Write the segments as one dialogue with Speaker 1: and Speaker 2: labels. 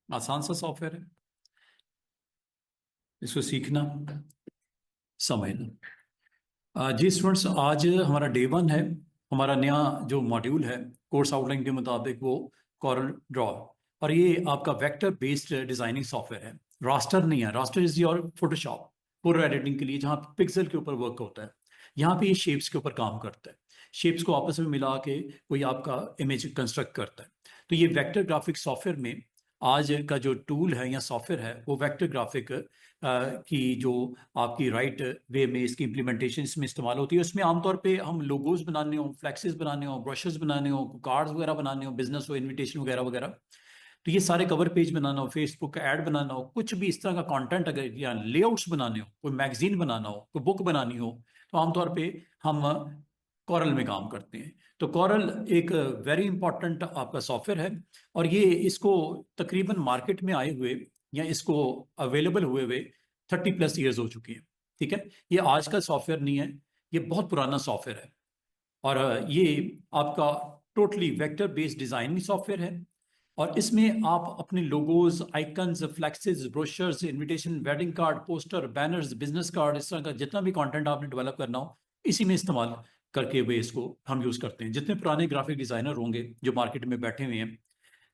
Speaker 1: आसान सा सॉफ्टवेयर है, इसको सीखना, समझना। जी स्टूडेंट्स, आज हमारा डे 1 है। हमारा नया जो मॉड्यूल है कोर्स आउटलाइन के मुताबिक वो कॉरल ड्रॉ, और ये आपका वेक्टर बेस्ड डिजाइनिंग सॉफ्टवेयर है। रास्टर नहीं है, raster is your Photoshop photo editing के लिए, जहाँ पिक्सल के ऊपर वर्क होता है। यहाँ पे ये शेप्स के ऊपर काम करता है, शेप्स को आपस में मिला के कोई आपका इमेज कंस्ट्रक्ट करता है। तो ये वेक्टर ग्राफिक सॉफ्टवेयर में आज का जो टूल है या सॉफ्टवेयर है वो वेक्टर ग्राफिक की जो आपकी राइट वे में इसकी इम्प्लीमेंटेशन इसमें इस्तेमाल होती है। उसमें आमतौर पे हम लोगोज बनाने हो, फ्लैक्सेस बनाने हो, ब्रशेस बनाने हो, कार्ड्स वगैरह बनाने हो, बिजनेस हो, इनविटेशन वगैरह वगैरह। तो ये सारे कवर पेज बनाना हो, फेसबुक का ऐड बनाना हो, कुछ भी इस तरह का कंटेंट अगर या लेआउट्स बनाने हो, कोई मैगजीन बनाना हो, कोई बुक बनानी हो, तो आमतौर पे हम कॉरल में काम करते हैं। तो कॉरल एक वेरी इंपॉर्टेंट आपका सॉफ्टवेयर है, और ये इसको तकरीबन मार्केट में आए हुए या इसको अवेलेबल हुए हुए 30+ ईयर्स हो चुकी है। ठीक है, ये आज का सॉफ्टवेयर नहीं है, ये बहुत पुराना सॉफ्टवेयर है। और ये आपका totally vector based designing software है, और इसमें आप अपने logos, icons, flexes, brochures, invitation, wedding card, poster, banners, business card, इस तरह का जितना भी कंटेंट आपने डेवलप करना हो, इसी में इस्तेमाल करके हुए इसको हम यूज़ करते हैं। जितने पुराने ग्राफिक डिज़ाइनर होंगे जो मार्केट में बैठे हुए हैं,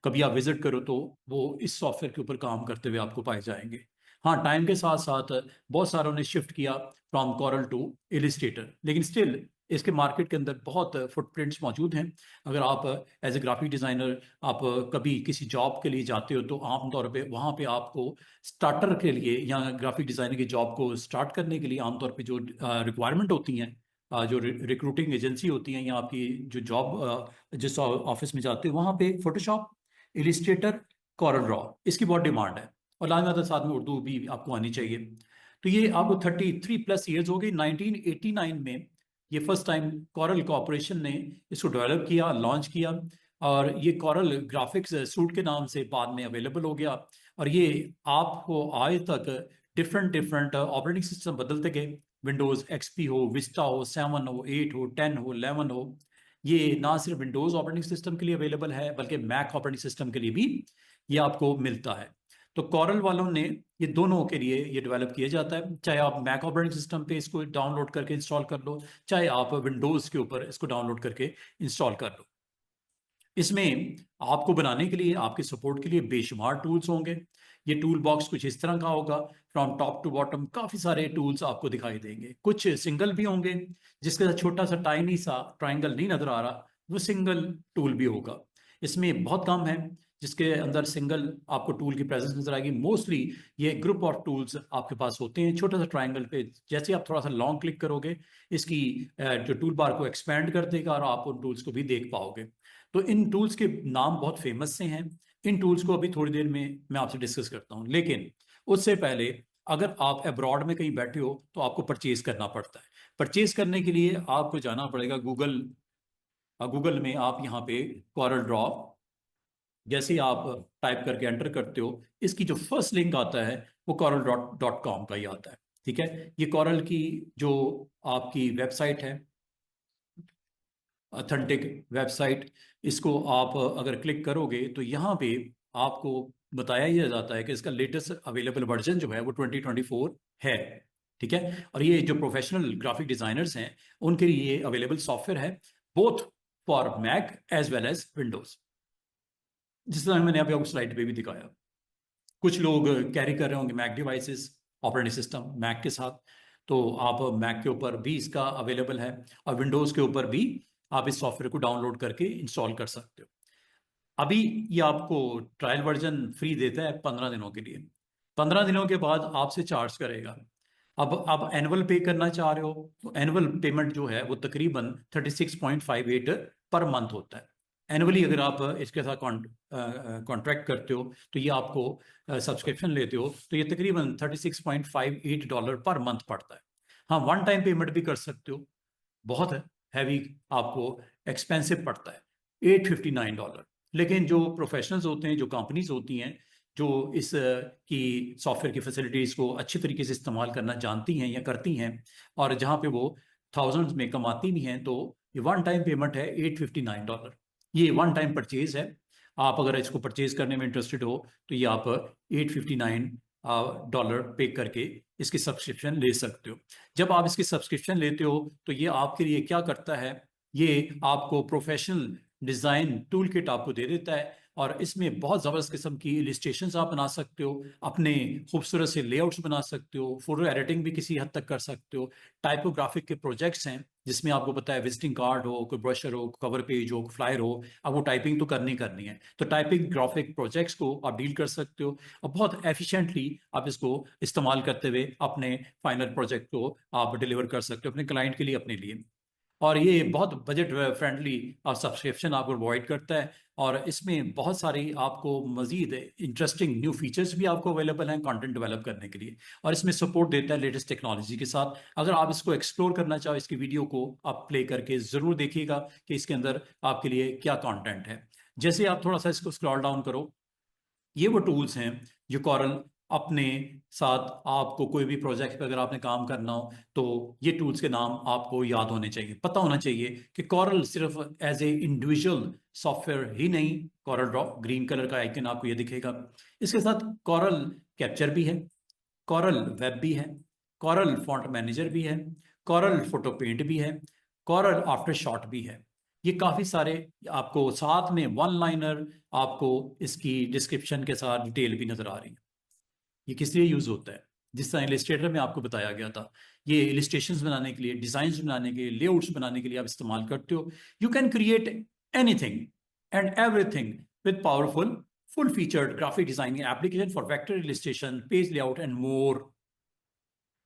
Speaker 1: कभी आप विजिट करो तो वो इस सॉफ्टवेयर के ऊपर काम करते हुए आपको पाए जाएंगे। हाँ, टाइम के साथ साथ बहुत सारों ने शिफ्ट किया फ्रॉम कॉरल टू इलिस्ट्रेटर, लेकिन स्टिल इसके मार्केट के अंदर बहुत फुटप्रिंट्स मौजूद हैं। अगर आप एज ए ग्राफिक डिज़ाइनर आप कभी किसी जॉब के लिए जाते हो तो आमतौर पे वहाँ पे आपको स्टार्टर के लिए या ग्राफिक डिज़ाइनर की जॉब को स्टार्ट करने के लिए आमतौर पे जो रिक्वायरमेंट होती हैं, जो रिक्रूटिंग एजेंसी होती हैं या आपकी जो जॉब जिस ऑफिस में जाते हो, वहाँ पे फोटोशॉप, इलिस्ट्रेटर, कॉरल ड्रॉ, इसकी बहुत डिमांड है। और लाजमी साथ में उर्दू भी आपको आनी चाहिए। तो ये आपको 33+ ईयर्स हो गई। 1989 में ये फर्स्ट टाइम कॉरल कॉरपोरेशन ने इसको डेवलप किया, लॉन्च किया, और ये कॉरल ग्राफिक्स सूट के नाम से बाद में अवेलेबल हो गया। और ये आपको आज तक डिफरेंट डिफरेंट ऑपरेटिंग सिस्टम बदलते गए, विंडोज एक्सपी हो, विस्टा हो, 7 हो, 8 हो, 10 हो, 11 हो। ये ना सिर्फ विंडोज ऑपरेटिंग सिस्टम के लिए अवेलेबल है बल्कि मैक ऑपरेटिंग सिस्टम के लिए भी ये आपको मिलता है। तो कॉरल वालों ने ये दोनों के लिए ये डेवलप किया जाता है, चाहे आप मैक ऑपरेटिंग सिस्टम पे इसको डाउनलोड करके इंस्टॉल कर लो, चाहे आप विंडोज के ऊपर इसको डाउनलोड करके इंस्टॉल कर लो। इसमें आपको बनाने के लिए, आपके सपोर्ट के लिए बेशुमार टूल्स होंगे। ये टूल बॉक्स कुछ इस तरह का होगा, फ्रॉम टॉप टू बॉटम काफ़ी सारे टूल्स आपको दिखाई देंगे। कुछ सिंगल भी होंगे, जिसके साथ छोटा सा टाइनी सा ट्राइंगल नहीं नजर आ रहा, वो सिंगल टूल भी होगा। इसमें बहुत कम है जिसके अंदर सिंगल आपको टूल की प्रेजेंस नजर आएगी। मोस्टली ये ग्रुप ऑफ टूल्स आपके पास होते हैं। छोटा सा ट्राइंगल पे जैसे आप थोड़ा सा लॉन्ग क्लिक करोगे, इसकी जो टूल बार को एक्सपैंड कर देगा और आप उन टूल्स को भी देख पाओगे। तो इन टूल्स के नाम बहुत फेमस से हैं। इन टूल्स को अभी थोड़ी देर में मैं आपसे डिस्कस करता हूं, लेकिन उससे पहले अगर आप अब्रॉड में कहीं बैठे हो तो आपको परचेज करना पड़ता है। परचेज करने के लिए आपको जाना पड़ेगा गूगल। गूगल में आप यहाँ पे कॉरल ड्रॉ जैसे ही आप टाइप करके एंटर करते हो, इसकी जो फर्स्ट लिंक आता है वो कॉरल डॉट डॉट कॉम का ही आता है। ठीक है, ये कॉरल की जो आपकी वेबसाइट है, ऑथेंटिक वेबसाइट, इसको आप अगर क्लिक करोगे तो यहाँ पे आपको बताया ही जाता है कि इसका लेटेस्ट अवेलेबल वर्जन जो है वो 2024 है। ठीक है, और ये जो प्रोफेशनल ग्राफिक डिजाइनर्स हैं उनके लिए अवेलेबल सॉफ्टवेयर है, both for Mac as well as Windows, जिस तरह मैंने अभी आपको स्लाइड पे भी दिखाया। कुछ लोग कैरी कर रहे होंगे Mac devices, operating system Mac के साथ, तो आप मैक के ऊपर भी इसका अवेलेबल है, और विंडोज के ऊपर भी आप इस सॉफ्टवेयर को डाउनलोड करके इंस्टॉल कर सकते हो। अभी ये आपको ट्रायल वर्जन फ्री देता है 15 दिनों के लिए। 15 दिनों के बाद आपसे चार्ज करेगा। अब आप एनुअल पे करना चाह रहे हो तो एनुअल पेमेंट जो है वो तकरीबन 36.58 पर मंथ होता है। एनुअली अगर आप इसके साथ कॉन्ट्रैक्ट करते हो तो ये आपको सब्सक्रिप्शन लेते हो तो ये तकरीबन $36.58 पर मंथ पड़ता है। हाँ, वन टाइम पेमेंट भी कर सकते हो, बहुत है हैवी, आपको एक्सपेंसिव पड़ता है $859। लेकिन जो प्रोफेशनल्स होते हैं, जो कंपनीज होती हैं, जो इस की सॉफ्टवेयर की फैसिलिटीज को अच्छी तरीके से इस्तेमाल करना जानती हैं या करती हैं, और जहाँ पे वो थाउजेंड्स में कमाती भी हैं, तो ये वन टाइम पेमेंट है $859। ये वन टाइम परचेज है। आप अगर इसको परचेज करने में इंटरेस्टेड हो तो ये आप $859 पे करके इसकी सब्सक्रिप्शन ले सकते हो। जब आप इसकी सब्सक्रिप्शन लेते हो तो ये आपके लिए क्या करता है, ये आपको प्रोफेशनल डिज़ाइन टूल किट आपको दे देता है और इसमें बहुत ज़बरदस्त किस्म की इलिस्ट्रेशंस आप बना सकते हो, अपने खूबसूरत से लेआउट्स बना सकते हो, फोटो एडिटिंग भी किसी हद तक कर सकते हो। टाइपोग्राफिक के प्रोजेक्ट्स हैं जिसमें आपको पता है विजिटिंग कार्ड हो, कोई ब्रोशर हो, कवर पेज हो, फ्लायर हो, अब वो टाइपिंग तो करनी है, तो टाइपिंग ग्राफिक प्रोजेक्ट्स को आप डील कर सकते हो और बहुत एफिशिएंटली आप इसको इस्तेमाल करते हुए अपने फाइनल प्रोजेक्ट को आप डिलीवर कर सकते हो अपने क्लाइंट के लिए, अपने लिए। और ये बहुत बजट फ्रेंडली सब्सक्रिप्शन आपको प्रोवाइड करता है और इसमें बहुत सारी आपको मजीद इंटरेस्टिंग न्यू फीचर्स भी आपको अवेलेबल हैं कंटेंट डेवलप करने के लिए, और इसमें सपोर्ट देता है लेटेस्ट टेक्नोलॉजी के साथ। अगर आप इसको एक्सप्लोर करना चाहो, इसकी वीडियो को आप प्ले करके ज़रूर देखिएगा कि इसके अंदर आपके लिए क्या कंटेंट है। जैसे आप थोड़ा सा इसको स्क्रॉल डाउन करो, ये वो टूल्स हैं जो कॉरल अपने साथ, आपको कोई भी प्रोजेक्ट पे अगर आपने काम करना हो तो ये टूल्स के नाम आपको याद होने चाहिए, पता होना चाहिए कि कॉरल सिर्फ एज ए इंडिविजुअल सॉफ्टवेयर ही नहीं, कॉरल ड्रॉ ग्रीन कलर का आइकन आपको ये दिखेगा, इसके साथ कॉरल कैप्चर भी है, कॉरल वेब भी है, कॉरल फॉन्ट मैनेजर भी है, कॉरल फोटो पेंट भी है, कॉरल आफ्टर शॉट भी है। ये काफ़ी सारे आपको साथ में वन लाइनर आपको इसकी डिस्क्रिप्शन के साथ डिटेल भी नज़र आ रही है। ये किस लिए यूज़ होता है, जिस तरह इलिस्ट्रेटर में आपको बताया गया था, ये इलिस्ट्रेशंस बनाने के लिए, डिज़ाइंस बनाने के लिए, लेआउट्स बनाने के लिए आप इस्तेमाल करते हो। You can create anything and everything with powerful full featured graphic designing application for vector illustration, page layout and more.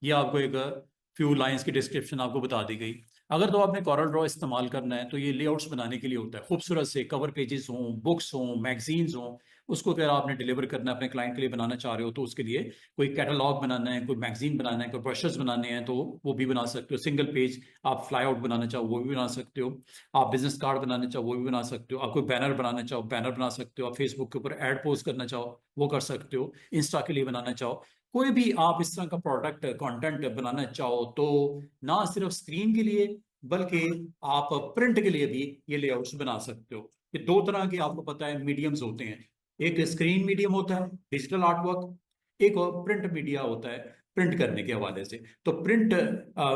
Speaker 1: ये आपको एक फ्यू लाइंस की डिस्क्रिप्शन आपको बता दी गई। अगर तो आपने कॉरल ड्रॉ इस्तेमाल करना है तो ये लेआउट्स बनाने के लिए होता है, खूबसूरत से कवर पेजेस हों, बुक्स हों, मैगजीन्स हों, उसको अगर आपने डिलीवर करना है अपने क्लाइंट के लिए बनाना चाह रहे हो तो उसके लिए कोई कैटलॉग बनाना है, कोई मैगजीन बनाना है, कोई ब्रशर्स बनाने हैं तो वो भी बना सकते हो। सिंगल पेज आप फ्लाई आउट बनाना चाहो वो भी बना सकते हो, आप बिजनेस कार्ड बनाना चाहो वो भी बना सकते हो, आप कोई बैनर बनाना चाहो बैनर बना सकते हो, आप फेसबुक के ऊपर एड पोस्ट करना चाहो वो कर सकते हो, इंस्टा के लिए बनाना चाहो, कोई भी आप इस तरह का प्रोडक्ट कंटेंट बनाना चाहो तो ना सिर्फ स्क्रीन के लिए बल्कि आप प्रिंट के लिए भी ये लेआउट्स बना सकते हो। ये दो तरह के आपको पता है मीडियम्स होते हैं, एक स्क्रीन मीडियम होता है डिजिटल आर्टवर्क, एक और प्रिंट मीडिया होता है प्रिंट करने के हवाले से। तो प्रिंट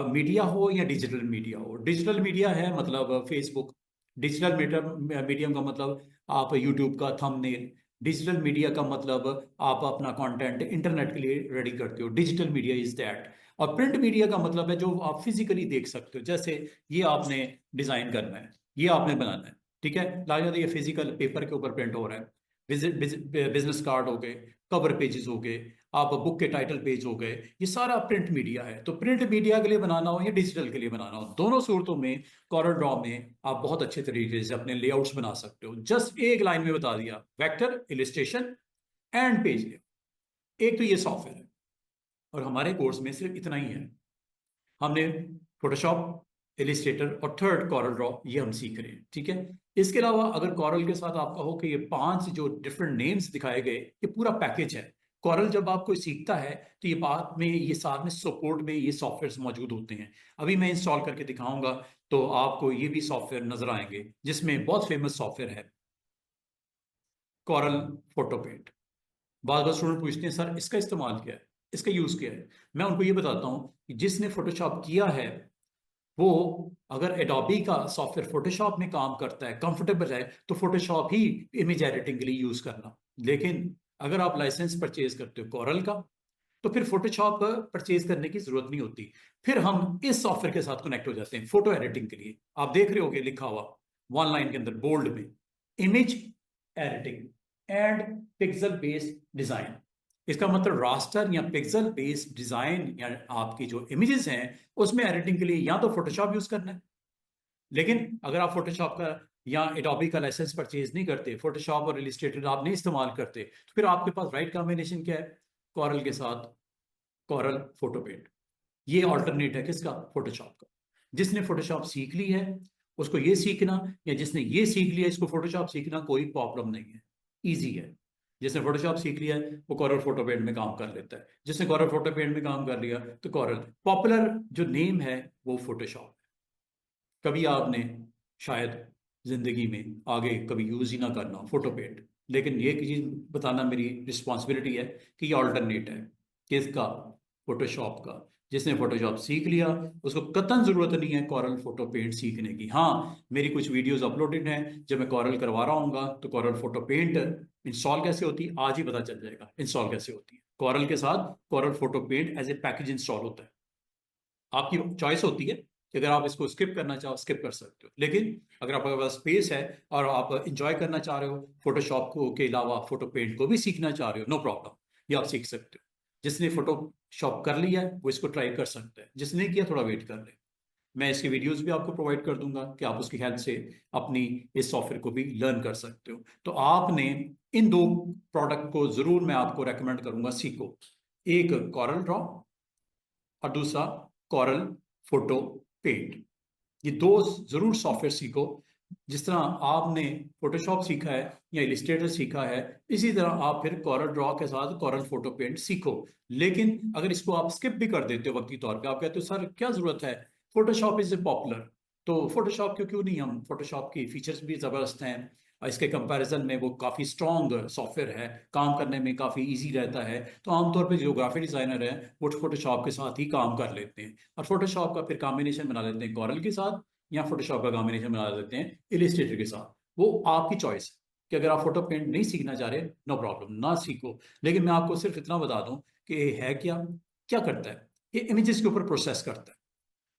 Speaker 1: मीडिया हो या डिजिटल मीडिया हो, डिजिटल मीडिया है मतलब फेसबुक, डिजिटल मीडियम का मतलब आप यूट्यूब का थंबनेल, डिजिटल मीडिया का मतलब आप अपना कंटेंट इंटरनेट के लिए रेडी करते हो, डिजिटल मीडिया इज दैट। और प्रिंट मीडिया का मतलब है जो आप फिजिकली देख सकते हो, जैसे ये आपने डिजाइन करना है, ये आपने बनाना है, ठीक है, लागत ये फिजिकल पेपर के ऊपर प्रिंट हो रहा है, बिजनेस कार्ड हो गए, कवर पेजेस हो गए, आप बुक के टाइटल पेज हो गए, ये सारा प्रिंट मीडिया है। तो प्रिंट मीडिया के लिए बनाना हो या डिजिटल के लिए बनाना हो, दोनों सूरतों में कॉरल ड्रॉ में आप बहुत अच्छे तरीके से अपने लेआउट्स बना सकते हो। जस्ट एक लाइन में बता दिया, vector illustration and page layout. एक तो ये सॉफ्टवेयर है और हमारे कोर्स में सिर्फ इतना ही है, हमने फोटोशॉप, इलिस्ट्रेटर और थर्ड कॉरल ड्रॉ ये हम सीख रहे हैं, ठीक है। इसके अलावा अगर कॉरल के साथ आप कहो कि ये 5 जो डिफरेंट नेम्स दिखाए गए ये पूरा पैकेज है। कॉरल जब आपको सीखता है तो ये बाद में ये साथ में सपोर्ट में ये सॉफ्टवेयर मौजूद होते हैं, अभी मैं इंस्टॉल करके दिखाऊंगा तो आपको ये भी सॉफ्टवेयर नजर आएंगे, जिसमें बहुत फेमस सॉफ्टवेयर है कॉरल फोटोपेंट। बार बार स्टूडेंट पूछते हैं सर इसका इस्तेमाल क्या है, इसका यूज क्या है। मैं उनको ये बताता हूँ कि जिसने फोटोशॉप किया है वो अगर एडोबी का सॉफ्टवेयर फोटोशॉप में काम करता है, कंफर्टेबल है, तो फोटोशॉप ही इमेज एडिटिंग के लिए यूज करना। लेकिन अगर आप लाइसेंस परचेज करते हो कॉरल का तो फिर फोटोशॉप परचेज करने की जरूरत नहीं होती, फिर हम इस सॉफ्टवेयर के साथ कनेक्ट हो जाते हैं फोटो एडिटिंग के लिए। आप देख रहे होगे लिखा हुआ वन लाइन के अंदर बोल्ड में, image editing and pixel based design. इसका मतलब रास्टर या पिक्सल बेस्ड डिजाइन या आपकी जो इमेजेस हैं उसमें एडिटिंग के लिए या तो फोटोशॉप यूज करना है। लेकिन अगर आप फोटोशॉप का या एडोबी का लाइसेंस परचेज नहीं करते, फोटोशॉप और इलिस्ट्रेटर आप नहीं इस्तेमाल करते, तो फिर आपके पास राइट कॉम्बिनेशन क्या है, कॉरल के साथ कॉरल फोटोपेंट। ये ऑल्टरनेट है किसका, फोटोशॉप का। जिसने फोटोशॉप सीख ली है उसको ये सीखना, या जिसने ये सीख लिया इसको फोटोशॉप सीखना कोई प्रॉब्लम नहीं है, ईजी है। जिसने फोटोशॉप सीख लिया है वो कॉरल फोटोपेंट में काम कर लेता है, जिसने कॉरल फोटोपेंट में काम कर लिया तो कॉरल। पॉपुलर जो नेम है वो फोटोशॉप है। कभी आपने शायद जिंदगी में आगे कभी यूज ही ना करना फोटो पेंट। लेकिन ये चीज बताना मेरी रिस्पॉन्सिबिलिटी है कि ये ऑल्टरनेट है किसका, फोटोशॉप का। जिसने फोटोशॉप सीख लिया उसको कतई जरूरत नहीं है कॉरल फोटो पेंट सीखने की। हाँ, मेरी कुछ वीडियोस अपलोडेड हैं, जब मैं कॉरल करवा रहा हूँ तो कॉरल फोटो पेंट इंस्टॉल कैसे होती है आज ही पता चल जाएगा, इंस्टॉल कैसे होती है। कॉरल के साथ Corel photo paint as a package install होता है। आपकी चॉइस होती है कि अगर आप इसको स्किप करना चाहो स्किप कर सकते हो, लेकिन अगर आपके पास स्पेस है और आप इंजॉय करना चाह रहे हो फोटोशॉप को के अलावा फोटो पेंट को भी सीखना चाह रहे हो, नो प्रॉब्लम, ये आप सीख सकते हो। जिसने फोटोशॉप कर लिया है वो इसको ट्राई कर सकता है, जिसने किया थोड़ा वेट कर ले। मैं इसकी वीडियोस भी आपको प्रोवाइड कर दूंगा कि आप उसकी हेल्प से अपनी इस सॉफ्टवेयर को भी लर्न कर सकते हो। तो आपने इन दो प्रोडक्ट को जरूर मैं आपको रेकमेंड करूंगा, सीखो। एक कॉरल ड्रॉ और दूसरा कॉरल फोटो पेंट। ये दो जरूर सॉफ्टवेयर सीखो। जिस तरह आपने फोटोशॉप सीखा है या इलिस्ट्रेटर सीखा है, इसी तरह आप फिर कॉरल ड्रॉ के साथ कॉरल फोटो पेंट सीखो। लेकिन अगर इसको आप स्किप भी कर देते हो वक्ती तौर पे, आप कहते हो सर क्या जरूरत है, फोटोशॉप इज ए पॉपुलर, तो फोटोशॉप क्यों नहीं, हम फोटोशॉप की फीचर्स भी जबरदस्त हैं और इसके कंपैरिजन में वो काफ़ी स्ट्रॉन्ग सॉफ्टवेयर है, काम करने में काफ़ी इजी रहता है, तो आमतौर पे जो ग्राफिक डिज़ाइनर है वो फोटोशॉप के साथ ही काम कर लेते हैं और फोटोशॉप का फिर कॉम्बिनेशन बना लेते हैं कॉरल के साथ, या फोटोशॉप का कॉम्बिनेशन बना देते हैं इलिस्ट्रेटर के साथ। वो आपकी चॉइस है कि अगर आप फोटो पेंट नहीं सीखना चाह रहे, नो प्रॉब्लम, ना सीखो। लेकिन मैं आपको सिर्फ इतना बता दूं कि ये है क्या, क्या करता है। ये इमेजेस के ऊपर प्रोसेस करता है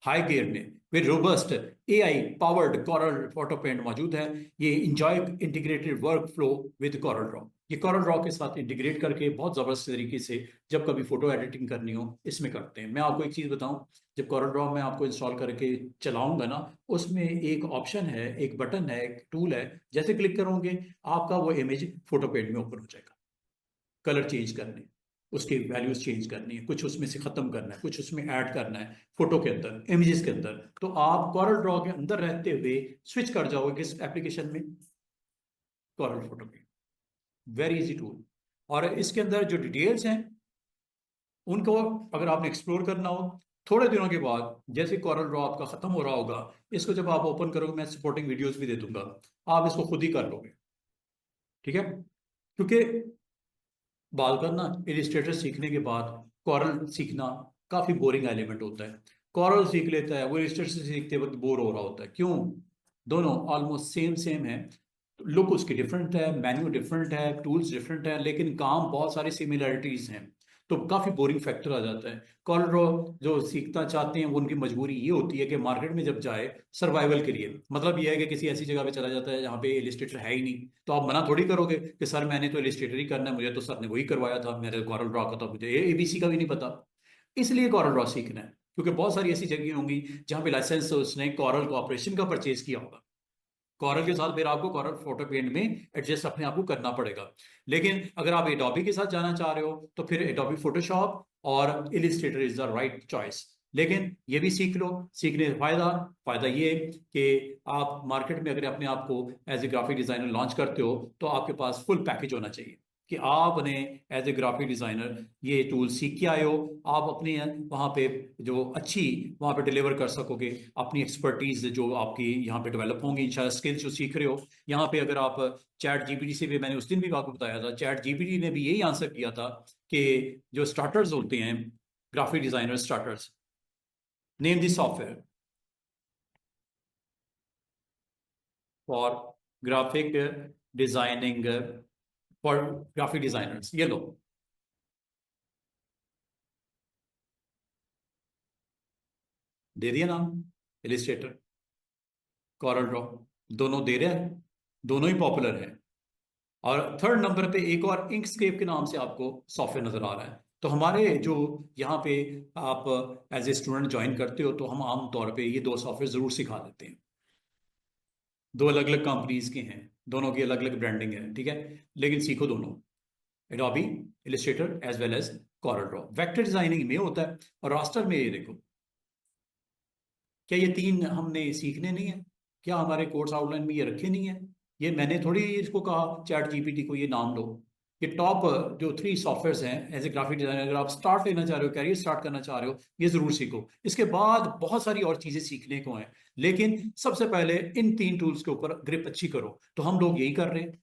Speaker 1: हाई गियर में with robust AI powered Corel photo paint मौजूद है। ये enjoy integrated work flow with Corel draw, ये कॉरल ड्रॉ के साथ इंटीग्रेट करके बहुत जबरदस्त तरीके से जब कभी फोटो एडिटिंग करनी हो इसमें करते हैं। मैं आपको एक चीज बताऊं, जब कॉरल ड्रॉ मैं आपको इंस्टॉल करके चलाऊंगा ना, उसमें एक ऑप्शन है, एक बटन है, एक टूल है, जैसे क्लिक करोगे आपका वो इमेज फोटो पेंट में ओपन हो जाएगा। कलर चेंज करने, उसकी वैल्यूज चेंज करनी है, कुछ उसमें से खत्म करना है, कुछ उसमें ऐड करना है फोटो के अंदर, इमेजेस के अंदर, तो आप कॉरल ड्रॉ के अंदर रहते हुए स्विच कर जाओगे किस एप्लीकेशन में, कॉरल फोटो में। Very easy tool. और इसके अंदर जो डिटेल्स हैं उनको अगर आपने एक्सप्लोर करना हो थोड़े दिनों के बाद, जैसे कॉरल ड्रॉ आपका खत्म हो रहा होगा, इसको जब आप ओपन करोगे मैं सपोर्टिंग वीडियोस भी दे दूंगा, आप इसको खुद ही कर लोगे। ठीक है, क्योंकि बात करना इलिस्ट्रेटर सीखने के बाद कॉरल सीखना काफी बोरिंग एलिमेंट होता है। कॉरल सीख लेता है वो इलिस्ट्रेटर से सीखते वक्त बोर हो रहा होता है, क्यों, दोनों ऑलमोस्ट सेम सेम है, लुक उसकी डिफरेंट है, मेन्यू डिफरेंट है, टूल्स डिफरेंट है, लेकिन काम बहुत सारी सिमिलरिटीज हैं, तो काफी बोरिंग फैक्टर आ जाता है। कॉलड्रॉ जो सीखना चाहते हैं वो उनकी मजबूरी ये होती है कि मार्केट में जब जाए सर्वाइवल के लिए, मतलब ये है कि किसी ऐसी जगह पे चला जाता है जहाँ पे इलिस्ट्रेटर है ही नहीं, तो आप मना थोड़ी करोगे कि सर मैंने तो इलिस्ट्रेटर ही करना है, मुझे तो सर ने वही करवाया था, मेरे कॉरल ड्रॉ का था, मुझे एबीसी का भी नहीं पता, इसलिए कॉरल ड्रॉ सीखना है। क्योंकि बहुत सारी ऐसी जगह होंगी जहाँ पे लाइसेंस उसने कॉरल कॉर्पोरेशन का परचेज किया होगा, कॉरल के साथ फिर आपको कॉरल फोटो पेंट में एडजस्ट अपने आप को करना पड़ेगा। लेकिन अगर आप एडोबी के साथ जाना चाह रहे हो तो फिर एडोबी फोटोशॉप और Illustrator is the right choice. लेकिन ये भी सीख लो, सीखने से फायदा फायदा ये कि आप मार्केट में अगर अपने आप को as a graphic designer launch करते हो तो आपके पास फुल पैकेज होना चाहिए कि आपने एज ए ग्राफिक डिजाइनर ये टूल सीख के आए हो, आप अपने वहाँ पे जो अच्छी वहाँ पे डिलीवर कर सकोगे अपनी एक्सपर्टीज जो आपकी यहाँ पे डेवलप होंगी इंशाल्लाह, स्किल्स जो सीख रहे हो यहाँ पे। अगर आप चैट जीपीटी से भी, मैंने उस दिन भी आपको बताया था, चैट जीपीटी ने भी यही आंसर किया था कि जो स्टार्टर्स होते हैं graphic designer starters, name this software for graphic designing, for graphic designers, ये लो, दे दिया नाम, इलिस्ट्रेटर, कॉरल ड्रॉ, दोनों दे रहे हैं, दोनों ही पॉपुलर है। और थर्ड नंबर पे एक और इंकस्केप के नाम से आपको सॉफ्टवेयर नजर आ रहा है। तो हमारे जो यहाँ पे आप एज ए स्टूडेंट ज्वाइन करते हो तो हम आम तौर पे ये दो सॉफ्टवेयर जरूर सिखा देते हैं। दो अलग अलग कंपनीज के हैं, दोनों की अलग अलग ब्रांडिंग है, ठीक है, लेकिन सीखो दोनों, Adobe Illustrator as well as Corel draw. Vector designing में होता है और रास्टर में ये देखो, क्या ये तीन हमने सीखने नहीं है, क्या हमारे कोर्स आउटलाइन में ये रखे नहीं है, ये मैंने थोड़ी इसको कहा चैट जीपीटी को ये नाम लो, कि टॉप जो 3 सॉफ्टवेयर्स हैं एज ए ग्राफिक डिजाइनर, अगर आप स्टार्ट लेना चाह रहे हो, कैरियर स्टार्ट करना चाह रहे हो, ये जरूर सीखो। इसके बाद बहुत सारी और चीजें सीखने को हैं, लेकिन सबसे पहले इन 3 टूल्स के ऊपर ग्रिप अच्छी करो। तो हम लोग यही कर रहे हैं।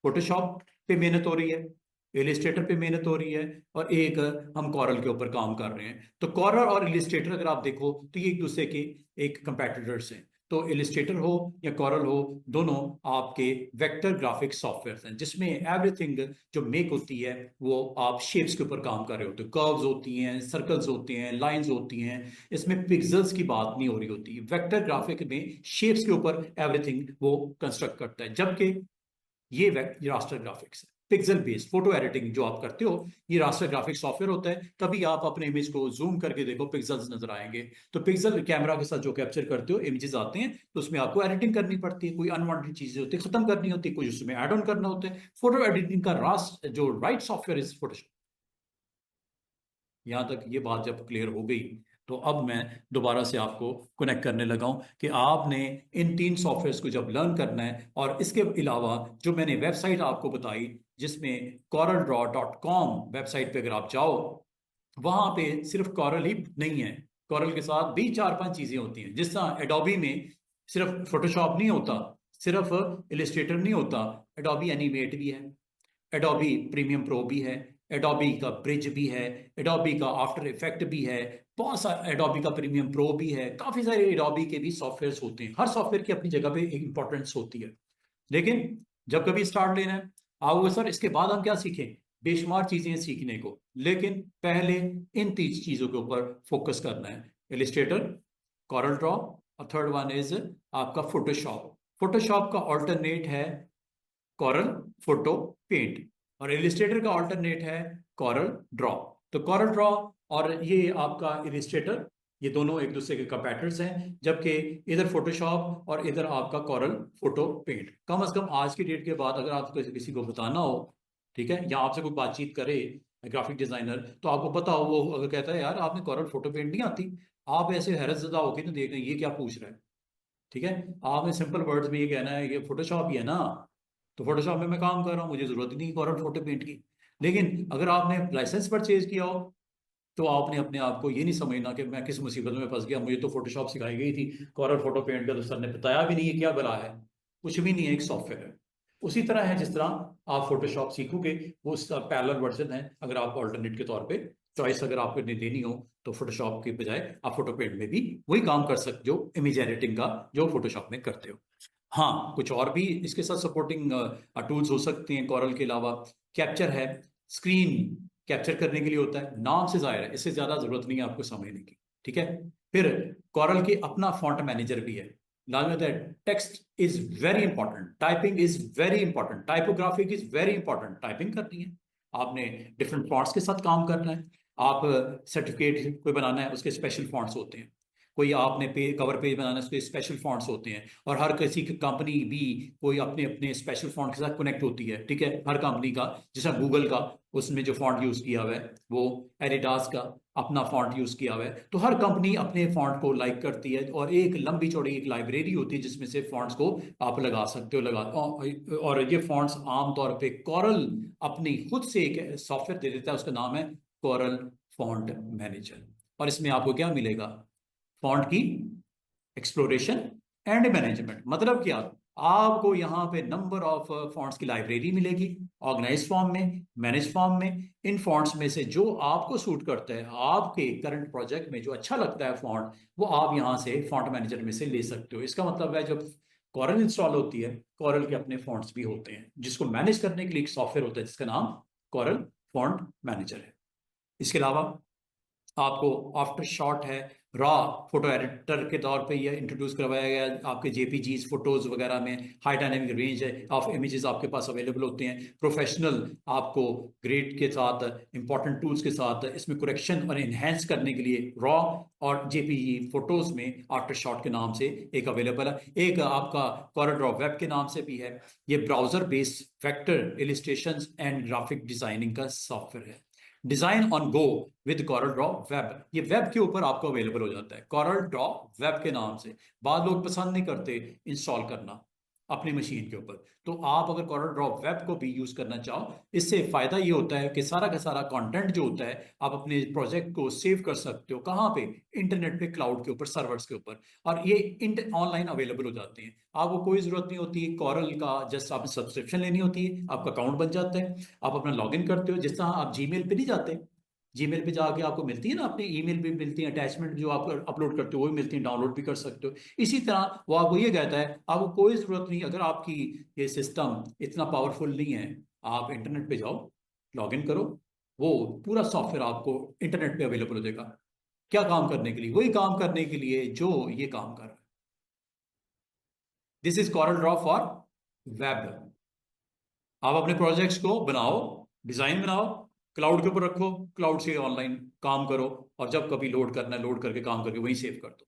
Speaker 1: फोटोशॉप पे मेहनत हो रही है, इलिस्ट्रेटर पे मेहनत हो रही है, और एक हम कॉरल के ऊपर काम कर रहे हैं। तो कॉरल और इलिस्ट्रेटर अगर आप देखो तो ये एक दूसरे के एक कंपेटिटर्स हैं। तो इलिस्ट्रेटर हो या कॉरल हो, दोनों आपके वेक्टर ग्राफिक सॉफ्टवेयर हैं, जिसमें एवरीथिंग जो मेक होती है वो आप शेप्स के ऊपर काम कर रहे होते हो। कर्व्स होती हैं, सर्कल्स होते हैं, लाइंस होती हैं। इसमें पिक्सल्स की बात नहीं हो रही होती। वेक्टर ग्राफिक में शेप्स के ऊपर एवरीथिंग वो कंस्ट्रक्ट करता है, जबकि ये रास्टर ग्राफिक्स है, पिक्सल बेस्ड फोटो एडिटिंग जो आप करते हो, ये रास्टर ग्राफिक सॉफ्टवेयर होता है। कभी आप अपने इमेज को जूम करके देखो, पिक्सल्स नजर आएंगे। तो पिक्सल कैमरा के साथ जो कैप्चर करते हो इमेजेस आते हैं, तो उसमें आपको एडिटिंग करनी पड़ती है, कोई अनवांटेड चीजें होती है खत्म करनी होती है, कुछ उसमें ऐड ऑन करना होता है। फोटो एडिटिंग का जो राइट सॉफ्टवेयर इज फोटोशॉप। यहां तक ये बात जब क्लियर हो गई, तो अब मैं दोबारा से आपको कनेक्ट करने लगा हूं कि आपने इन 3 सॉफ्टवेयर्स को जब लर्न करना है, और इसके अलावा जो मैंने वेबसाइट आपको बताई, जिसमें coreldraw.com वेबसाइट पे अगर आप जाओ, वहां पे सिर्फ कॉरल ही नहीं है, कॉरल के साथ भी 4-5 चीजें होती हैं। जिस तरह एडोबी में सिर्फ फोटोशॉप नहीं होता, सिर्फ इलिस्ट्रेटर नहीं होता, एडोबी एनिमेट भी है, एडोबी प्रीमियम प्रो भी है, एडोबी का ब्रिज भी है, एडोबी का आफ्टर इफेक्ट भी है, बहुत सारे एडोबी का प्रीमियम प्रो भी है, काफी सारे एडोबी के भी सॉफ्टवेयर्स होते हैं। हर सॉफ्टवेयर की अपनी जगह पे एक इंपॉर्टेंस होती है। लेकिन जब कभी स्टार्ट लेना है, आओगे सर इसके बाद हम क्या सीखें, बेशुमार चीजें सीखने को, लेकिन पहले इन 3 चीजों के ऊपर फोकस करना है। इलिस्ट्रेटर, कॉरल ड्रॉ, और थर्ड वन इज आपका फोटोशॉप। फोटोशॉप का ऑल्टरनेट है कॉरल फोटो पेंट, और इलिस्ट्रेटर का ऑल्टरनेट है कॉरल ड्रॉ। तो कॉरल ड्रॉ और ये आपका इलिस्ट्रेटर, ये दोनों एक दूसरे के कंपेटिटर्स हैं, जबकि इधर फोटोशॉप और इधर आपका कॉरल फोटो पेंट। कम से कम आज की डेट के बाद अगर आपको किसी को बताना हो, ठीक है, या आपसे कोई बातचीत करे ग्राफिक डिजाइनर, तो आपको पता हो, वो अगर कहता है यार आपने कॉरल फोटो पेंट नहीं आती, आप ऐसे हैरतजदा होकर ना देख रहे हैं ये क्या पूछ रहा है। ठीक है, आपने सिंपल वर्ड्स में ये कहना है, ये फोटोशॉप ही है ना, तो फोटोशॉप में मैं काम कर रहा हूँ, मुझे जरूरत ही नहीं कॉरल फोटो पेंट की। लेकिन अगर आपने लाइसेंस परचेज किया हो, तो आपने अपने आप को ये नहीं समझना कि मैं किस मुसीबत में फंस गया, मुझे तो फोटोशॉप सिखाई गई थी, कॉरल फोटो पेंट का तो सर ने बताया भी नहीं है क्या भला है। कुछ भी नहीं है, एक सॉफ्टवेयर है। उसी तरह है जिस तरह आप फोटोशॉप सीखोगे, वो उसका पैरेलल वर्जन है। अगर आप ऑल्टरनेट के तौर पे चॉइस अगर आपको देनी हो, तो फोटोशॉप के बजाय आप फोटो पेंट में भी वही काम कर सकते जो इमेज एडिटिंग का जो फोटोशॉप में करते हो। हाँ, कुछ और भी इसके साथ सपोर्टिंग टूल्स हो सकते हैं कॉरल के अलावा। कैप्चर है, स्क्रीन कैप्चर करने के लिए होता है, नाम से जाहिर है, इससे ज्यादा जरूरत नहीं है आपको समझने की। ठीक है, फिर कॉरल के अपना फॉन्ट मैनेजर भी है। लाल text is very important, typing is very important, typographic is very important. Typing करनी है आपने, डिफरेंट फॉन्ट्स के साथ काम करना है। आप सर्टिफिकेट कोई बनाना है, उसके स्पेशल फॉन्ट्स होते हैं। कोई आपने कवर पेज बनाना है, उसके स्पेशल फॉन्ट्स होते हैं। और हर किसी की कंपनी भी कोई अपने अपने स्पेशल फॉन्ट के साथ कनेक्ट होती है। ठीक है, हर कंपनी का, जैसा गूगल का, उसमें जो फॉन्ट यूज किया हुआ है वो एडिडास का अपना फॉन्ट यूज किया हुआ है। तो हर कंपनी अपने फॉन्ट को लाइक करती है, और एक लंबी चौड़ी एक लाइब्रेरी होती है जिसमें से फॉन्ट्स को आप लगा सकते हो। और ये फॉन्ट्स आमतौर पे कॉरल अपनी खुद से एक सॉफ्टवेयर दे देता है, उसका नाम है कॉरल फॉन्ट मैनेजर। और इसमें आपको क्या मिलेगा, फॉन्ट की एक्सप्लोरेशन एंड मैनेजमेंट। मतलब क्या, आपको यहाँ पे नंबर ऑफ फॉन्ट्स की लाइब्रेरी मिलेगी, ऑर्गेनाइज फॉर्म में, मैनेज फॉर्म में। इन फॉन्ट्स में से जो आपको सूट करता है, आपके करंट प्रोजेक्ट में जो अच्छा लगता है फॉन्ट, वो आप यहाँ से फॉन्ट मैनेजर में से ले सकते हो। इसका मतलब है जब कॉरल इंस्टॉल होती है, कॉरल के अपने फॉन्ट्स भी होते हैं, जिसको मैनेज करने के लिए एक सॉफ्टवेयर होता है जिसका नाम कॉरल फॉन्ट मैनेजर है। इसके अलावा आपको आफ्टर शॉट है, रॉ फोटो एडिटर के तौर पे ये इंट्रोड्यूस करवाया गया। आपके जेपीजीज फोटोज वगैरह में हाई डायनेमिक रेंज है ऑफ इमेजेस आपके पास अवेलेबल होते हैं। प्रोफेशनल आपको ग्रेड के साथ, इंपॉर्टेंट टूल्स के साथ इसमें करेक्शन और इन्हेंस करने के लिए रॉ और जेपीजी फोटोज में आफ्टर शॉट के नाम से एक अवेलेबल है। एक आपका कॉरल वेब के नाम से भी है। ये browser based vector illustration and graphic designing का सॉफ्टवेयर है। Design on go with Corel draw web, ये वेब के ऊपर आपको अवेलेबल हो जाता है कॉरल ड्रॉ वेब के नाम से। बाद लोग पसंद नहीं करते इंस्टॉल करना, अपनी मशीन के ऊपर। तो आप अगर कॉरल ड्रॉ वेब को भी यूज करना चाहो, इससे फायदा ये होता है कि सारा का सारा कंटेंट जो होता है आप अपने प्रोजेक्ट को सेव कर सकते हो। कहाँ पे? इंटरनेट पे, क्लाउड के ऊपर, सर्वर्स के ऊपर, और ये ऑनलाइन अवेलेबल हो जाते हैं। आपको कोई जरूरत नहीं होती कॉरल का, जस्ट आप सब्सक्रिप्शन लेनी होती है, आपका अकाउंट बन जाता है, आप अपना लॉगिन करते हो। जिस तरह आप जीमेल पे नहीं जाते, जीमेल पे जाके आपको मिलती है ना, अपने ईमेल भी मिलती है, अटैचमेंट जो आप अपलोड करते हो वो भी मिलती है, डाउनलोड भी कर सकते हो। इसी तरह वो आपको ये कहता है आपको कोई जरूरत नहीं, अगर आपकी ये सिस्टम इतना पावरफुल नहीं है, आप इंटरनेट पे जाओ, लॉगिन करो, वो पूरा सॉफ्टवेयर आपको इंटरनेट पे अवेलेबल हो जाएगा। क्या काम करने के लिए? वही काम करने के लिए जो ये काम कर रहा है। This is Corel draw for web. आप अपने प्रोजेक्ट्स को बनाओ, डिजाइन बनाओ, क्लाउड के ऊपर रखो, क्लाउड से ऑनलाइन काम करो, और जब कभी लोड करना है लोड करके काम करके वहीं सेव कर दो।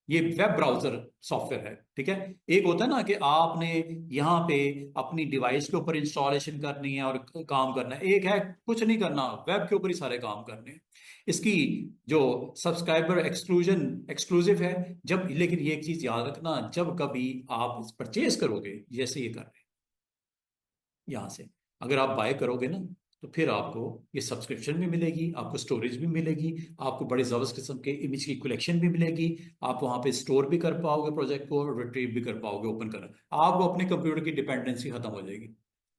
Speaker 1: ये वेब ब्राउजर सॉफ्टवेयर है, ठीक है। एक होता है ना कि आपने यहाँ पे अपनी डिवाइस के ऊपर इंस्टॉलेशन करनी है और काम करना है, एक है कुछ नहीं करना, वेब के ऊपर ही सारे काम करने हैं। इसकी जो सब्सक्राइबर एक्सक्लूजन एक्सक्लूसिव है, जब, लेकिन ये एक चीज याद रखना, जब कभी आप परचेज करोगे, जैसे ये कर रहे हैं यहाँ से, अगर आप बाय करोगे ना, तो फिर आपको ये सब्सक्रिप्शन भी मिलेगी, आपको स्टोरेज भी मिलेगी, आपको बड़े जबरदस्त किस्म के इमेज की कलेक्शन भी मिलेगी, आप वहां पे स्टोर भी कर पाओगे प्रोजेक्ट को, रिट्रीव भी कर पाओगे, ओपन कर, आपको अपने कंप्यूटर की डिपेंडेंसी खत्म हो जाएगी।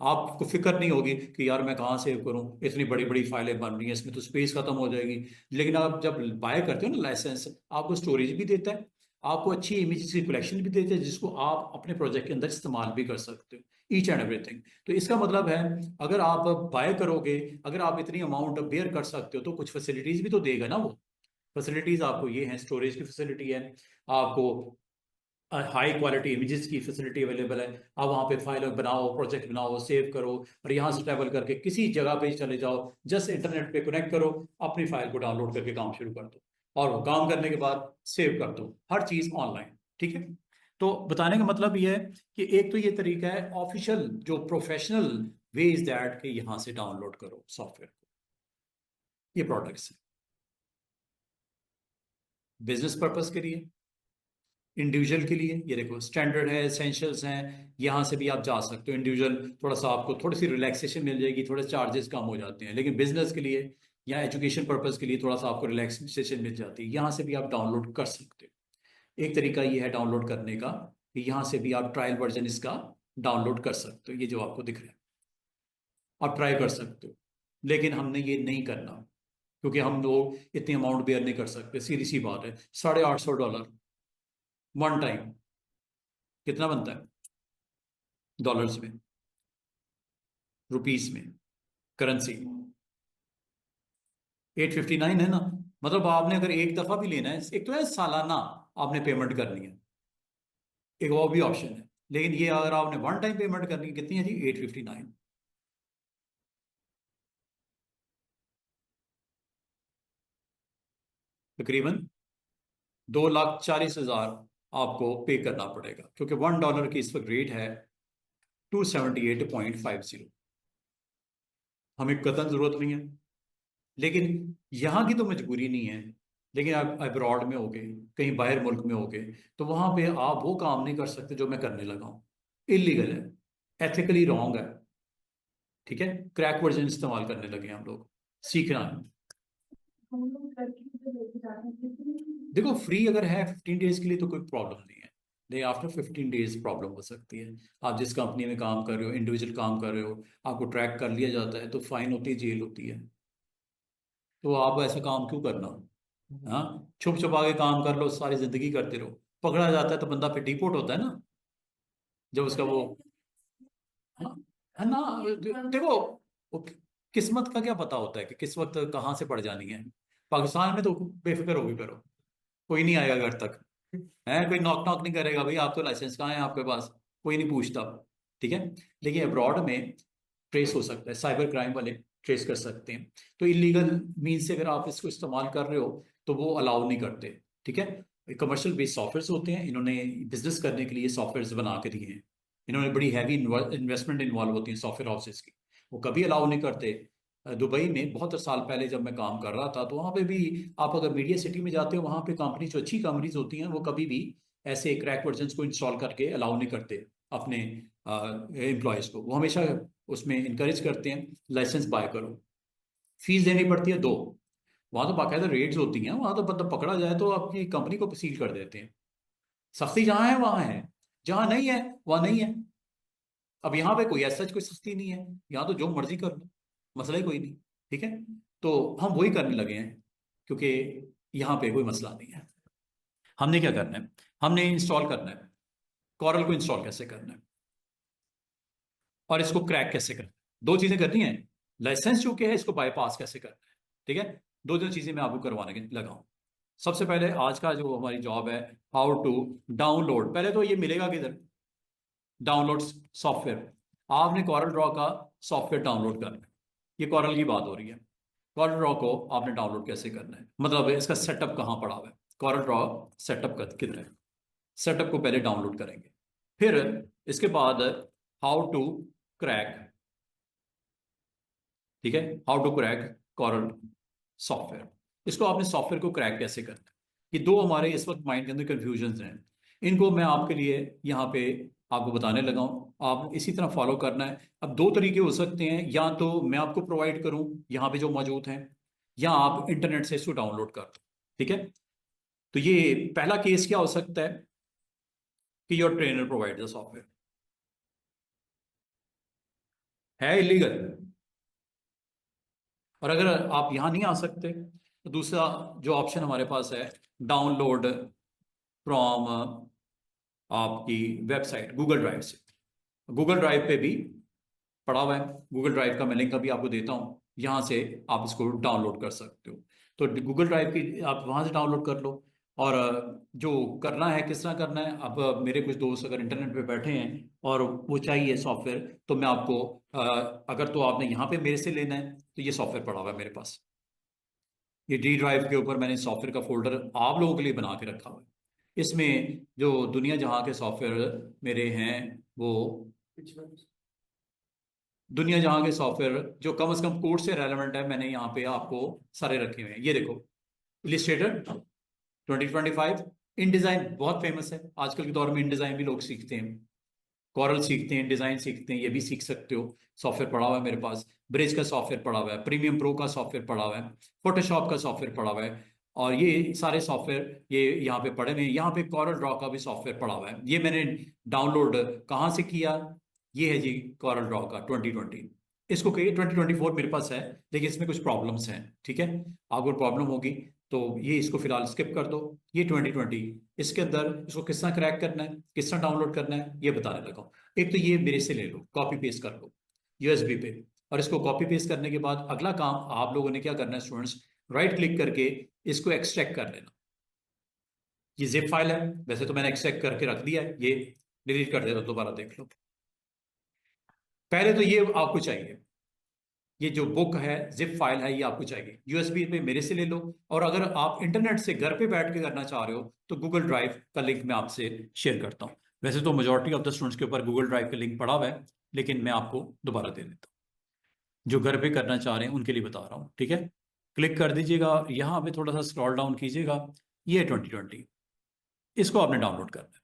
Speaker 1: आपको फिक्र नहीं होगी कि यार मैं कहाँ सेव करूं, इतनी बड़ी बड़ी फाइलें बन रही हैं, इसमें तो स्पेस खत्म हो जाएगी। लेकिन आप जब बाय करते हो ना लाइसेंस, आपको स्टोरेज भी देता है, आपको अच्छी इमेजेस की कलेक्शन भी देते हैं, जिसको आप अपने प्रोजेक्ट के अंदर इस्तेमाल भी कर सकते हो, ईच एंड एवरीथिंग। तो इसका मतलब है, अगर आप बाय करोगे, अगर आप इतनी अमाउंट बेयर कर सकते हो, तो कुछ फैसिलिटीज भी तो देगा ना वो। फैसिलिटीज आपको ये है, स्टोरेज की फैसिलिटी है, आपको हाई क्वालिटी इमेजेस की फैसिलिटी अवेलेबल है, आप वहाँ पे फाइल बनाओ, प्रोजेक्ट बनाओ, सेव करो, और यहाँ से ट्रैवल करके किसी जगह पे चले जाओ, जस्ट इंटरनेट पे कनेक्ट करो, अपनी फाइल को डाउनलोड करके काम शुरू कर दो, और वो काम करने के बाद सेव कर दो, हर चीज ऑनलाइन, ठीक है। तो बताने का मतलब ये है कि एक तो ये तरीका है ऑफिशियल, जो प्रोफेशनल वे इज दैट, कि यहाँ से डाउनलोड करो सॉफ्टवेयर को, ये प्रोडक्ट्स है बिजनेस पर्पज के लिए, इंडिविजुअल के लिए। ये देखो स्टैंडर्ड है, एसेंशियल्स हैं, यहाँ से भी आप जा सकते हो। इंडिविजुअल थोड़ा सा आपको थोड़ी सी रिलैक्सेशन मिल जाएगी, थोड़े चार्जेस कम हो जाते हैं, लेकिन बिजनेस के लिए या एजुकेशन पर्पज के लिए थोड़ा सा आपको रिलैक्सेशन मिल जाती है। यहाँ से भी आप डाउनलोड कर सकते हो। एक तरीका ये है डाउनलोड करने का, कि यहाँ से भी आप ट्रायल वर्जन इसका डाउनलोड कर सकते हो, ये जो आपको दिख रहा है, आप ट्राई कर सकते हो। लेकिन हमने ये नहीं करना, क्योंकि हम लोग इतनी अमाउंट बेयर नहीं कर सकते, सीधी सी बात है। $850 वन टाइम कितना बनता है डॉलर्स में, रुपीस में, करेंसी? 859 है ना। मतलब आपने अगर एक दफा भी लेना है, एक तो है सालाना आपने पेमेंट करनी है, एक वो भी ऑप्शन है, लेकिन ये अगर आपने वन टाइम पेमेंट करनी है, कितनी है जी? 859, तकरीबन 2,40,000 आपको पे करना पड़ेगा, क्योंकि $1 की इस वक्त रेट है 278.50। हमें कतई जरूरत नहीं है, लेकिन यहाँ की तो मजबूरी नहीं है। लेकिन आप अब्रॉड में होगे, कहीं बाहर मुल्क में होगे, तो वहां पे आप वो काम नहीं कर सकते जो मैं करने लगा हूँ, इलीगल है, एथिकली रॉन्ग है, ठीक है। क्रैक वर्जन इस्तेमाल करने लगे हैं हम लोग, सीखना है। देखो फ्री अगर है 15 डेज के लिए तो कोई प्रॉब्लम नहीं है, लेकिन आफ्टर 15 डेज प्रॉब्लम हो सकती है। आप जिस कंपनी में काम कर रहे हो, इंडिविजुअल काम कर रहे हो, आपको ट्रैक कर लिया जाता है, तो फाइन होती है, जेल होती है। तो आप ऐसा काम क्यों करना? हाँ, छुप छुपा के काम कर लो, सारी जिंदगी करते रहो, पकड़ा जाता है तो बंदा फिर डिपोर्ट होता है ना, जब उसका वो, हाँ, है ना। देखो वो किस्मत का क्या पता होता है कि किस वक्त कहाँ से पड़ जानी है। पाकिस्तान में तो बेफिक्र होगी करो, कोई नहीं आएगा घर तक, है कोई नॉक नॉक नहीं करेगा, भाई आप तो लाइसेंस कहाँ है आपके पास, कोई नहीं पूछता, ठीक है। लेकिन अब्रॉड में ट्रेस हो सकता है, साइबर क्राइम वाले ट्रेस कर सकते हैं। तो इलीगल मीन से अगर आप इसको इस्तेमाल कर रहे हो, तो वो अलाउ नहीं करते, ठीक है। कमर्शियल बेस्ड सॉफ्टवेयर होते हैं, इन्होंने बिजनेस करने के लिए सॉफ्टवेयर बना के दिए हैं, इन्होंने बड़ी हैवी इन्वेस्टमेंट इन्वॉल्व होती है सॉफ्टवेयर हाउसेस की, वो कभी अलाउ नहीं करते। दुबई में बहुत साल पहले जब मैं काम कर रहा था, तो वहाँ पे भी आप अगर मीडिया सिटी में जाते हो, वहाँ पे कंपनी जो अच्छी कंपनीज होती हैं, वो कभी भी ऐसे क्रैक वर्जन को इंस्टॉल करके अलाउ नहीं करते। अपने एम्प्लॉयज़ को, वो हमेशा उसमें इंकरेज करते हैं लाइसेंस बाय करो, फीस देनी पड़ती है 2। वहाँ तो बाकायदा रेट्स होती हैं, वहाँ तो बंदा पकड़ा जाए तो आपकी कंपनी को सील कर देते हैं। सख्ती जहाँ है वहाँ है, जहाँ नहीं है वहाँ नहीं है। अब यहाँ पे कोई ऐसा कोई सख्ती नहीं है, यहाँ तो जो मर्जी कर लो, मसला ही कोई नहीं। ठीक है, तो हम वही करने लगे हैं, क्योंकि यहाँ पे कोई मसला नहीं है। हमने क्या करना है, हमने इंस्टॉल करना है, कॉरल को इंस्टॉल कैसे करना है और इसको क्रैक कैसे करना है। दो चीजें करनी है, लाइसेंस जो कि है इसको बाईपास कैसे करना है। ठीक है, दो दो चीजें मैं आपको करवाने के लगा हूं। सबसे पहले आज का जो हमारी जॉब है, हाउ टू डाउनलोड। पहले तो ये मिलेगा किधर, डाउनलोड सॉफ्टवेयर। आपने कॉरल ड्रॉ का सॉफ्टवेयर डाउनलोड करना है, ये कॉरल की बात हो रही है। कॉरल ड्रॉ को आपने डाउनलोड कैसे करना है, मतलब इसका सेटअप कहाँ पड़ा हुआ है, कॉरल ड्रॉ सेटअप किधर है। सेटअप को पहले डाउनलोड करेंगे, फिर इसके बाद हाउ टू क्रैक। ठीक है, how to crack Corel software. इसको आपने सॉफ्टवेयर को क्रैक कैसे करना है, ये दो हमारे इस वक्त माइंड के अंदर कंफ्यूजन हैं। इनको मैं आपके लिए यहाँ पे आपको बताने लगा हूँ, आप इसी तरह फॉलो करना है। अब दो तरीके हो सकते हैं, या तो मैं आपको प्रोवाइड करूँ यहाँ पे जो मौजूद हैं, या आप इंटरनेट से इसको डाउनलोड कर दो। ठीक है, तो ये पहला केस क्या हो सकता है कि your trainer provide the software, है इलीगल। और अगर आप यहाँ नहीं आ सकते तो दूसरा जो ऑप्शन हमारे पास है, डाउनलोड फ्रॉम आपकी वेबसाइट गूगल ड्राइव से। गूगल ड्राइव पे भी पड़ा हुआ है, गूगल ड्राइव का मैं लिंक अभी आपको देता हूँ, यहाँ से आप इसको डाउनलोड कर सकते हो। तो गूगल ड्राइव की आप वहाँ से डाउनलोड कर लो। और जो करना है किस तरह करना है, अब मेरे कुछ दोस्त अगर इंटरनेट पे बैठे हैं और वो चाहिए सॉफ्टवेयर, तो मैं आपको अगर तो आपने यहाँ पे मेरे से लेना है तो ये सॉफ्टवेयर पड़ा हुआ है मेरे पास। ये डी ड्राइव के ऊपर मैंने सॉफ्टवेयर का फोल्डर आप लोगों के लिए बना के रखा हुआ है। इसमें जो दुनिया जहाँ के सॉफ्टवेयर मेरे हैं, वो दुनिया जहाँ के सॉफ्टवेयर जो कम से कम कोर्स से रेलेवेंट है, मैंने यहाँ पे आपको सारे रखे हुए हैं। ये देखो, इलिस्ट्रेटर 2025। इन डिजाइन बहुत फेमस है आजकल के दौर में, इन डिजाइन भी लोग सीखते हैं, कॉरल सीखते हैं, डिजाइन सीखते हैं, ये भी सीख सकते हो। सॉफ्टवेयर पड़ा हुआ है मेरे पास, ब्रिज का सॉफ्टवेयर पड़ा हुआ है, प्रीमियम प्रो का सॉफ्टवेयर पड़ा हुआ है, फोटोशॉप का सॉफ्टवेयर पड़ा हुआ है। और ये सारे सॉफ्टवेयर ये यहाँ पे पड़े हुए हैं। यहाँ पे कॉरल ड्रॉ का भी सॉफ्टवेयर पड़ा हुआ है, ये मैंने डाउनलोड कहाँ से किया, ये है जी कॉरल ड्रॉ का 2020। इसको कहिए 2024 मेरे पास है, लेकिन इसमें कुछ प्रॉब्लम्स हैं। ठीक है, आपको प्रॉब्लम होगी तो ये इसको फिलहाल स्किप कर दो। ये 2020, इसके अंदर इसको किस तरह क्रैक करना है, किस तरह डाउनलोड करना है, ये बताने लगा हूं। एक तो ये मेरे से ले लो, कॉपी पेस्ट कर लो यूएसबी पे। और इसको कॉपी पेस्ट करने के बाद अगला काम आप लोगों ने क्या करना है स्टूडेंट्स, राइट क्लिक करके इसको एक्सट्रैक्ट कर लेना। ये जिप फाइल है, वैसे तो मैंने एक्सट्रैक्ट करके रख दिया है, ये डिलीट कर देता, दोबारा देख लो। पहले तो ये आपको चाहिए, ये जो बुक है जिप फाइल है, ये आपको चाहिए यूएसबी पे मेरे से ले लो। और अगर आप इंटरनेट से घर पे बैठ के करना चाह रहे हो तो गूगल ड्राइव का लिंक मैं आपसे शेयर करता हूँ। वैसे तो मेजोरिटी ऑफ द स्टूडेंट्स के ऊपर गूगल ड्राइव का लिंक पड़ा हुआ है, लेकिन मैं आपको दोबारा दे देता हूँ। जो घर पे करना चाह रहे हैं उनके लिए बता रहा हूँ। ठीक है, क्लिक कर दीजिएगा, यहाँ पे थोड़ा सा स्क्रॉल डाउन कीजिएगा, ये 2020, इसको आपने डाउनलोड करना है।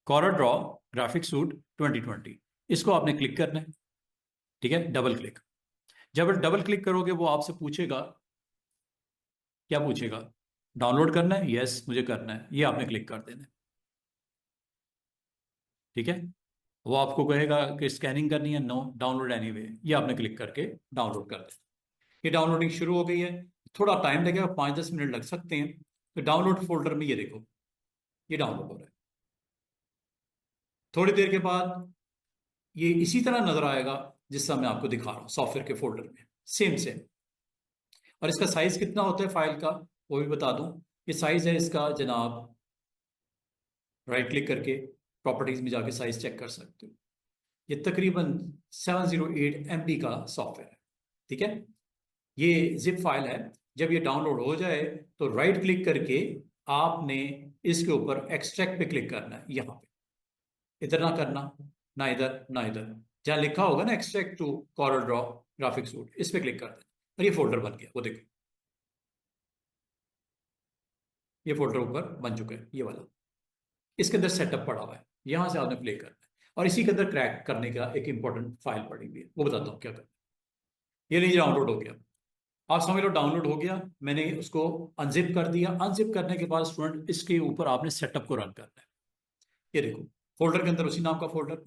Speaker 1: कॉरल ड्रॉ ग्राफिक सूट 2020, इसको आपने क्लिक करना है। ठीक है, डबल क्लिक। जब डबल क्लिक करोगे वो आपसे पूछेगा, क्या पूछेगा, डाउनलोड करना है, यस मुझे करना है, ये आपने क्लिक कर देना है। ठीक है, वो आपको कहेगा कि स्कैनिंग करनी है, नो डाउनलोड एनीवे, ये आपने क्लिक करके डाउनलोड कर देना। ये डाउनलोडिंग शुरू हो गई है, थोड़ा टाइम लगेगा, 5-10 मिनट लग सकते हैं। तो डाउनलोड फोल्डर में ये देखो, ये डाउनलोड हो रहा है। थोड़ी देर के बाद ये इसी तरह नजर आएगा जिस तरह मैं आपको दिखा रहा हूँ सॉफ्टवेयर के फोल्डर में, सेम सेम। और इसका साइज कितना होता है फाइल का, वो भी बता दूं। ये साइज है इसका जनाब, राइट क्लिक करके प्रॉपर्टीज में जाके साइज चेक कर सकते हो। ये तकरीबन 708 MB का सॉफ्टवेयर है। ठीक है, ये जिप फाइल है। जब ये डाउनलोड हो जाए तो राइट क्लिक करके आपने इसके ऊपर एक्सट्रैक्ट पे क्लिक करना है, यहाँ पे। इधर ना करना, ना इधर ना इधर, जहाँ लिखा होगा ना extract to Corel draw graphic suite, इस पे क्लिक कर देना और ये फोल्डर बन गया, वो देखो ये फोल्डर ऊपर बन चुका है, ये वाला। इसके अंदर सेटअप पड़ा हुआ है, यहां से आपने प्ले करना है। और इसी के अंदर क्रैक करने का एक इंपॉर्टेंट फाइल पड़ी हुई है, वो बताता हूँ क्या करना है। ये लीजिए डाउनलोड हो गया, आप समझ लो डाउनलोड हो गया, मैंने उसको अनजिप कर दिया। अनजिप करने के बाद स्टूडेंट इसके ऊपर आपने सेटअप को रन करना है। ये देखो फोल्डर के अंदर उसी नाम का फोल्डर,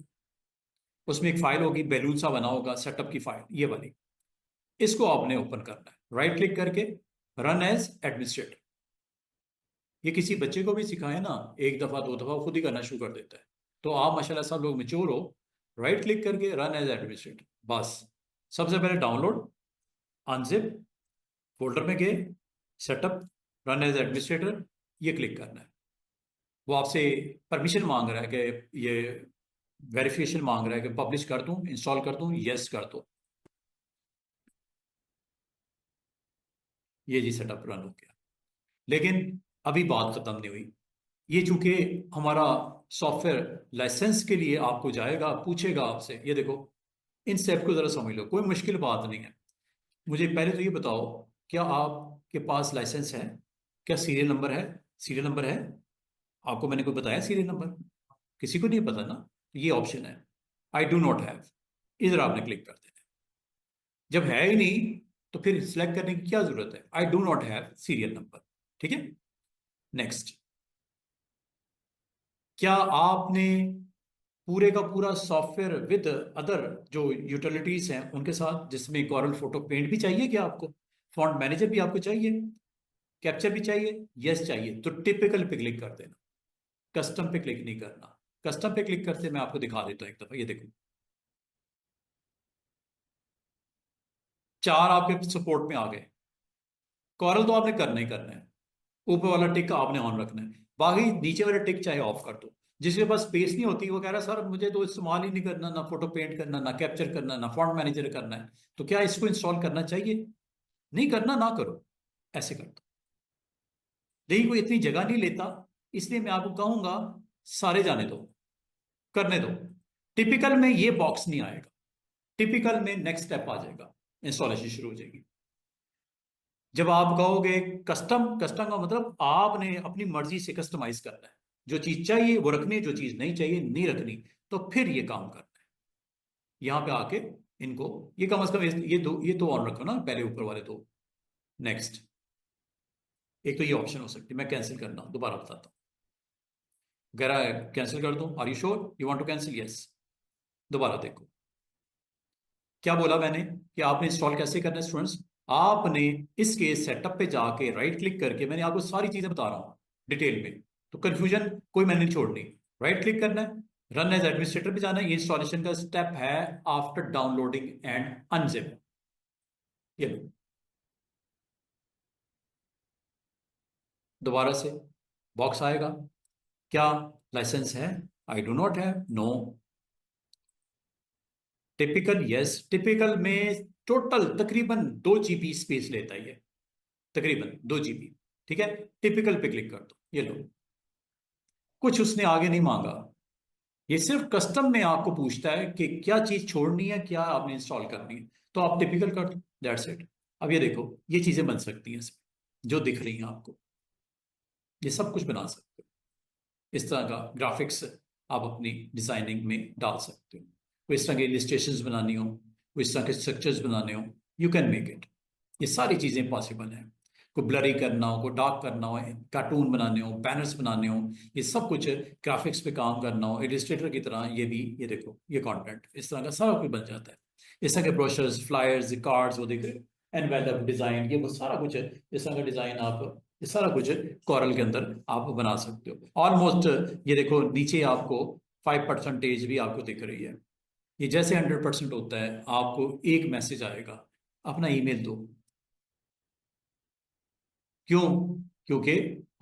Speaker 1: उसमें एक फाइल होगी, बैलून सा बना होगा सेटअप की फाइल, ये वाली। इसको आपने ओपन करना है राइट क्लिक करके, रन एज एडमिनिस्ट्रेटर। ये किसी बच्चे को भी सिखाए ना, एक दफा दो दफा खुद ही करना शुरू कर देता है। तो आप माशाल्लाह सब लोग मेच्योर हो, राइट क्लिक करके रन एज एडमिनिस्ट्रेटर, बस। सबसे पहले डाउनलोड, अनजिप, फोल्डर में गए, सेटअप, रन एज एडमिनिस्ट्रेटर, ये क्लिक करना है। वो आपसे परमिशन मांग रहा है कि ये वेरिफिकेशन मांग रहा है कि पब्लिश कर दूं, इंस्टॉल कर दूं, यस कर दो। ये जी सेटअप रन हो गया। लेकिन अभी बात खत्म नहीं हुई। ये चूंकि हमारा सॉफ्टवेयर लाइसेंस के लिए आपको जाएगा, पूछेगा आपसे, ये देखो इन स्टेप को जरा समझ लो, कोई मुश्किल बात नहीं है। मुझे पहले तो ये बताओ, क्या आपके पास लाइसेंस है? क्या सीरियल नंबर है? सीरियल नंबर है? आपको मैंने कोई बताया सीरियल नंबर? किसी को नहीं पता ना। ये ऑप्शन है, आई डू नॉट हैव, इधर आपने क्लिक कर देना है। जब है ही नहीं तो फिर सिलेक्ट करने की क्या जरूरत है? I do not have serial number, ठीक है। नेक्स्ट, क्या आपने पूरे का पूरा सॉफ्टवेयर विद अदर जो यूटिलिटीज हैं उनके साथ, जिसमें कॉरल फोटो पेंट भी चाहिए क्या आपको, फॉन्ट मैनेजर भी आपको चाहिए, कैप्चर भी चाहिए? यस चाहिए, तो टिपिकल पे क्लिक कर देना, कस्टम पे क्लिक नहीं करना। कस्टम पे क्लिक करते मैं आपको दिखा देता हूँ एक दफा, ये देखो चार आपके सपोर्ट में आ गए। कॉरल तो आपने करना ही करना है, ऊपर वाला टिक आपने ऑन रखना है, बाकी नीचे वाला टिक चाहे ऑफ कर दो। जिसके पास स्पेस नहीं होती वो कह रहा है सर मुझे तो इस्तेमाल ही नहीं करना, ना फोटो पेंट करना, ना कैप्चर करना, ना फॉन्ट मैनेजर करना है, तो क्या इसको इंस्टॉल करना चाहिए? नहीं करना ना करो, ऐसे कर दो। लेकिन कोई इतनी जगह नहीं लेता, इसलिए मैं आपको कहूंगा सारे जाने दो, करने दो। टिपिकल में ये बॉक्स नहीं आएगा, टिपिकल में नेक्स्ट स्टेप आ जाएगा, इंस्टॉलेशन शुरू हो जाएगी। जब आप कहोगे कस्टम, कस्टम का मतलब आपने अपनी मर्जी से कस्टमाइज करना है, जो चीज चाहिए वो रखनी, जो चीज नहीं चाहिए नहीं रखनी, तो फिर ये काम करना है। यहां पे आके इनको, ये कम से कम ये दो, ये तो ऑन रखो ना पहले, ऊपर वाले दो। नेक्स्ट, एक तो ये ऑप्शन हो सकती है, मैं कैंसिल करना दोबारा बताता हूँ। अगर कैंसिल कर दूं, are you sure you want to cancel? Yes. दोबारा देखो क्या बोला मैंने, कि आपने इंस्टॉल कैसे करना है स्टूडेंट्स। आपने इसके सेटअप पे जाके राइट क्लिक करके, मैंने आपको सारी चीजें बता रहा हूं डिटेल में, तो कंफ्यूजन कोई मैंने नहीं छोड़नी। राइट क्लिक करना है, रन एज एडमिनिस्ट्रेटर पे जाना है, ये इंस्टॉलेशन का स्टेप है आफ्टर डाउनलोडिंग एंड अनजिप। ये लो, दोबारा से बॉक्स आएगा, क्या लाइसेंस है? I do not have, no. Typical yes, typical में टोटल तकरीबन 2 GB स्पेस लेता है ये, तकरीबन 2 GB, ठीक है। टिपिकल पे क्लिक कर दो, ये लो, कुछ उसने आगे नहीं मांगा। ये सिर्फ कस्टम में आपको पूछता है कि क्या चीज छोड़नी है, क्या आपने इंस्टॉल करनी है, तो आप टिपिकल कर दो, दैट्स इट। अब ये देखो ये चीजें बन सकती हैं इसमें जो दिख रही हैं आपको, ये सब कुछ बना सकते हो। इस तरह का ग्राफिक्स आप अपनी डिजाइनिंग में डाल सकते हो। कोई इस तरह की इलिस्ट्रेशंस बनानी हो, कोई इस तरह के स्ट्रक्चर्स बनाने हो, यू कैन मेक इट। ये सारी चीजें पॉसिबल हैं। कोई ब्लरी करना हो, कोई डार्क करना हो, कार्टून बनाने हो, बैनर्स बनाने हो, ये सब कुछ ग्राफिक्स पे काम करना हो इलिस्ट्रेटर की तरह, ये भी, ये देखो ये कंटेंट इस तरह का सारा कुछ बन जाता है। इस तरह के ब्रोशर्स, फ्लायर्स, कार्ड्स, वो देख रहे हो, एनवेलप डिजाइन, ये वो सारा कुछ इस तरह का डिजाइन आप, ये सारा कुछ कॉरल के अंदर आप बना सकते हो ऑलमोस्ट। ये देखो नीचे आपको 5% भी आपको दिख रही है। ये जैसे 100% होता है, आपको एक मैसेज आएगा, अपना ईमेल दो। क्यों? क्योंकि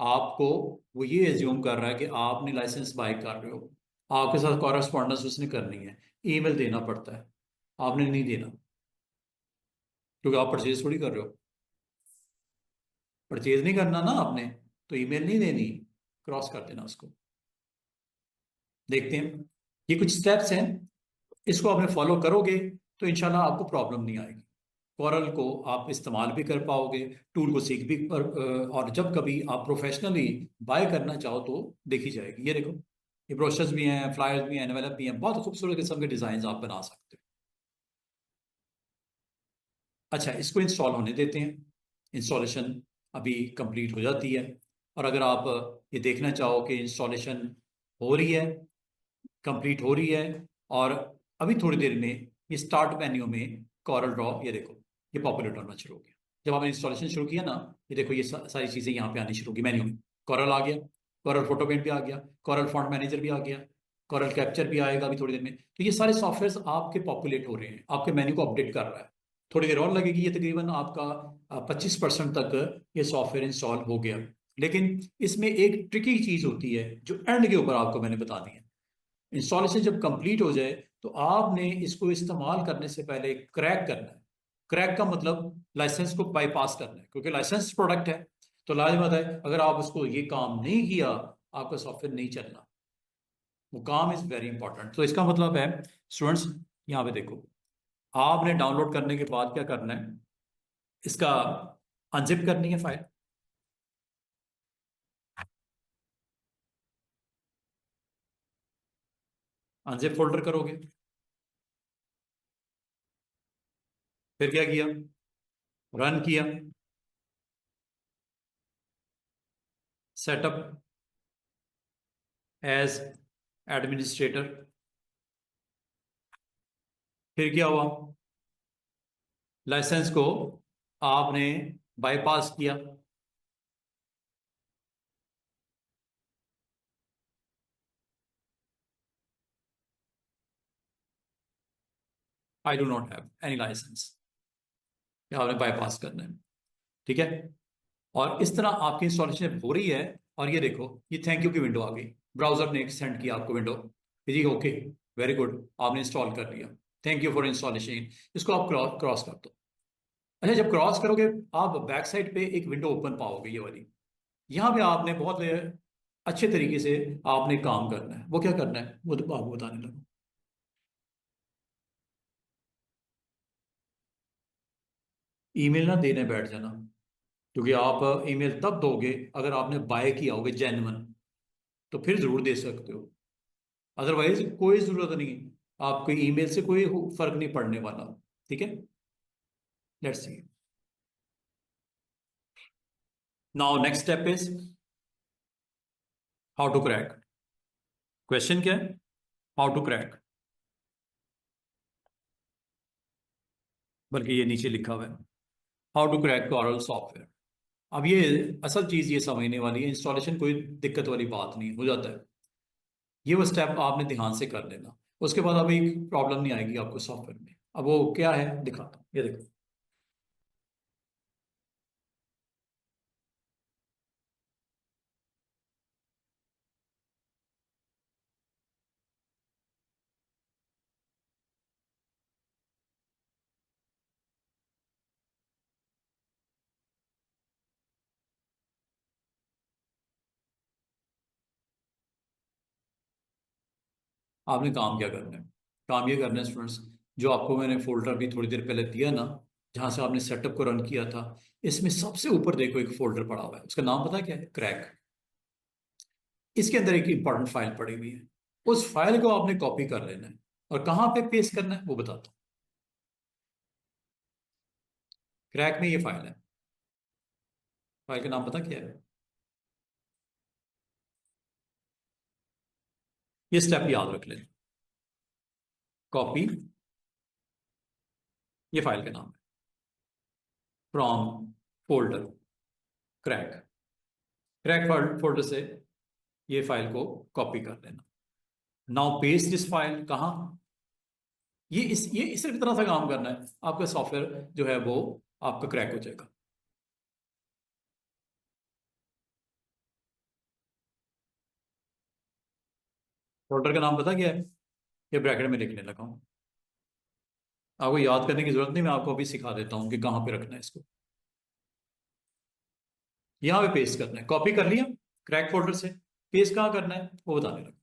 Speaker 1: आपको वो ये एज्यूम कर रहा है कि आपने लाइसेंस बाय कर रहे हो, आपके साथ कॉरेस्पॉन्डेंस उसने करनी है, ईमेल देना पड़ता है, आपने नहीं देना, क्योंकि आप परचेज थोड़ी कर रहे हो। परचेज नहीं करना ना आपने, तो ईमेल नहीं देनी, क्रॉस कर देना उसको। देखते हैं, ये कुछ स्टेप्स हैं, इसको आपने फॉलो करोगे तो इंशाल्लाह आपको प्रॉब्लम नहीं आएगी। कोरल को आप इस्तेमाल भी कर पाओगे, टूल को सीख भी और जब कभी आप प्रोफेशनली बाय करना चाहो तो देखी जाएगी। ये देखो ये ब्रोशर्स भी हैं, फ्लायर्स भी हैं, एनवेलप भी हैं, बहुत खूबसूरत किस्म के डिजाइन आप बना सकते हो। अच्छा, इसको इंस्टॉल होने देते हैं। इंस्टॉलेशन अभी कंप्लीट हो जाती है। और अगर आप ये देखना चाहो कि इंस्टॉलेशन हो रही है, कंप्लीट हो रही है, और अभी थोड़ी देर में ये स्टार्ट मेन्यू में कॉरल ड्रॉ, ये देखो, ये पॉपुलेट होना शुरू हो गया। जब आपने इंस्टॉलेशन शुरू किया ना, ये देखो, ये सारी चीजें यहाँ पे आनी शुरू होगी मेन्यू में। कॉरल आ गया, कॉरल फोटो पेंट भी आ गया, कॉरल फॉन्ट मैनेजर भी आ गया, कॉरल कैप्चर भी आएगा अभी थोड़ी देर में। तो ये सारे सॉफ्टवेयर आपके पॉपुलेट हो रहे हैं, आपके मेन्यू को अपडेट कर रहा है। थोड़ी देर और लगेगी, ये तकरीबन आपका 25% तक ये सॉफ्टवेयर इंस्टॉल हो गया। लेकिन इसमें एक ट्रिकी चीज होती है जो एंड के ऊपर आपको मैंने बता दी है। इंस्टॉलेशन जब कंप्लीट हो जाए तो आपने इसको इस्तेमाल करने से पहले क्रैक करना है। क्रैक का मतलब लाइसेंस को बाईपास करना है, क्योंकि लाइसेंस प्रोडक्ट है। तो लाजमत है, अगर आप उसको ये काम नहीं किया, आपका सॉफ्टवेयर नहीं चलना। वो काम इज वेरी इंपॉर्टेंट। तो इसका मतलब है स्टूडेंट्स, यहाँ पे देखो, आपने डाउनलोड करने के बाद क्या करना है, इसका अनजिप करनी है फाइल। अनजिप फोल्डर करोगे, फिर क्या किया, रन किया, सेटअप एज एडमिनिस्ट्रेटर। फिर क्या हुआ, लाइसेंस को आपने बाईपास किया। I do not have any license, या आपने बाईपास करना है। ठीक है। और इस तरह आपकी इंस्टॉलेशन हो रही है। और ये देखो, ये थैंक यू की विंडो आ गई। ब्राउजर ने सेंड किया आपको विंडो, जी ओके, वेरी गुड, आपने इंस्टॉल कर लिया, थैंक यू फॉर इंस्टॉलेशन। इसको आप क्रॉस कर दो। अच्छा, जब क्रॉस करोगे, आप बैक साइड पे एक विंडो ओपन पाओगे, ये वाली। यहाँ पे आपने बहुत अच्छे तरीके से आपने काम करना है। वो क्या करना है, वो तो आपको बताने लगा। ईमेल ना देने बैठ जाना, क्योंकि आप ईमेल तब दोगे अगर आपने बाय किया होगा जेन्युइन, तो फिर जरूर दे सकते हो। अदरवाइज कोई जरूरत नहीं, आपको ईमेल से कोई फर्क नहीं पड़ने वाला। ठीक है, let's see. Now next step is how to crack. Question क्या है, हाउ टू क्रैक, बल्कि ये नीचे लिखा हुआ है, how to crack Corel software. अब ये असल चीज ये समझने वाली है, इंस्टॉलेशन कोई दिक्कत वाली बात नहीं, हो जाता है। ये वो स्टेप आपने ध्यान से कर लेना। उसके बाद अभी प्रॉब्लम नहीं आएगी आपको सॉफ्टवेयर में। अब वो क्या है दिखाता हूँ, ये देखो। आपने काम क्या करना है, काम ये करना है स्टूडेंट्स, जो आपको मैंने फोल्डर भी थोड़ी देर पहले दिया ना, जहां से आपने सेटअप को रन किया था, इसमें सबसे ऊपर देखो एक फोल्डर पड़ा हुआ है, उसका नाम पता है क्या है, क्रैक। इसके अंदर एक इंपॉर्टेंट फाइल पड़ी हुई है। उस फाइल को आपने कॉपी कर लेना है, और कहाँ पे पेस्ट करना है वो बताता हूँ। क्रैक में ये फाइल है, फाइल का नाम पता क्या है, ये स्टेप याद रख लेना। कॉपी, ये फाइल का नाम है, from folder crack. Crack folder से ये फाइल को कॉपी कर लेना। नाउ पेस्ट दिस फाइल कहाँ, ये सिर्फ इतना सा काम करना है, आपका सॉफ्टवेयर जो है वो आपका क्रैक हो जाएगा। फोल्डर का नाम पता क्या है, ये ब्रैकेट में लिखने लगा हूँ। आपको याद करने की जरूरत नहीं, मैं आपको अभी सिखा देता हूँ कि कहाँ पे रखना है इसको। यहाँ पे पेस्ट करना है, कॉपी कर लिया क्रैक फोल्डर से, पेस्ट कहाँ करना है वो बताने लगा।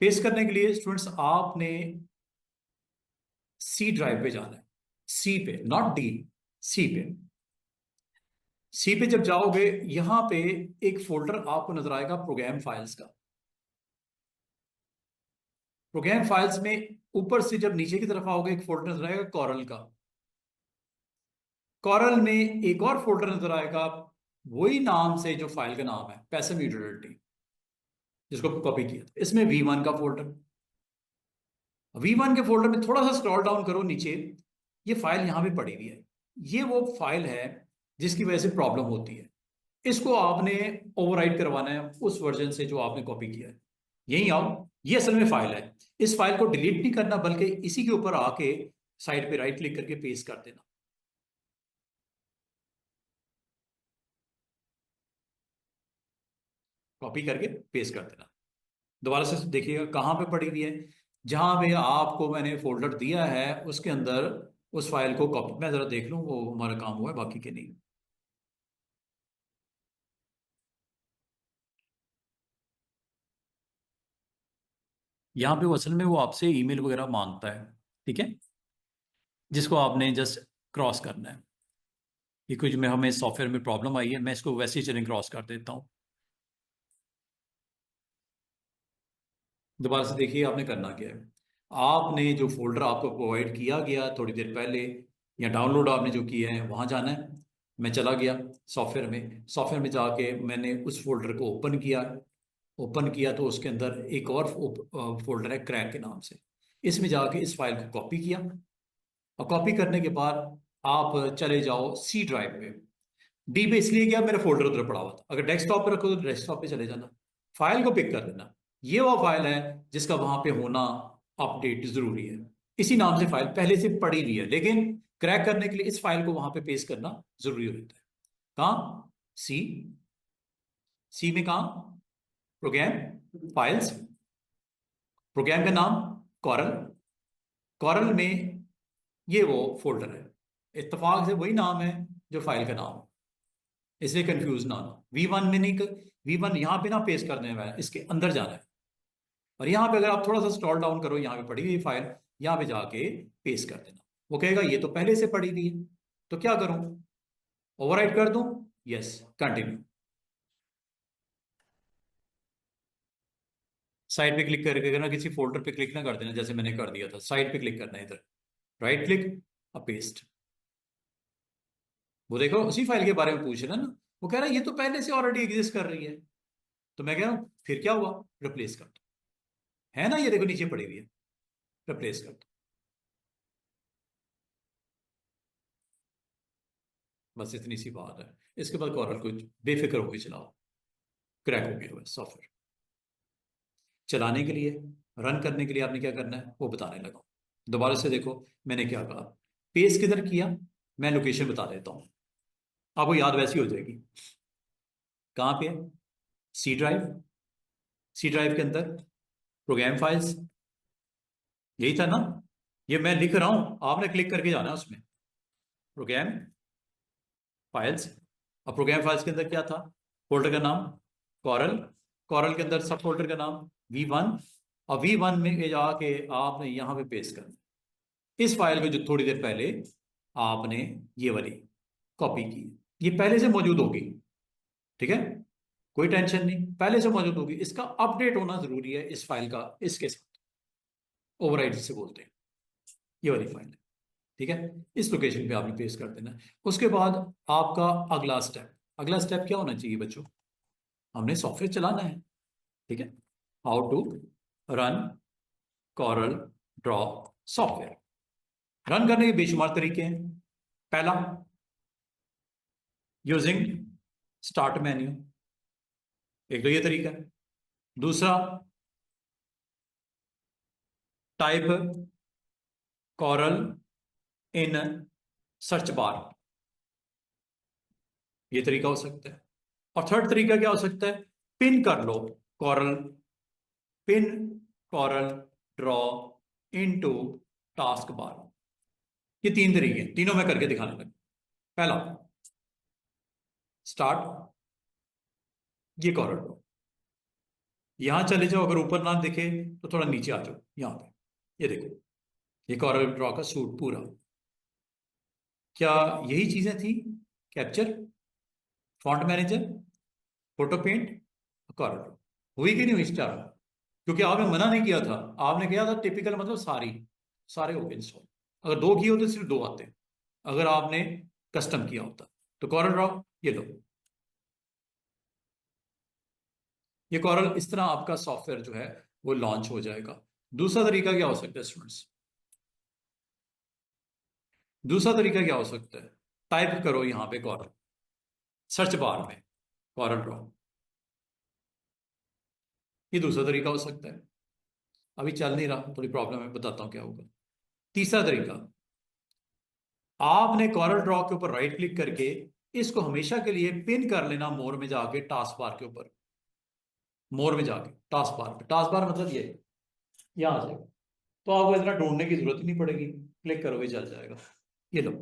Speaker 1: पेस्ट करने के लिए स्टूडेंट्स आपने सी ड्राइव पे जाना है। सी पे, नॉट डी, सी पे। सी पे जब जाओगे, यहां पे एक फोल्डर आपको नजर आएगा प्रोग्राम फाइल्स का। प्रोग्राम फाइल्स में ऊपर से जब नीचे की तरफ आओगे, एक फोल्डर नजर आएगा कॉरल का। कॉरल में एक और फोल्डर नजर आएगा, वही नाम से जो फाइल का नाम है पैसिव यूटिलिटी, जिसको कॉपी किया था। इसमें V1 का फोल्डर। V1 के फोल्डर में थोड़ा सा स्क्रॉल डाउन करो नीचे, ये फाइल यहां पे पड़ी हुई है। ये वो फाइल है जिसकी वजह से प्रॉब्लम होती है। इसको आपने ओवरराइट करवाना है उस वर्जन से जो आपने कॉपी किया है। यही आओ, ये असल में फाइल है। इस फाइल को डिलीट नहीं करना, बल्कि इसी के ऊपर आके साइड पे राइट क्लिक करके पेस्ट कर देना। कॉपी करके पेस्ट कर देना। दोबारा से देखिएगा कहाँ पे पड़ी हुई है। जहां पे आपको मैंने फोल्डर दिया है उसके अंदर उस फाइल को कॉपी, मैं जरा देख लूं वो हमारा काम हुआ है बाकी के नहीं। यहाँ पे वो असल में वो आपसे ईमेल वगैरह मांगता है, ठीक है, जिसको आपने जस्ट क्रॉस करना है। ये कुछ में हमें सॉफ्टवेयर में प्रॉब्लम आई है, मैं इसको वैसे ही चलें क्रॉस कर देता हूँ। दोबारा से देखिए आपने करना क्या है। आपने जो फोल्डर आपको प्रोवाइड किया गया थोड़ी देर पहले, या डाउनलोड आपने जो किया है वहां जाना है। मैं चला गया सॉफ्टवेयर में। सॉफ्टवेयर में जाके मैंने उस फोल्डर को ओपन किया। ओपन किया तो उसके अंदर एक और फोल्डर है क्रैक के नाम से। इसमें जाके इस फाइल को कॉपी किया, और कॉपी करने के बाद आप चले जाओ सी ड्राइव पे। डी पे इसलिए गया, मेरा फोल्डर उधर पड़ा हुआ था। अगर डेस्कटॉप पे रखो तो डेस्कटॉप पे चले जाना, फाइल को पिक कर लेना। ये वो फाइल है जिसका वहां पे होना अपडेट जरूरी है। इसी नाम से फाइल पहले से पड़ी हुई है, लेकिन क्रैक करने के लिए इस फाइल को वहां पे पेस्ट करना जरूरी होता है। कहाँ? सी। सी में कहाँ? Program files. प्रोग्राम का नाम कॉरल। कॉरल में ये वो फोल्डर है। इत्तेफाक से वही नाम है जो फाइल का नाम है, इसलिए कंफ्यूज ना हो। V1 में नहीं, V1 यहाँ पे ना पेस्ट करने में है, इसके अंदर जाना है। और यहाँ पे अगर आप थोड़ा सा स्क्रॉल डाउन करो, यहाँ पे पड़ी हुई फाइल, यहाँ पे जाके पेस्ट कर देना। वो कहेगा ये तो पहले से पड़ी हुई है, तो क्या करूं? ओवरराइट कर दूं? Yes, continue. साइड पे क्लिक करके करना, किसी फोल्डर पे क्लिक ना कर देना जैसे मैंने कर दिया था। साइड पे क्लिक करना है, इधर राइट क्लिक और पेस्ट। वो देखो उसी फाइल के बारे में पूछ रहा है ना। वो कह रहा है ये तो पहले से ऑलरेडी एग्जिस्ट कर रही है। तो मैं कह रहा हूं फिर क्या हुआ, रिप्लेस कर दो। है ना, ये देखो नीचे पड़ी हुई है, रिप्लेस कर दो। बस इतनी सी बात है। इसके बाद कॉरल को बेफिक्र होकर चलाओ। क्रैक हो गया बस सॉफ्टवेयर। चलाने के लिए, रन करने के लिए आपने क्या करना है वो बताने लगा। दोबारा से देखो मैंने क्या कहा, पेस्ट किधर किया, मैं लोकेशन बता देता हूं, आपको याद वैसी हो जाएगी। कहाँ पे है? C drive. सी ड्राइव के अंदर प्रोग्राम फाइल्स, यही था ना। ये मैं लिख रहा हूं, आपने क्लिक करके जाना है उसमें। Program files. और प्रोग्राम फाइल्स के अंदर क्या था? फोल्डर का नाम कॉरल। कॉरल के अंदर सब फोल्डर का नाम V1। और V1 में जाके आपने यहां पे पेस्ट करना इस फाइल को जो थोड़ी देर पहले आपने ये वाली कॉपी की। ये पहले से मौजूद होगी, ठीक है, कोई टेंशन नहीं, पहले से मौजूद होगी। इसका अपडेट होना जरूरी है इस फाइल का, इसके साथ ओवरराइट जिसे बोलते हैं। ये वाली फाइल है, ठीक है। इस लोकेशन पे आपने पेस्ट कर देना है। उसके बाद आपका अगला स्टेप क्या होना चाहिए बच्चों? हमने सॉफ्टवेयर चलाना है, ठीक है। How to run Corel draw software. Run करने के बेशुमार तरीके हैं। पहला, यूजिंग स्टार्ट मेन्यू, एक तो ये तरीका है। दूसरा, type Corel in search bar, ये तरीका हो सकता है। और थर्ड तरीका क्या हो सकता है? पिन कर लो Corel, pin Corel draw into task bar. ये तीन तरीके हैं, तीनों में करके दिखाने लगा। पहला, स्टार्ट, ये कॉरल ड्रॉ। यहां चले जाओ, अगर ऊपर ना दिखे तो थोड़ा नीचे आ जाओ, यहां पे ये देखो, ये कॉरल ड्रॉ का सूट पूरा। क्या यही चीजें थी? Capture, font manager, photo paint, Corel draw. हुई कि नहीं हुई स्टार? क्योंकि आपने मना नहीं किया था, आपने किया था टिपिकल मतलब सारे हो गए इंस्टॉल। अगर दो किए होते सिर्फ दो आते, अगर आपने कस्टम किया होता। तो कॉरल ड्रॉ ये लो, ये कॉरल, इस तरह आपका सॉफ्टवेयर जो है वो लॉन्च हो जाएगा। दूसरा तरीका क्या हो सकता है स्टूडेंट्स? दूसरा तरीका क्या हो सकता है? टाइप करो यहां पे कॉरल, सर्च बार में कॉरल ड्रॉ। ये दूसरा तरीका हो सकता है। अभी चल नहीं रहा, थोड़ी प्रॉब्लम है, बताता हूं क्या होगा। तीसरा तरीका, आपने कॉरल ड्रॉ के ऊपर राइट क्लिक करके इसको हमेशा के लिए पिन कर लेना मोर में जाके, टास्क बार के ऊपर। मोर में जाके टास्क बार पे, टास्क बार मतलब ये यहां आ जाएगा। तो आपको इतना ढूंढने की जरूरत ही नहीं पड़ेगी, क्लिक करोगे चल जाएगा। ये लो।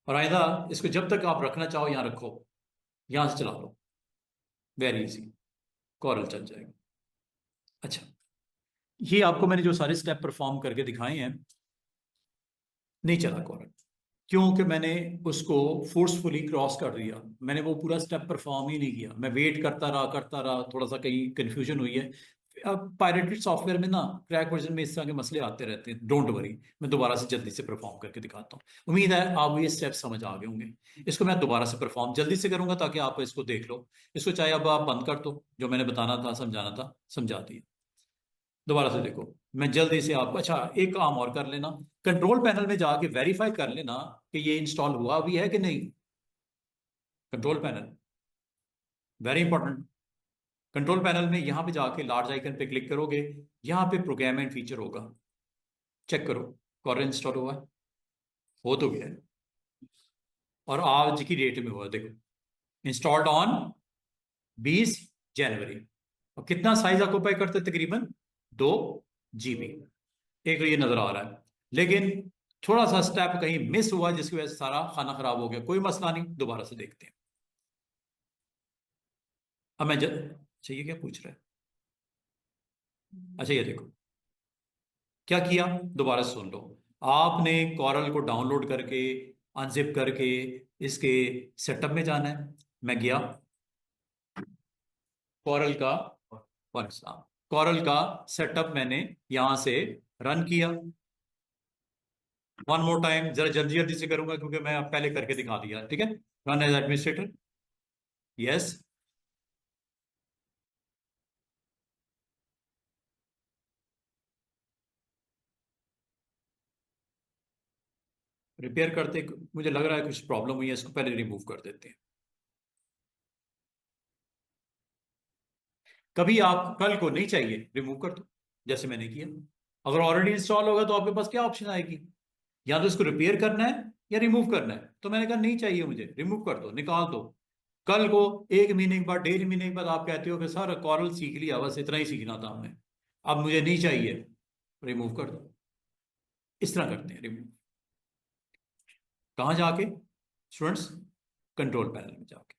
Speaker 1: और आइंदा इसको जब तक आप रखना चाहो यहां रखो, यहां से चला लो, वेरी इजी, कॉरल चल जाएगा। अच्छा, ये आपको मैंने जो सारे स्टेप परफॉर्म करके दिखाए हैं, नहीं चला कॉरल, क्योंकि मैंने उसको फोर्सफुली क्रॉस कर दिया। मैंने वो पूरा स्टेप परफॉर्म ही नहीं किया, मैं वेट करता रहा, थोड़ा सा कहीं कंफ्यूजन हुई है। अब पायरेटेड सॉफ्टवेयर में ना, क्रैक वर्जन में इस तरह के मसले आते रहते हैं। डोंट वरी, मैं दोबारा से जल्दी से परफॉर्म करके दिखाता हूँ। उम्मीद है आप ये स्टेप समझ आ गए होंगे। इसको मैं दोबारा से परफॉर्म जल्दी से करूंगा ताकि आप इसको देख लो। इसको चाहे अब आप बंद कर दो, जो मैंने बताना था समझाना था समझा दिया। दोबारा से देखो, मैं जल्दी से आपको, अच्छा एक काम और कर लेना, कंट्रोल पैनल में जाके वेरीफाई कर लेना कि ये इंस्टॉल हुआ भी है कि नहीं। Control panel very important. Control panel में यहां पे जाके लार्ज आइकन पे क्लिक करोगे, यहां पे प्रोग्राम एंड फीचर होगा, चेक करो कॉरल इंस्टॉल हुआ है। हो तो गया है, और आज की डेट में हुआ, देखो इंस्टॉल्ड ऑन 20 जनवरी। और कितना साइज ऑक्यूपाई करते तकरीबन 2 GB। एक तो ये नजर आ रहा है, लेकिन थोड़ा सा स्टेप कहीं मिस हुआ जिसकी वजह से सारा खाना खराब हो गया। कोई मसला नहीं, दोबारा से देखते हैं। अब अच्छा ये क्या पूछ रहा है? अच्छा ये देखो क्या किया, दोबारा से सुन लो। आपने कॉरल को डाउनलोड करके अनजिप करके इसके सेटअप में जाना है। मैं गया कॉरल का, कॉरल का सेटअप मैंने यहां से रन किया। वन मोर टाइम, जरा जल्दी जल्दी से करूंगा क्योंकि मैं पहले करके दिखा दिया, ठीक है। Run as administrator, yes. Repair करते मुझे लग रहा है कुछ प्रॉब्लम हुई है, इसको पहले रिमूव कर देते हैं। कभी आप कल को नहीं चाहिए, रिमूव कर दो जैसे मैंने किया। अगर ऑलरेडी इंस्टॉल होगा तो आपके पास क्या ऑप्शन आएगी, या तो इसको रिपेयर करना है या रिमूव करना है। तो मैंने कहा नहीं चाहिए मुझे, रिमूव कर दो, निकाल दो। कल को 1 महीने के बाद, 1.5 महीने के बाद आप कहते हो कि सर कॉरल सीख लिया, बस इतना ही सीखना था हमने, अब मुझे नहीं चाहिए, रिमूव कर दो। इस तरह करते हैं रिमूव। कहाँ जाके स्टूडेंट्स? कंट्रोल पैनल में जाके,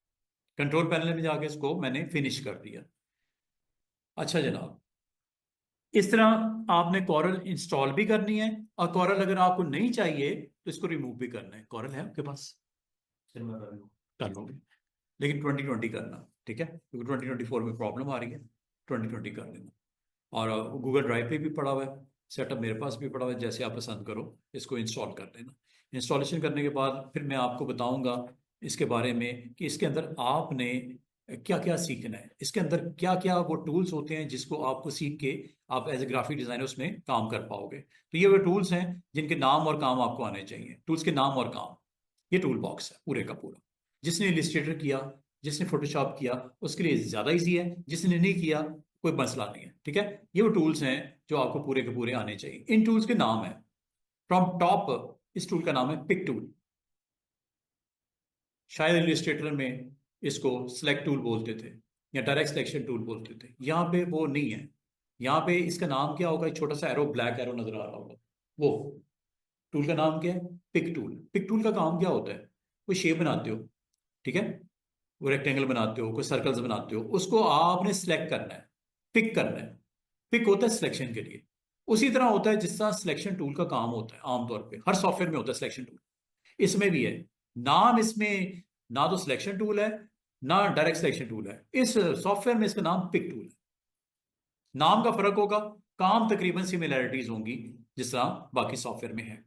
Speaker 1: कंट्रोल पैनल में जाके इसको मैंने फिनिश कर दिया। अच्छा जनाब, इस तरह आपने कॉरल इंस्टॉल भी करनी है, और कॉरल अगर आपको नहीं चाहिए तो इसको रिमूव भी करना है। कॉरल है आपके पास? कर लोगे, लेकिन 2020 करना, ठीक है, क्योंकि 2024 में प्रॉब्लम आ रही है। 2020 कर लेना। और गूगल ड्राइव पे भी पड़ा हुआ है, सेटअप मेरे पास भी पड़ा हुआ है, जैसे आप पसंद करो इसको इंस्टॉल कर लेना। इंस्टॉलेशन करने के बाद फिर मैं आपको बताऊंगा इसके बारे में कि इसके अंदर आपने क्या क्या सीखना है, इसके अंदर क्या क्या वो टूल्स होते हैं जिसको आपको सीख के आप एज ए ग्राफिक डिजाइनर उसमें काम कर पाओगे। तो ये वो टूल्स हैं जिनके नाम और काम आपको आने चाहिए। टूल्स के नाम और काम, ये टूल बॉक्स है पूरे का पूरा। जिसने इलिस्ट्रेटर किया, जिसने फोटोशॉप किया, उसके लिए ज्यादा इजी है, जिसने नहीं किया कोई मसला नहीं है, ठीक है। ये वो टूल्स हैं जो आपको पूरे के पूरे आने चाहिए। इन टूल्स के नाम है फ्रॉम टॉप, इस टूल का नाम है पिक टूल। शायद इलिस्ट्रेटर में इसको सिलेक्ट टूल बोलते थे या डायरेक्ट सिलेक्शन टूल बोलते थे, यहाँ पे वो नहीं है। यहाँ पे इसका नाम क्या होगा, एक छोटा सा एरो, ब्लैक एरो नजर आ रहा होगा, वो टूल का नाम क्या है? Pick tool. पिक टूल का काम क्या होता है? कोई शेप बनाते हो, ठीक है, वो रेक्टेंगल बनाते हो, कोई सर्कल्स बनाते हो, उसको आपने सिलेक्ट करना है, पिक करना है। पिक होता है सिलेक्शन के लिए। उसी तरह होता है जिस तरह सिलेक्शन टूल का काम होता है आमतौर पे, हर सॉफ्टवेयर में होता है सिलेक्शन टूल, इसमें भी है। नाम इसमें ना तो सिलेक्शन टूल है ना डायरेक्ट सिलेक्शन टूल है। इस सॉफ्टवेयर में इसका नाम पिक टूल है। नाम का फर्क होगा, काम तकरीबन सिमिलैरिटीज होंगी जिस तरह बाकी सॉफ्टवेयर में है।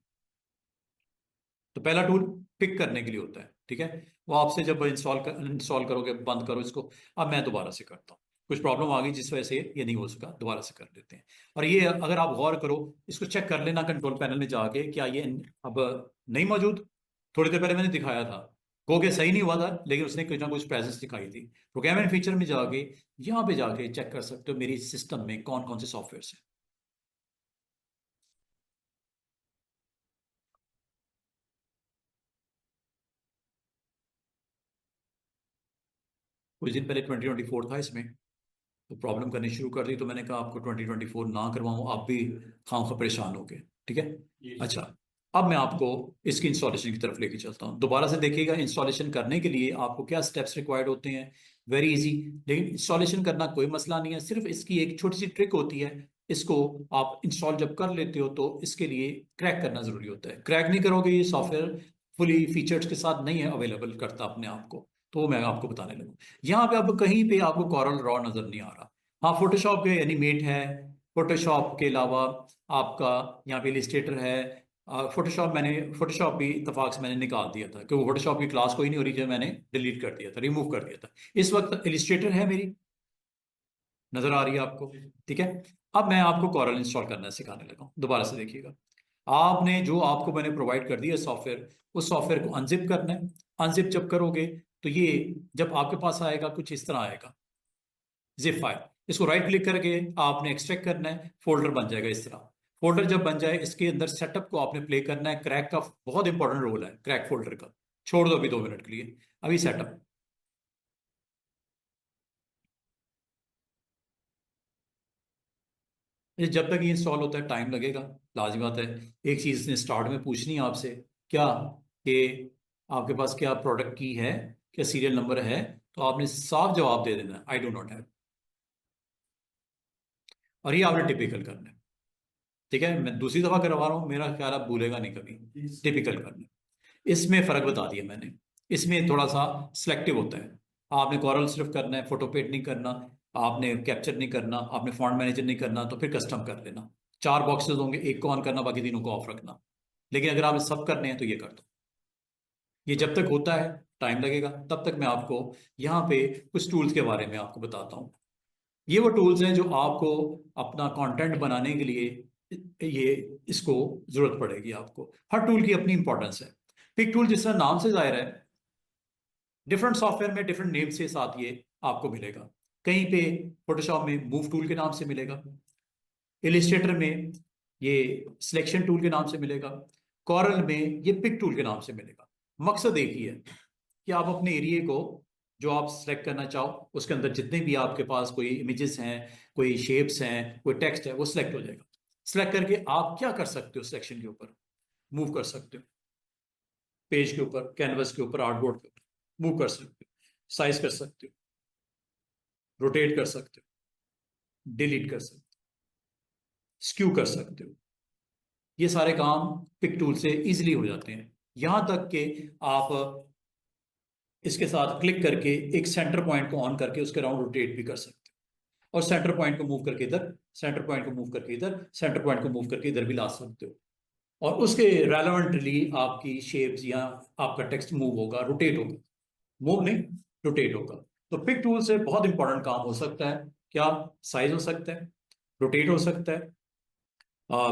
Speaker 1: तो पहला टूल पिक करने के लिए होता है, ठीक है। वो आपसे जब इंस्टॉल करोगे, बंद करो इसको। अब मैं दोबारा से करता हूँ, कुछ प्रॉब्लम आ गई जिस वजह से ये नहीं हो सका, दोबारा से कर लेते हैं। और ये अगर आप गौर करो, इसको चेक कर लेना कंट्रोल पैनल में जाके, क्या ये अब नहीं मौजूद। थोड़ी देर पहले मैंने दिखाया था, गो के सही नहीं हुआ था, लेकिन उसने कुछ ना कुछ प्रेजेंस दिखाई थी। प्रोग्राम एंड फीचर में जाके यहाँ पे जाके चेक कर सकते हो मेरी सिस्टम में कौन कौन से सॉफ्टवेयर है। कुछ दिन पहले 2024 था इसमें, तो प्रॉब्लम करनी शुरू कर दी, तो मैंने कहा आपको 2024 ना करवाऊं, आप भी खामखा परेशान हो गए, ठीक है। अच्छा, अब मैं आपको इसकी इंस्टॉलेशन की तरफ लेके चलता हूँ। दोबारा से देखिएगा, इंस्टॉलेशन करने के लिए आपको क्या स्टेप्स रिक्वायर्ड होते हैं। Very easy. लेकिन इंस्टॉलेशन करना कोई मसला नहीं है, सिर्फ इसकी एक छोटी सी ट्रिक होती है। इसको आप इंस्टॉल जब कर लेते हो तो इसके लिए क्रैक करना जरूरी होता है। क्रैक नहीं करोगे ये सॉफ्टवेयर फुली फीचर्स के साथ नहीं है अवेलेबल करता अपने आप को। तो वो मैं आपको बताने लगूँ। यहाँ पे अब कहीं पे आपको कॉरल रॉ नजर नहीं आ रहा। हाँ, फोटोशॉप के एनिमेट है। फोटोशॉप के अलावा आपका यहाँ पे इलिस्ट्रेटर है। फोटोशॉप भी इत्तेफाक से मैंने निकाल दिया था, क्योंकि फोटोशॉप की क्लास कोई नहीं हो रही थी, मैंने डिलीट कर दिया था, रिमूव कर दिया था। इस वक्त इलिस्ट्रेटर है मेरी, नजर आ रही है आपको, ठीक है। अब मैं आपको कॉरल इंस्टॉल करना सिखाने लगा हूँ, दोबारा से देखिएगा। आपने जो आपको मैंने प्रोवाइड कर दिया सॉफ्टवेयर, उस सॉफ्टवेयर को अनजिप करना है। अनजिप जब करोगे तो ये जब आपके पास आएगा कुछ इस तरह आएगा, जिप फाइल। इसको राइट क्लिक करके आपने एक्सट्रैक्ट करना है, फोल्डर बन जाएगा इस तरह। फोल्डर जब बन जाए, इसके अंदर सेटअप को आपने प्ले करना है। क्रैक का बहुत इंपॉर्टेंट रोल है, क्रैक फोल्डर का। छोड़ दो अभी 2 मिनट के लिए, अभी सेटअप। ये जब तक ये इंस्टॉल होता है टाइम लगेगा, लाजमी बात है। एक चीज इसने स्टार्ट में पूछनी है आपसे, क्या कि आपके पास क्या प्रोडक्ट की है, क्या सीरियल नंबर है। तो आपने साफ जवाब दे देना, आई डू नॉट हैव। और ये आपने टिपिकल करना है, ठीक है। मैं दूसरी दफा करवा रहा हूँ, मेरा ख्याल आप भूलेगा नहीं कभी। टिपिकल करना है। इसमें फर्क बता दिया मैंने। इसमें थोड़ा सा सिलेक्टिव होता है। आपने कॉरल सिर्फ करना है, फोटो पेड नहीं करना। आपने कैप्चर नहीं करना, आपने फॉन्ट मैनेजर नहीं करना, तो फिर कस्टम कर लेना। 4 बॉक्सेस होंगे, एक को ऑन करना, बाकी तीनों को ऑफ रखना। लेकिन अगर आप सब करने हैं तो ये कर दो। ये जब तक होता है टाइम लगेगा, तब तक मैं आपको यहाँ पे कुछ टूल्स के बारे में आपको बताता हूँ। ये वो टूल्स हैं जो आपको अपना कंटेंट बनाने के लिए ये इसको जरूरत पड़ेगी आपको। हर टूल की अपनी इंपॉर्टेंस है। पिक टूल जिस तरह नाम से जाहिर है, डिफरेंट सॉफ्टवेयर में डिफरेंट नेम से साथ ये आपको मिलेगा। कहीं पे फोटोशॉप में मूव टूल के नाम से मिलेगा, इलिस्ट्रेटर में ये सिलेक्शन टूल के नाम से मिलेगा, कॉरल में ये पिक टूल के नाम से मिलेगा। मकसद एक ही है कि आप अपने एरिया को जो आप सेलेक्ट करना चाहो, उसके अंदर जितने भी आपके पास कोई इमेजेस हैं, कोई शेप्स हैं, कोई टेक्स्ट है, वो सिलेक्ट हो जाएगा। सिलेक्ट करके आप क्या कर सकते हो, सिलेक्शन के ऊपर मूव कर सकते हो, पेज के ऊपर, कैनवस के ऊपर, आर्टबोर्ड के ऊपर मूव कर सकते हो, साइज कर सकते हो, रोटेट कर सकते हो, डिलीट कर सकते हो, स्क्यू कर सकते हो। ये सारे काम पिक टूल से इजीली हो जाते हैं। यहां तक कि आप इसके साथ क्लिक करके एक सेंटर पॉइंट को ऑन करके उसके राउंड रोटेट भी कर सकते हो, और सेंटर पॉइंट को मूव करके इधर, सेंटर पॉइंट को मूव करके इधर, सेंटर पॉइंट को मूव करके इधर भी ला सकते हो। और उसके रेलेवेंटली आपकी शेप्स या आपका टेक्स्ट मूव होगा, रोटेट होगा। मूव नहीं, रोटेट होगा। तो पिक टूल से बहुत इंपॉर्टेंट काम हो सकता है। क्या? साइज हो सकता है, रोटेट हो सकता है,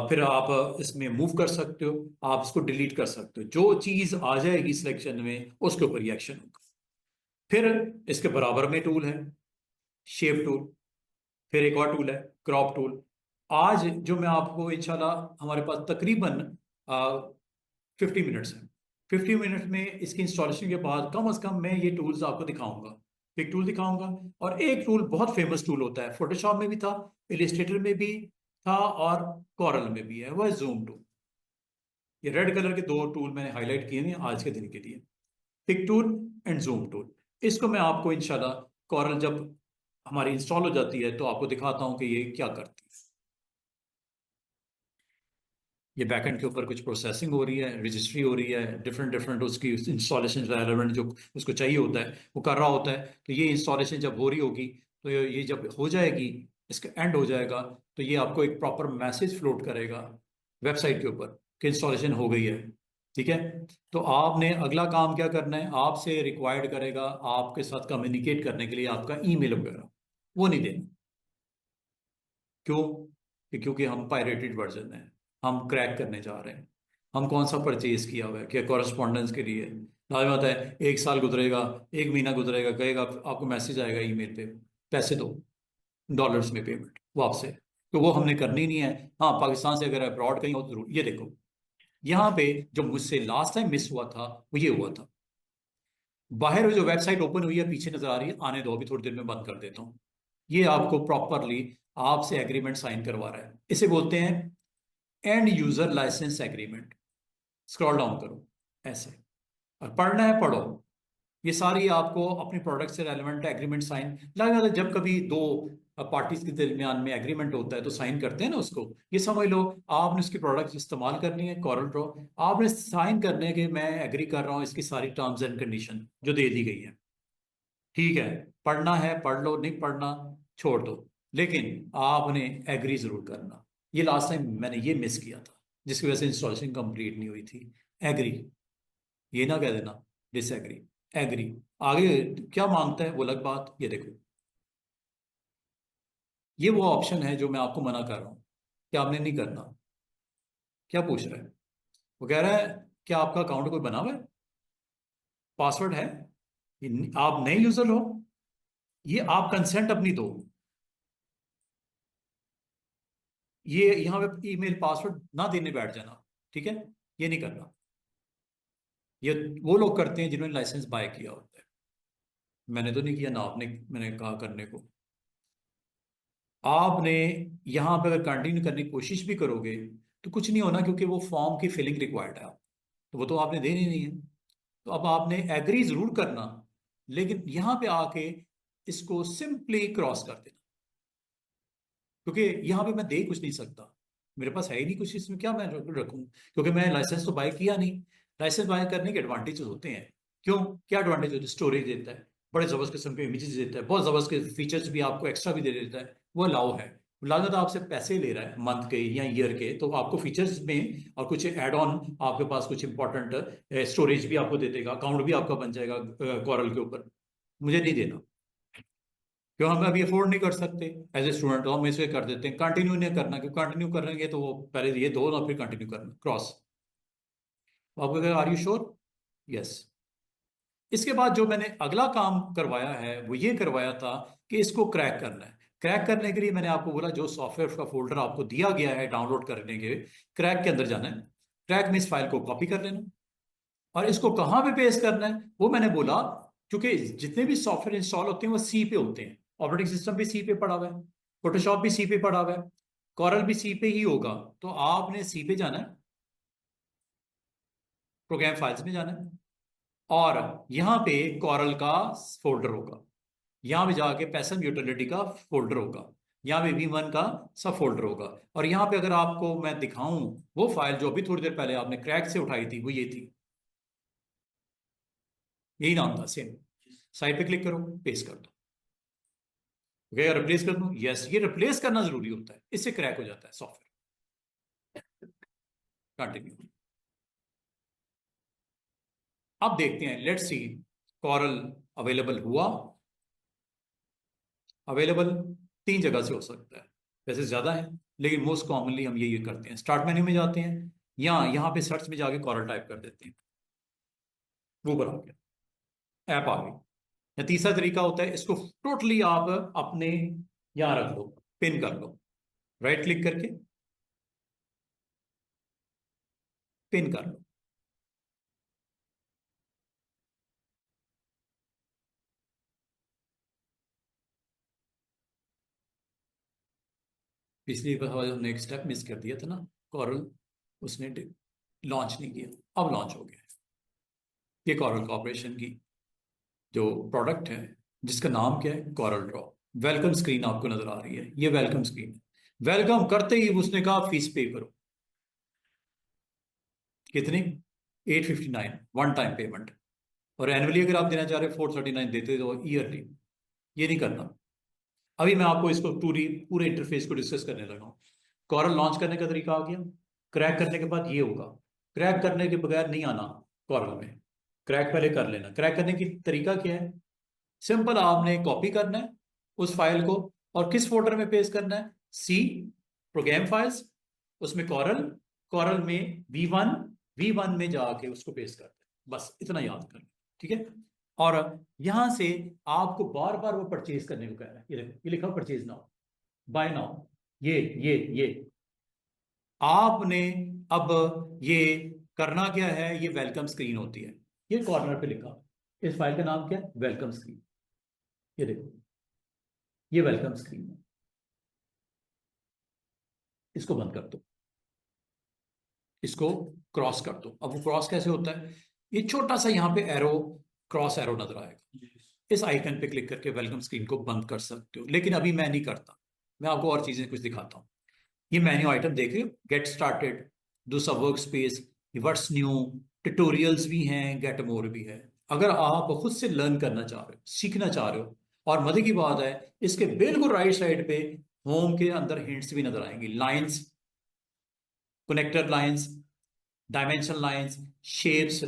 Speaker 1: फिर आप इसमें मूव कर सकते हो, आप इसको डिलीट कर सकते हो। जो चीज आ जाएगी सिलेक्शन में उसके ऊपर रिएक्शन होगा। फिर इसके बराबर में टूल है शेप टूल, फिर एक और टूल है क्रॉप टूल। आज जो मैं आपको इंशाल्लाह, हमारे पास तकरीबन 50 मिनट्स हैं। 50 मिनट में इसकी इंस्टॉलेशन के बाद कम से कम मैं ये टूल्स आपको दिखाऊंगा। एक टूल दिखाऊंगा, और एक टूल बहुत फेमस टूल होता है, फोटोशॉप में भी था, इलिस्ट्रेटर में भी था, और कॉरल में भी है, वह है जूम टूल। ये रेड कलर के 2 टूल मैंने हाईलाइट किए हैं आज के दिन के लिए, pick tool and zoom tool. इसको मैं आपको इंशाल्लाह कॉरल जब हमारी इंस्टॉल हो जाती है तो आपको दिखाता हूं कि ये क्या करती है। ये बैकएंड के ऊपर कुछ प्रोसेसिंग हो रही है, रजिस्ट्री हो रही है, डिफरेंट डिफरेंट उसकी इंस्टॉलेशन रेलेवेंट जो उसको चाहिए होता है वो कर रहा होता है। तो ये इंस्टॉलेशन जब हो रही होगी, तो ये जब हो जाएगी, इसका एंड हो जाएगा, तो ये आपको एक प्रॉपर मैसेज फ्लोट करेगा वेबसाइट के ऊपर कि इंस्टॉलेशन हो गई है। ठीक है। तो आपने अगला काम क्या करना है, आपसे रिक्वायर्ड करेगा आपके साथ कम्युनिकेट करने के लिए आपका ईमेल वगैरह, वो नहीं देना। क्यों? क्योंकि हम पायरेटेड वर्जन है, हम क्रैक करने जा रहे हैं। हम कौन सा परचेज किया हुआ है, क्या कॉरेस्पॉन्डेंस के लिए? लाजमी बात है, एक साल गुजरेगा, एक महीना गुजरेगा, कहेगा आपको मैसेज आएगा ईमेल पे, पैसे दो, डॉलर्स में पेमेंट वापस है। तो वो हमने करनी नहीं है। हाँ, पाकिस्तान से अगर अब्रॉड कहीं हो तो जरूर। ये देखो, यहाँ पे जो मुझसे लास्ट टाइम मिस हुआ था वो ये हुआ था। बाहर जो वेबसाइट ओपन हुई है पीछे नजर आ रही है, आने दो, अभी थोड़ी देर में बंद कर देता हूँ। ये आपको प्रॉपरली आपसे एग्रीमेंट साइन करवा रहा है, इसे बोलते हैं end user license agreement. Scroll down करो ऐसे, और पढ़ना है पढ़ो। ये सारी आपको अपनी प्रोडक्ट से रेलेवेंट एग्रीमेंट साइन लगेगा। जब कभी दो पार्टीज के दरमियान में एग्रीमेंट होता है तो साइन करते हैं ना उसको। ये समझ लो, आपने उसकी प्रोडक्ट इस्तेमाल करनी है कॉरल ड्रॉ, आपने साइन करने के मैं एग्री कर रहा हूँ इसकी सारी टर्म्स एंड कंडीशन जो दे दी गई है। ठीक है, पढ़ना है पढ़ लो, नहीं पढ़ना छोड़ दो, लेकिन आपने एग्री जरूर करना। ये लास्ट टाइम मैंने ये मिस किया था, जिसकी वजह से इंस्टॉलेशन कंप्लीट नहीं हुई थी। एग्री, ये ना कह देना डिसएग्री, एग्री। आगे क्या मांगता है वो अलग बात। ये देखो, ये वो ऑप्शन है जो मैं आपको मना कर रहा हूं कि आपने नहीं करना। क्या पूछ रहा है? वो कह रहा है क्या आपका अकाउंट कोई बना हुआ है, पासवर्ड है, आप नए यूजर हो, ये आप कंसेंट अपनी दो। ये यहाँ पे ईमेल पासवर्ड ना देने बैठ जाना। ठीक है, ये नहीं करना। ये वो लोग करते हैं जिन्होंने लाइसेंस बाय किया होता है। मैंने तो नहीं किया ना, आपने, मैंने कहा करने को। आपने यहाँ पे अगर कंटिन्यू करने की कोशिश भी करोगे तो कुछ नहीं होना, क्योंकि वो फॉर्म की फिलिंग रिक्वायर्ड है, तो वो तो आपने देनी नहीं है। तो अब आपने एग्री जरूर करना, लेकिन यहाँ पे आके इसको सिंपली क्रॉस कर देना, क्योंकि यहाँ पे मैं दे कुछ नहीं सकता। मेरे पास है ही नहीं कुछ, इसमें क्या मैं रखूं, क्योंकि मैं लाइसेंस तो बाय किया नहीं। लाइसेंस बाय करने के एडवांटेजेस होते हैं। क्यों? क्या एडवांटेज होते हैं? स्टोरेज देता है, बड़े जबरदस्त किस्म के इमेजेस देता है, बहुत जबरदस्त के फीचर्स भी आपको एक्स्ट्रा भी दे देता है, वो अलाउ है। लागत आपसे पैसे ले रहा है मंथ के या ईयर के, तो आपको फीचर्स में और कुछ एड ऑन, आपके पास कुछ इंपॉर्टेंट स्टोरेज भी आपको दे देगा, अकाउंट भी आपका बन जाएगा कॉरल के ऊपर। मुझे नहीं देना, क्यों? हम अभी अफोर्ड नहीं कर सकते एज ए स्टूडेंट, तो हम इसे कर देते हैं। कंटिन्यू नहीं करना, क्यों कंटिन्यू करेंगे तो वो पहले ये दो ना, फिर कंटिन्यू करना क्रॉस। आपको कहेगा आर यू श्योर? यस। इसके बाद जो मैंने अगला काम करवाया है वो ये करवाया था कि इसको क्रैक करना है। क्रैक करने के लिए मैंने आपको बोला जो सॉफ्टवेयर का फोल्डर आपको दिया गया है डाउनलोड करने के, क्रैक के अंदर जाना है, क्रैक में इस फाइल को कॉपी कर लेना, और इसको कहाँ पे पेस्ट करना है वो मैंने बोला। क्योंकि जितने भी सॉफ्टवेयर इंस्टॉल होते हैं वो सी पे होते हैं, ऑपरेटिंग सिस्टम भी सी पे पड़ा हुआ है, फोटोशॉप भी सी पे पड़ा हुआ है, कॉरल भी सी पे ही होगा। तो आपने सी पे जाना है, प्रोग्राम फाइल्स में जाना है, और यहां पे कॉरल का फोल्डर होगा, यहां पे जाके पैसन यूटिलिटी का फोल्डर होगा, यहाँ पे V1 का सब फोल्डर होगा। और यहाँ पे अगर आपको मैं दिखाऊं, वो फाइल जो अभी थोड़ी देर पहले आपने क्रैक से उठाई थी वो ये थी, यही नाम था सेम। साइड पे क्लिक करो, पेस्ट कर दो। ओके, रिप्लेस कर दूं? यस, ये रिप्लेस करना जरूरी होता है, इससे क्रैक हो जाता है सॉफ्टवेयर। कंटिन्यू। अब देखते हैं, लेट्स सी, कॉरल अवेलेबल हुआ। अवेलेबल तीन जगह से हो सकता है, वैसे ज्यादा है, लेकिन मोस्ट कॉमनली हम ये करते हैं, स्टार्ट मेन्यू में जाते हैं, या यहाँ पे सर्च में जाके कॉरल टाइप कर देते हैं, वो बना गया, ऐप आ गई। या तीसरा तरीका होता है, इसको टोटली आप अपने यहाँ रख लो, पिन कर लो, राइट क्लिक करके पिन कर लो। पिछली बार हमने एक स्टेप मिस कर दिया था ना, कॉरल उसने लॉन्च नहीं किया, अब लॉन्च हो गया है। ये कॉरल कॉर्पोरेशन की जो प्रोडक्ट है, जिसका नाम क्या है, कॉरल ड्रॉ। वेलकम स्क्रीन आपको नजर आ रही है, ये वेलकम स्क्रीन है। वेलकम करते ही उसने कहा फीस पे करो। कितनी? 859 वन टाइम पेमेंट। और एनुअली अगर आप देना चाह रहे हो 439 देते तो ईयरली। ये नहीं करना। अभी मैं आपको इसको पूरे इंटरफेस को डिस्कस करने लगा हूँ। कॉरल लॉन्च करने का तरीका आ गया। क्रैक करने के बाद ये होगा। क्रैक करने के बगैर नहीं आना कॉरल में। क्रैक पहले कर लेना। क्रैक करने की तरीका क्या है? सिंपल, आपने कॉपी करना है उस फाइल को और किस फोल्डर में पेस्ट करना है? सी, प्रोग्राम फाइल्स, उसमें कॉरल, कॉरल में वी1, वी1 में जाके उसको पेस्ट करते हैं। बस इतना याद कर, ठीक है। और यहां से आपको बार बार वो परचेज करने को कह रहा है। ये देखो, ये लिखा परचेज नाउ, बाय नाउ। ये आपने अब ये करना क्या है? ये वेलकम स्क्रीन होती है। ये कॉर्नर पे लिखा, इस फाइल का नाम क्या है? Welcome screen. ये देखो, ये वेलकम स्क्रीन है। इसको बंद कर दो, इसको क्रॉस कर दो। अब वो क्रॉस कैसे होता है? ये छोटा सा यहाँ पे एरो, क्रॉस एरो नजर आएगा। इस आइकन पे क्लिक करके वेलकम स्क्रीन को बंद कर सकते हो, लेकिन अभी मैं नहीं करता। मैं आपको और चीजें कुछ दिखाता हूँ। ये मेन्यू आइटम देख रहे हो? गेट स्टार्टेड, दूसरा work space, what's new, tutorials भी हैं, गेट मोर भी है। अगर आप खुद से लर्न करना चाह रहे हो, सीखना चाह रहे हो, और मजे की बात है, इसके बिल्कुल राइट साइड पे होम के अंदर हिंट्स भी नजर आएंगी। Lines, connector lines, dimension lines, shapes,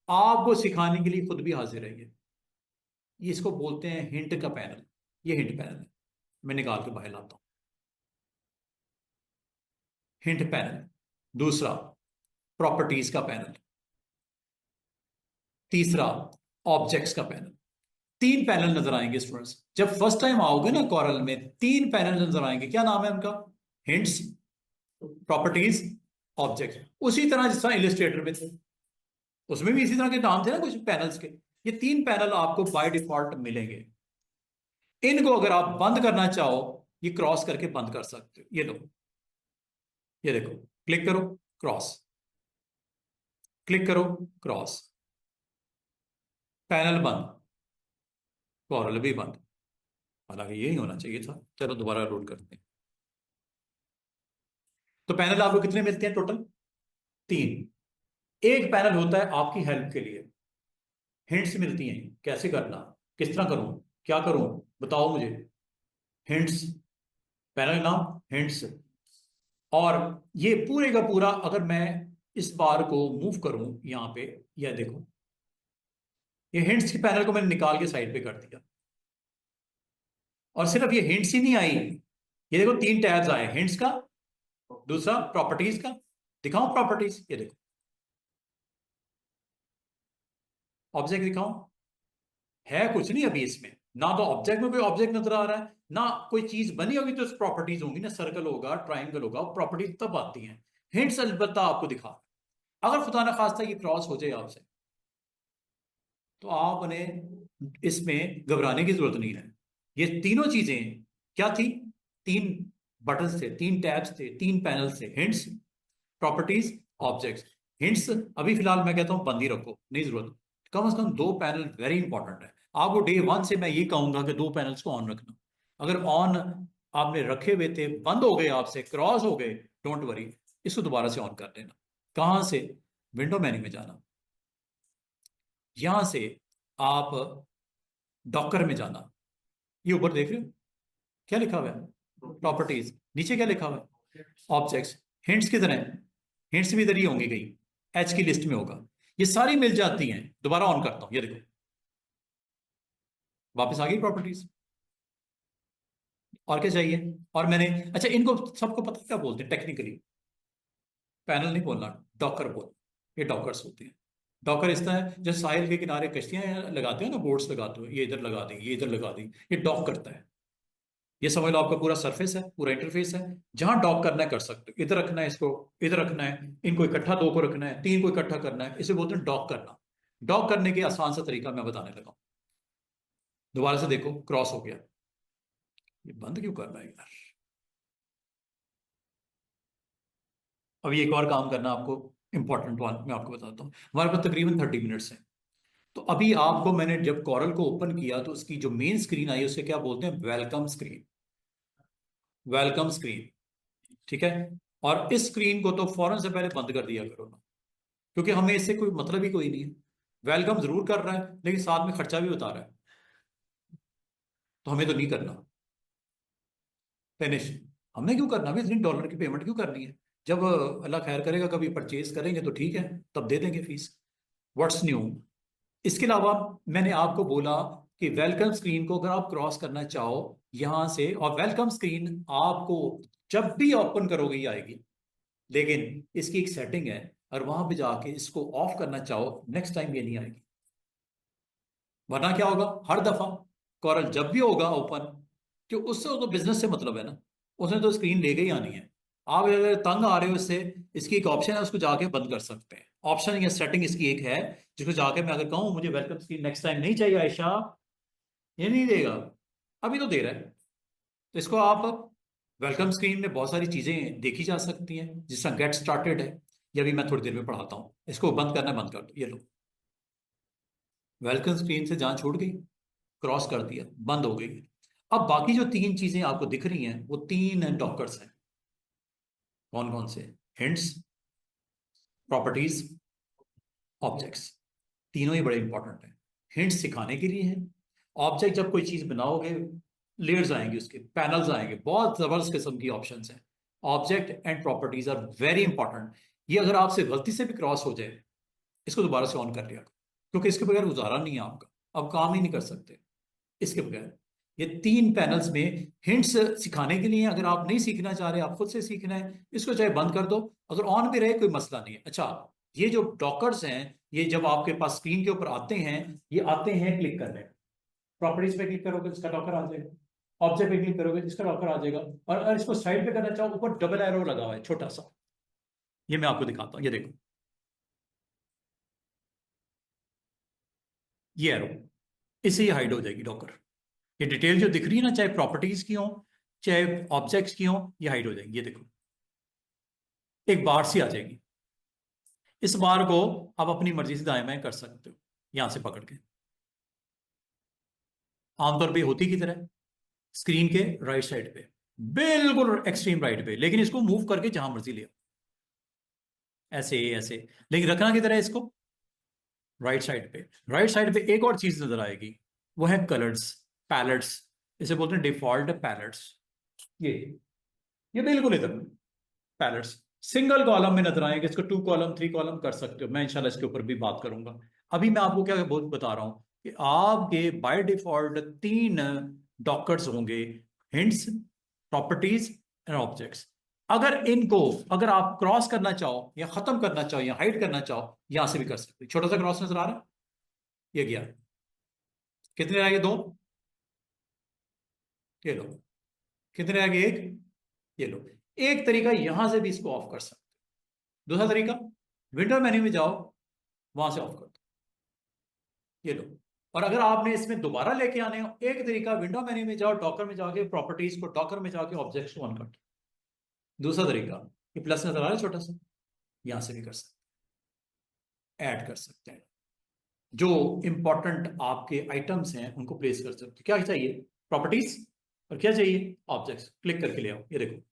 Speaker 1: आपको सिखाने के लिए खुद भी हाजिर है ये इसको बोलते हैं हिंट का पैनल। ये हिंट पैनल है, मैं निकाल के बाहर लाता हूं। Hint panel. दूसरा, प्रॉपर्टीज का पैनल। तीसरा, ऑब्जेक्ट्स का पैनल। तीन पैनल नजर आएंगे स्टूडेंट्स। जब फर्स्ट टाइम आओगे ना कॉरल में, तीन पैनल नजर आएंगे। क्या नाम है उनका? Hints, properties, object. उसी तरह जिस तरह इलिस्ट्रेटर में थे, उसमें भी इसी तरह के नाम थे ना कुछ पैनल्स के। ये तीन पैनल आपको बाय डिफॉल्ट मिलेंगे। इनको अगर आप बंद करना चाहो, ये क्रॉस करके बंद कर सकते हो। ये लो, ये देखो, क्लिक करो, क्रॉस, क्लिक करो, क्रॉस, पैनल बंद, कॉरल भी बंद। हालांकि यही होना चाहिए था। चलो दोबारा लोड करते हैं। तो पैनल आपको कितने मिलते हैं टोटल? तीन। एक पैनल होता है आपकी हेल्प के लिए, हिंट्स मिलती हैं कैसे करना, किस तरह करूं, क्या करूं, बताओ मुझे। हिंट्स, पैनल नाम हिंट्स। और ये पूरे का पूरा, अगर मैं इस बार को मूव करूं यहां पे, यह देखो, ये हिंट्स के पैनल को मैंने निकाल के साइड पे कर दिया। और सिर्फ ये हिंट्स ही नहीं आई, ये देखो तीन टैब्स आए, हिंट्स का, दूसरा प्रॉपर्टीज का। दिखाऊं प्रॉपर्टीज? ये देखो, ऑब्जेक्ट दिखाऊं? है कुछ नहीं अभी इसमें। ना तो ऑब्जेक्ट में कोई ऑब्जेक्ट नजर आ रहा है, ना कोई चीज बनी होगी तो प्रॉपर्टीज होंगी ना, सर्कल होगा, ट्राइंगल होगा, प्रॉपर्टीज तब आती हैं। हिंट्स अलबत्ता आपको दिखा। अगर खुदा ना खास्ता ये क्रॉस हो जाए आपसे, तो आपने इसमें घबराने की जरूरत नहीं है। ये तीनों चीजें क्या थी? तीन बटन थे, तीन टैब्स थे, तीन पैनल थे, हिंट्स, प्रॉपर्टीज, ऑब्जेक्ट्स। हिंट्स अभी फिलहाल मैं कहता हूं बंद ही रखो, नहीं जरूरत। कम से कम दो पैनल वेरी इंपॉर्टेंट है। आपको डे वन से मैं ये कहूंगा कि दो पैनल्स को ऑन रखना। अगर ऑन आपने रखे हुए थे, बंद हो गए आपसे, क्रॉस हो गए, डोंट वरी, इसको दोबारा से ऑन कर लेना। कहां से? विंडो मेन्यू में जाना, यहां से आप डॉकर में जाना। ये ऊपर देख रहे हो क्या लिखा हुआ है? प्रॉपर्टीज। नीचे क्या लिखा हुआ है? ऑब्जेक्ट्स। हिंट्स किधर है? हिंट्स भी इधर ही होंगी कहीं, एच की लिस्ट में होगा। ये सारी मिल जाती हैं। दोबारा ऑन करता हूं, ये देखो, वापस आ गई प्रॉपर्टीज। और क्या चाहिए? और मैंने, अच्छा, इनको सबको पता क्या बोलते हैं टेक्निकली? पैनल नहीं बोलना, डॉकर बोल। ये डॉकर्स होते हैं। डॉकर इस तरह है जैसे साहिल के किनारे कश्तियां लगाते हो ना, बोट्स लगाते हो, ये इधर लगा दी, ये इधर लगा दी, ये डॉक करता है। ये समझ लो आपका पूरा सरफेस है, पूरा इंटरफेस है। जहां डॉक करना है कर सकते हो। इधर रखना है इसको, इधर रखना है, इनको इकट्ठा दो को रखना है, तीन को इकट्ठा करना है, इसे बोलते हैं डॉक करना। डॉक करने के आसान सा तरीका मैं बताने लगा हूं। दोबारा से देखो, क्रॉस हो गया। ये बंद क्यों कर रहा है यार? अभी एक और काम करना आपको, इंपॉर्टेंट वन मैं आपको बताता हूँ। हमारे पास तकरीबन 30 मिनट्स हैं। तो अभी आपको, मैंने जब कॉरल को ओपन किया तो उसकी जो मेन स्क्रीन आई उसे क्या बोलते हैं? Welcome screen. वेलकम स्क्रीन, ठीक है। और इस स्क्रीन को तो फौरन से पहले बंद कर दिया करो ना। क्योंकि हमें इससे कोई मतलब ही कोई नहीं है। वेलकम जरूर कर रहा है लेकिन साथ में खर्चा भी बता रहा है, तो हमें तो नहीं करना। फिनिश। हमने क्यों करना, अभी इतनी डॉलर की पेमेंट क्यों करनी है? जब अल्लाह खैर करेगा कभी परचेज करेंगे तो ठीक है, तब दे देंगे फीस। What's new. इसके अलावा मैंने आपको बोला कि वेलकम स्क्रीन को अगर आप क्रॉस करना चाहो यहां से, और वेलकम स्क्रीन आपको जब भी ओपन करोगे ये आएगी, लेकिन इसकी एक सेटिंग है, और वहां पे जाके इसको ऑफ करना चाहो नेक्स्ट टाइम ये नहीं आएगी। वरना क्या होगा, हर दफा कॉरल जब भी होगा ओपन, कि उससे तो बिजनेस से मतलब है ना, उसने तो स्क्रीन लेके ही आनी है। आप अगर तंग आ रहे हो इससे, इसकी एक ऑप्शन है, उसको जाके बंद कर सकते हैं। ऑप्शन या सेटिंग इसकी एक है, जिसको जाके मैं अगर कहूँ मुझे वेलकम स्क्रीन नेक्स्ट टाइम नहीं चाहिए आयशा, ये नहीं देगा। अभी तो दे रहा है। तो इसको आप, वेलकम स्क्रीन में बहुत सारी चीजें देखी जा सकती हैं, जिस तरह गेट स्टार्टेड है, ये भी मैं थोड़ी देर में पढ़ाता हूँ। इसको बंद करना है, बंद कर दो, ये लो। वेलकम स्क्रीन से जान छोड़ गई, क्रॉस कर दिया, बंद हो गई। अब बाकी जो तीन चीजें आपको दिख रही हैं वो तीन डॉकर्स हैं। कौन कौन से? Hints, properties, objects. तीनों ही बड़े इंपॉर्टेंट हैं। हिंट्स सिखाने के लिए है। ऑब्जेक्ट जब कोई चीज बनाओगे, लेयर्स आएंगे, उसके पैनल्स आएंगे, बहुत जबरदस्त किस्म की ऑप्शंस हैं। Object and properties are very important. ये अगर आपसे गलती से भी क्रॉस हो जाए, इसको दोबारा से ऑन कर लिया, क्योंकि इसके बगैर गुजारा नहीं है आपका, अब काम ही नहीं कर सकते इसके बगैर। ये तीन पैनल्स में हिंट्स सिखाने के लिए हैं। अगर आप नहीं सीखना चाह रहे, आप खुद से सीखना है, इसको चाहे बंद कर दो, अगर ऑन भी रहे कोई मसला नहीं है। अच्छा, ये जो डॉकर्स हैं, ये जब आपके पास स्क्रीन के ऊपर आते हैं, ये आते हैं क्लिक करने। प्रॉपर्टीज पे क्लिक करोगे इसका डॉकर आ जाएगा, ऑब्जेक्ट पे क्लिक करोगे इसका डॉकर आ जाएगा, और अगर इसको साइड पे करना चाहो, ऊपर डबल एरो लगा हुआ है छोटा सा, ये मैं आपको दिखाता हूँ, ये देखो, ये एरो, इससे ये हाइड हो जाएगी डॉकर। ये डिटेल जो दिख रही है ना, चाहे प्रॉपर्टीज की हो चाहे ऑब्जेक्ट्स की हो, ये हाइड हो जाएंगी। ये देखो, एक बार सी आ जाएगी। इस बार को आप अपनी मर्जी से दाएं बाएं कर सकते हो, यहां से पकड़ के। आमतौर पे होती की तरह स्क्रीन के राइट साइड पे, बिल्कुल एक्सट्रीम राइट पे, लेकिन इसको मूव करके जहां मर्जी ले आओ, ऐसे ऐसे। लेकिन रखना की तरह इसको राइट साइड पे। राइट साइड पे एक और चीज नजर आएगी, वो है कलर्स, पैलेट्स। इसे बोलते हैं डिफॉल्ट पैलेट्स। ये ये बिल्कुल इधर पैलेट्स सिंगल कॉलम में नजर आएंगे। इसको 2 कॉलम 3 कॉलम कर सकते हो, मैं इंशाल्लाह इसके ऊपर भी बात करूंगा। अभी मैं आपको क्या बहुत बता रहा हूं कि आपके बाय डिफॉल्ट तीन डॉकर्स होंगे, हिंट्स, प्रॉपर्टीज एंड ऑब्जेक्ट्स। अगर इनको, अगर आप क्रॉस करना चाहो या खत्म करना चाहो या हाइड करना चाहो, यहां से भी कर सकते हो। छोटा सा क्रॉस नजर आ रहा है, ये गया। कितने रह गए? दो। ये लो। कितने रह गए? एक। ये लो। एक तरीका यहां से भी इसको ऑफ कर सकते हो। दूसरा तरीका, विंडो मेन्यू में जाओ, वहां से ऑफ कर दो, ये लो। और अगर आपने इसमें दोबारा लेके आने हो, एक तरीका, विंडो मेन्यू में जाओ, डॉकर में जाके प्रॉपर्टीज को, डॉकर में जाके ऑब्जेक्ट्स को ऑन कर दो। दूसरा तरीका, ये प्लस नजर आ रहा है छोटा सा, यहां से भी कर सकते हैं, ऐड कर सकते हैं। जो इंपॉर्टेंट आपके आइटम्स हैं उनको प्लेस कर सकते हो। क्या चाहिए? प्रॉपर्टीज, और क्या चाहिए? ऑब्जेक्ट्स। क्लिक करके ले आओ, ये देखो,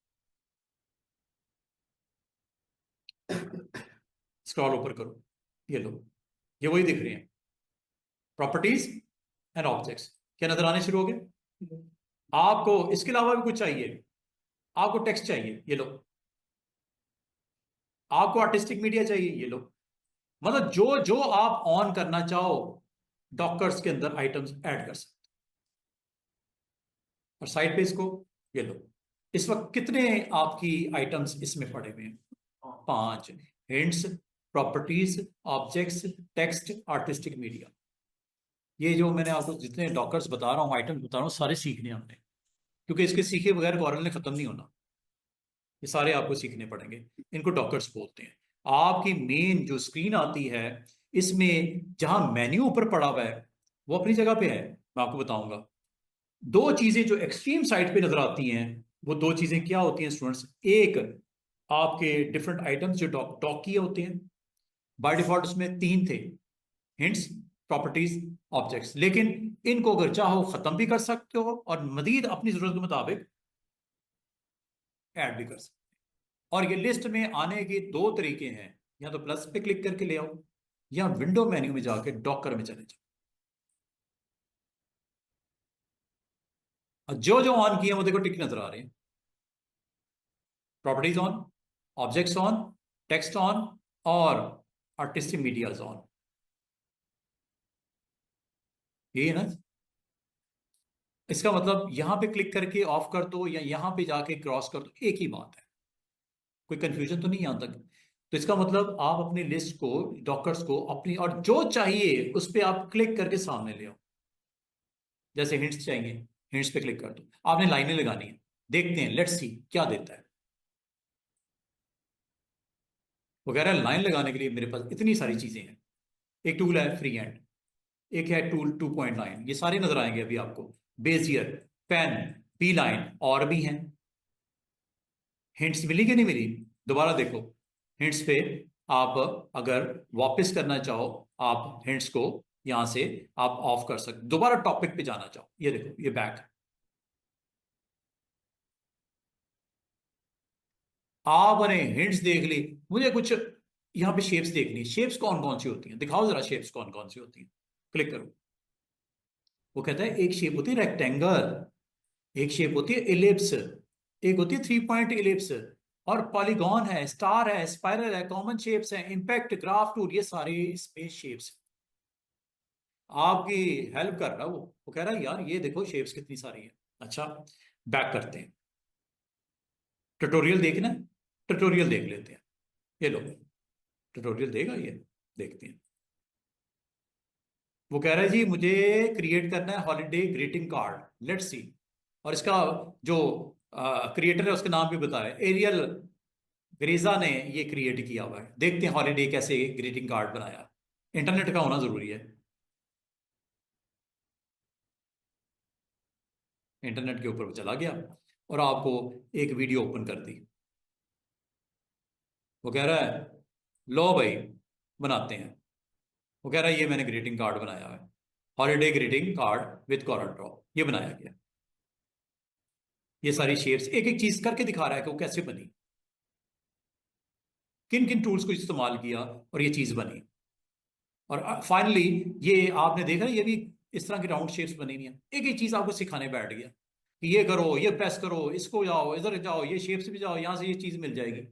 Speaker 1: स्क्रॉल ऊपर करो, ये लो, ये वही दिख रही है, प्रॉपर्टीज एंड ऑब्जेक्ट्स। क्या नजर आने शुरू हो गए? आपको इसके अलावा भी कुछ चाहिए? आपको टेक्स्ट चाहिए, ये लो। आपको आर्टिस्टिक मीडिया चाहिए, ये लो। मतलब जो जो आप ऑन करना चाहो, डॉकर्स के अंदर आइटम्स ऐड कर सकते। और साइड पे इसको, ये लो। इस वक्त कितने आपकी आइटम्स इसमें पड़े हुए हैं? 5। Hints, properties, objects, text, artistic media. ये जो मैंने आपको जितने डॉकर्स बता रहा हूँ, आइटम्स बता रहा हूँ, सारे सीखने हैं हमने, क्योंकि इसके सीखे बगैर कॉरल ने खत्म नहीं होना। ये सारे आपको सीखने पड़ेंगे। इनको डॉकर्स बोलते हैं। आपकी मेन जो स्क्रीन आती है, इसमें जहां मेन्यू ऊपर पड़ा हुआ है, वो अपनी जगह पे है, मैं आपको बताऊंगा। दो चीजें जो एक्सट्रीम साइड पे नजर आती हैं, वो दो चीजें क्या होती हैं स्टूडेंट्स? एक, आपके डिफरेंट आइटम्स जो डॉक डॉक किए होते हैं, बाय डिफॉल्ट उसमें 3 थे, हिंट्स, प्रॉपर्टीज, ऑब्जेक्ट्स। लेकिन इनको अगर चाहो खत्म भी कर सकते हो, और मजीद अपनी जरूरत के मुताबिक ऐड भी कर सकते हो। और ये लिस्ट में आने के 2 तरीके हैं। या तो प्लस पे क्लिक करके ले आओ, या विंडो मेन्यू में जाके डॉकर में चले जाओ, और जो जो ऑन किए वो देखो टिक नजर आ रहे हैं। Properties on, objects on, text on, और आर्टिस्टिक मीडियाज ऑन। ये है ना। इसका मतलब यहां पे क्लिक करके ऑफ कर दो या यहां पे जाके क्रॉस कर दो, एक ही बात है। कोई कंफ्यूजन तो नहीं यहां तक। तो इसका मतलब आप अपनी लिस्ट को, डॉकर्स को अपनी, और जो चाहिए उस पर आप क्लिक करके सामने ले आओ। जैसे हिंट्स चाहिए, हिंट्स पे क्लिक कर दो, आपने लाइनें लगानी है। देखते हैं, लेट्स सी क्या देता है। वो कह रहा है लाइन लगाने के लिए मेरे पास इतनी सारी चीजें हैं। एक टूल है फ्री हैंड, एक है टूल 2.9, ये सारे नजर आएंगे अभी आपको। बेजियर, पेन, बी लाइन, और भी हैं। हिंट्स मिली कि नहीं मिली? दोबारा देखो हिंट्स पे। आप अगर वापस करना चाहो, आप हिंट्स को यहां से आप ऑफ कर सकते, दोबारा टॉपिक पे जाना चाहो, ये देखो ये बैक। आपने हिंट्स देख ली, मुझे कुछ यहां पे शेप्स देखनी है। शेप्स कौन कौन सी होती हैं, दिखाओ जरा शेप्स कौन कौन सी होती हैं। क्लिक करो। वो कहता है एक शेप होती है रेक्टेंगल, एक शेप होती है इलिप्स, एक होती है 3 पॉइंट इलिप्स, और पॉलीगॉन है, स्टार है, स्पाइरल है, कॉमन शेप्स है, इंपैक्ट, ग्राफ टूल, ये सारे स्पेस शेप्स। आपकी हेल्प कर रहा है वो कह रहा है यार ये देखो शेप्स कितनी सारी है। अच्छा, बैक करते हैं। ट्यूटोरियल देखना है, ट्यूटोरियल देख लेते हैं। ये लो, ट्यूटोरियल देगा ये, देखते हैं। वो कह रहा है जी मुझे क्रिएट करना है holiday greeting card, let's see. और इसका जो क्रिएटर है उसका नाम भी बताया, एरियल ग्रेजा ने ये क्रिएट किया हुआ है। देखते हैं हॉलीडे कैसे ग्रीटिंग कार्ड बनाया। इंटरनेट का होना जरूरी है। इंटरनेट के ऊपर वो चला गया और आपको एक वीडियो ओपन कर दी। वो कह रहा है लो भाई बनाते हैं। वो कह रहा है ये मैंने ग्रीटिंग कार्ड बनाया है, holiday greeting card with Corel draw, ये बनाया गया। ये सारी शेप्स एक एक चीज करके दिखा रहा है कि वो कैसे बनी, किन किन टूल्स को इस्तेमाल किया और ये चीज बनी। और फाइनली ये आपने देखा ये भी इस तरह की राउंड शेप्स बनी हुई है। एक एक चीज आपको सिखाने बैठ गया कि ये करो, ये प्रेस करो, इसको जाओ, इधर जाओ, ये शेप्स भी जाओ, यहां से ये चीज मिल जाएगी।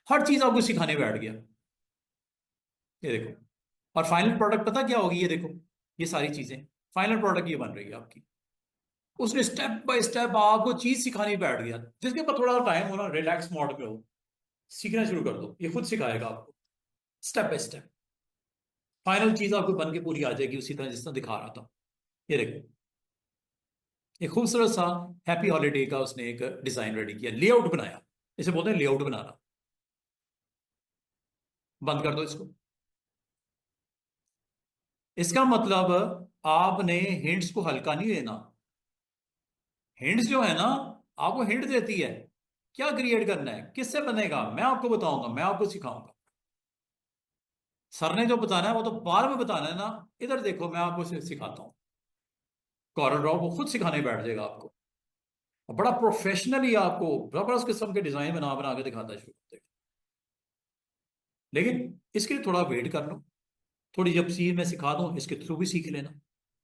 Speaker 1: हर चीज आपको सिखाने बैठ गया। ये देखो, और फाइनल प्रोडक्ट पता क्या होगी, ये देखो ये सारी चीजें, फाइनल प्रोडक्ट ये बन रही है आपकी। उसने स्टेप बाय स्टेप आपको चीज सिखानी बैठ गया। जिसके पास थोड़ा टाइम हो ना, रिलैक्स मोड पे हो, सीखना शुरू कर दो, ये खुद सिखाएगा आपको स्टेप बाय स्टेप। फाइनल चीज आपको बन के पूरी आ जाएगी उसी तरह जिस तरह दिखा रहा था। ये देखो, एक खूबसूरत सा हैप्पी हॉलीडे का उसने एक डिजाइन रेडी किया, लेआउट बनाया। इसे बोलते हैं लेआउट बनाना। बंद कर दो इसको। इसका मतलब आपने हिंट्स को हल्का नहीं लेना। हिंट्स जो है ना, आपको हिंट देती है क्या क्रिएट करना है, किससे बनेगा, मैं आपको बताऊंगा, मैं आपको सिखाऊंगा। सर ने जो बताना है वो तो बाद में बताना है ना। इधर देखो मैं आपको सिखाता हूँ। कॉरल ड्रॉ वो खुद सिखाने बैठ जाएगा आपको, और बड़ा प्रोफेशनली आपको जबरदस्त किस्म के डिजाइन बना बना के दिखाता है शुरू करते। लेकिन इसके लिए थोड़ा वेट कर लो, थोड़ी जब चीज मैं सिखा दूं इसके थ्रू भी सीख लेना।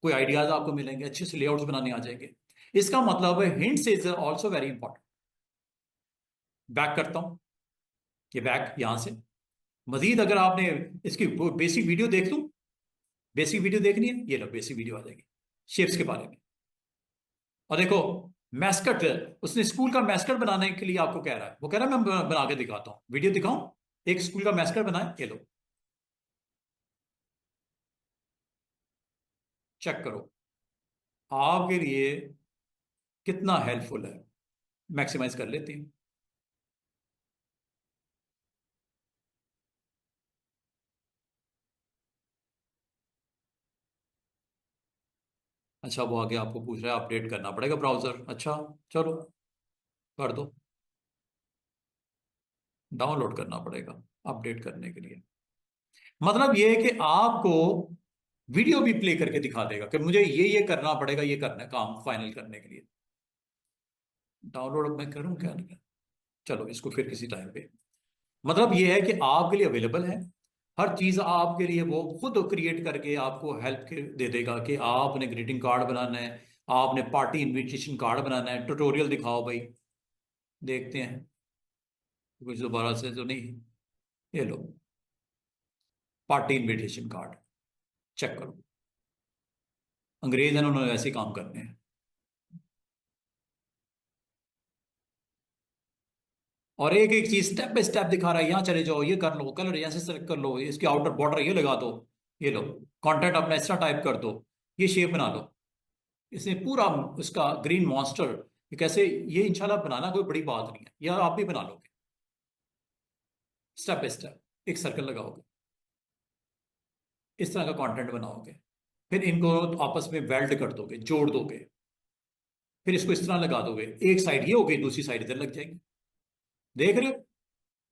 Speaker 1: कोई आइडियाज आपको मिलेंगे, अच्छे से लेआउट्स बनाने आ जाएंगे। इसका मतलब है hints is also very important. Back करता हूं, ये बैक यहां से। मजीद अगर आपने इसकी बेसिक वीडियो देख लूं, बेसिक वीडियो देखनी है, ये लो बेसिक वीडियो आ जाएगी शेप्स के बारे में। और देखो मैस्कट, उसने स्कूल का मैस्कट बनाने के लिए आपको कह रहा है। वो कह रहा है मैं बना के दिखाता हूँ, वीडियो दिखाऊं, एक स्कूल का मैस्कट बनाए, ये लो चेक करो आपके लिए कितना हेल्पफुल है। मैक्सिमाइज कर लेते हैं। अच्छा, वो आगे आपको पूछ रहा है अपडेट करना पड़ेगा ब्राउजर। अच्छा, चलो कर दो, डाउनलोड करना पड़ेगा अपडेट करने के लिए। मतलब ये है कि आपको वीडियो भी प्ले करके दिखा देगा कि मुझे ये करना पड़ेगा, ये करना है काम फाइनल करने के लिए। डाउनलोड अब मैं करूं क्या नहीं? चलो इसको फिर किसी टाइम पे, मतलब ये है कि आपके लिए अवेलेबल है, हर चीज आपके लिए वो खुद क्रिएट करके आपको हेल्प दे देगा कि आपने ग्रीटिंग कार्ड बनाना है, आपने पार्टी इनविटेशन कार्ड बनाना है, ट्यूटोरियल दिखाओ भाई, देखते हैं कुछ दोबारा से तो नहीं। ये लो, पार्टी इनविटेशन कार्ड, चेक करो। अंग्रेज हैं, उन्होंने वैसे ही काम करने हैं। और एक एक चीज स्टेप बाय स्टेप दिखा रहा है, यहाँ चले जाओ, ये कर लो, कलर यहाँ से सेलेक्ट कर लो, इसकी आउटर बॉर्डर ये लगा दो, ये लो, कंटेंट अपना इस तरह टाइप कर दो, ये शेप बना लो। इसने पूरा उसका ग्रीन मॉन्स्टर, ये कैसे, ये इंशाल्लाह बनाना कोई बड़ी बात नहीं है, या आप भी बना लोगे। स्टेप बाय स्टेप एक सर्कल लगाओगे, इस तरह का कंटेंट बनाओगे, फिर इनको आपस में वेल्ड कर दोगे, जोड़ दोगे, फिर इसको इस तरह लगा दोगे, एक साइड ये हो गई, दूसरी साइड इधर लग जाएगी। देख रहे हो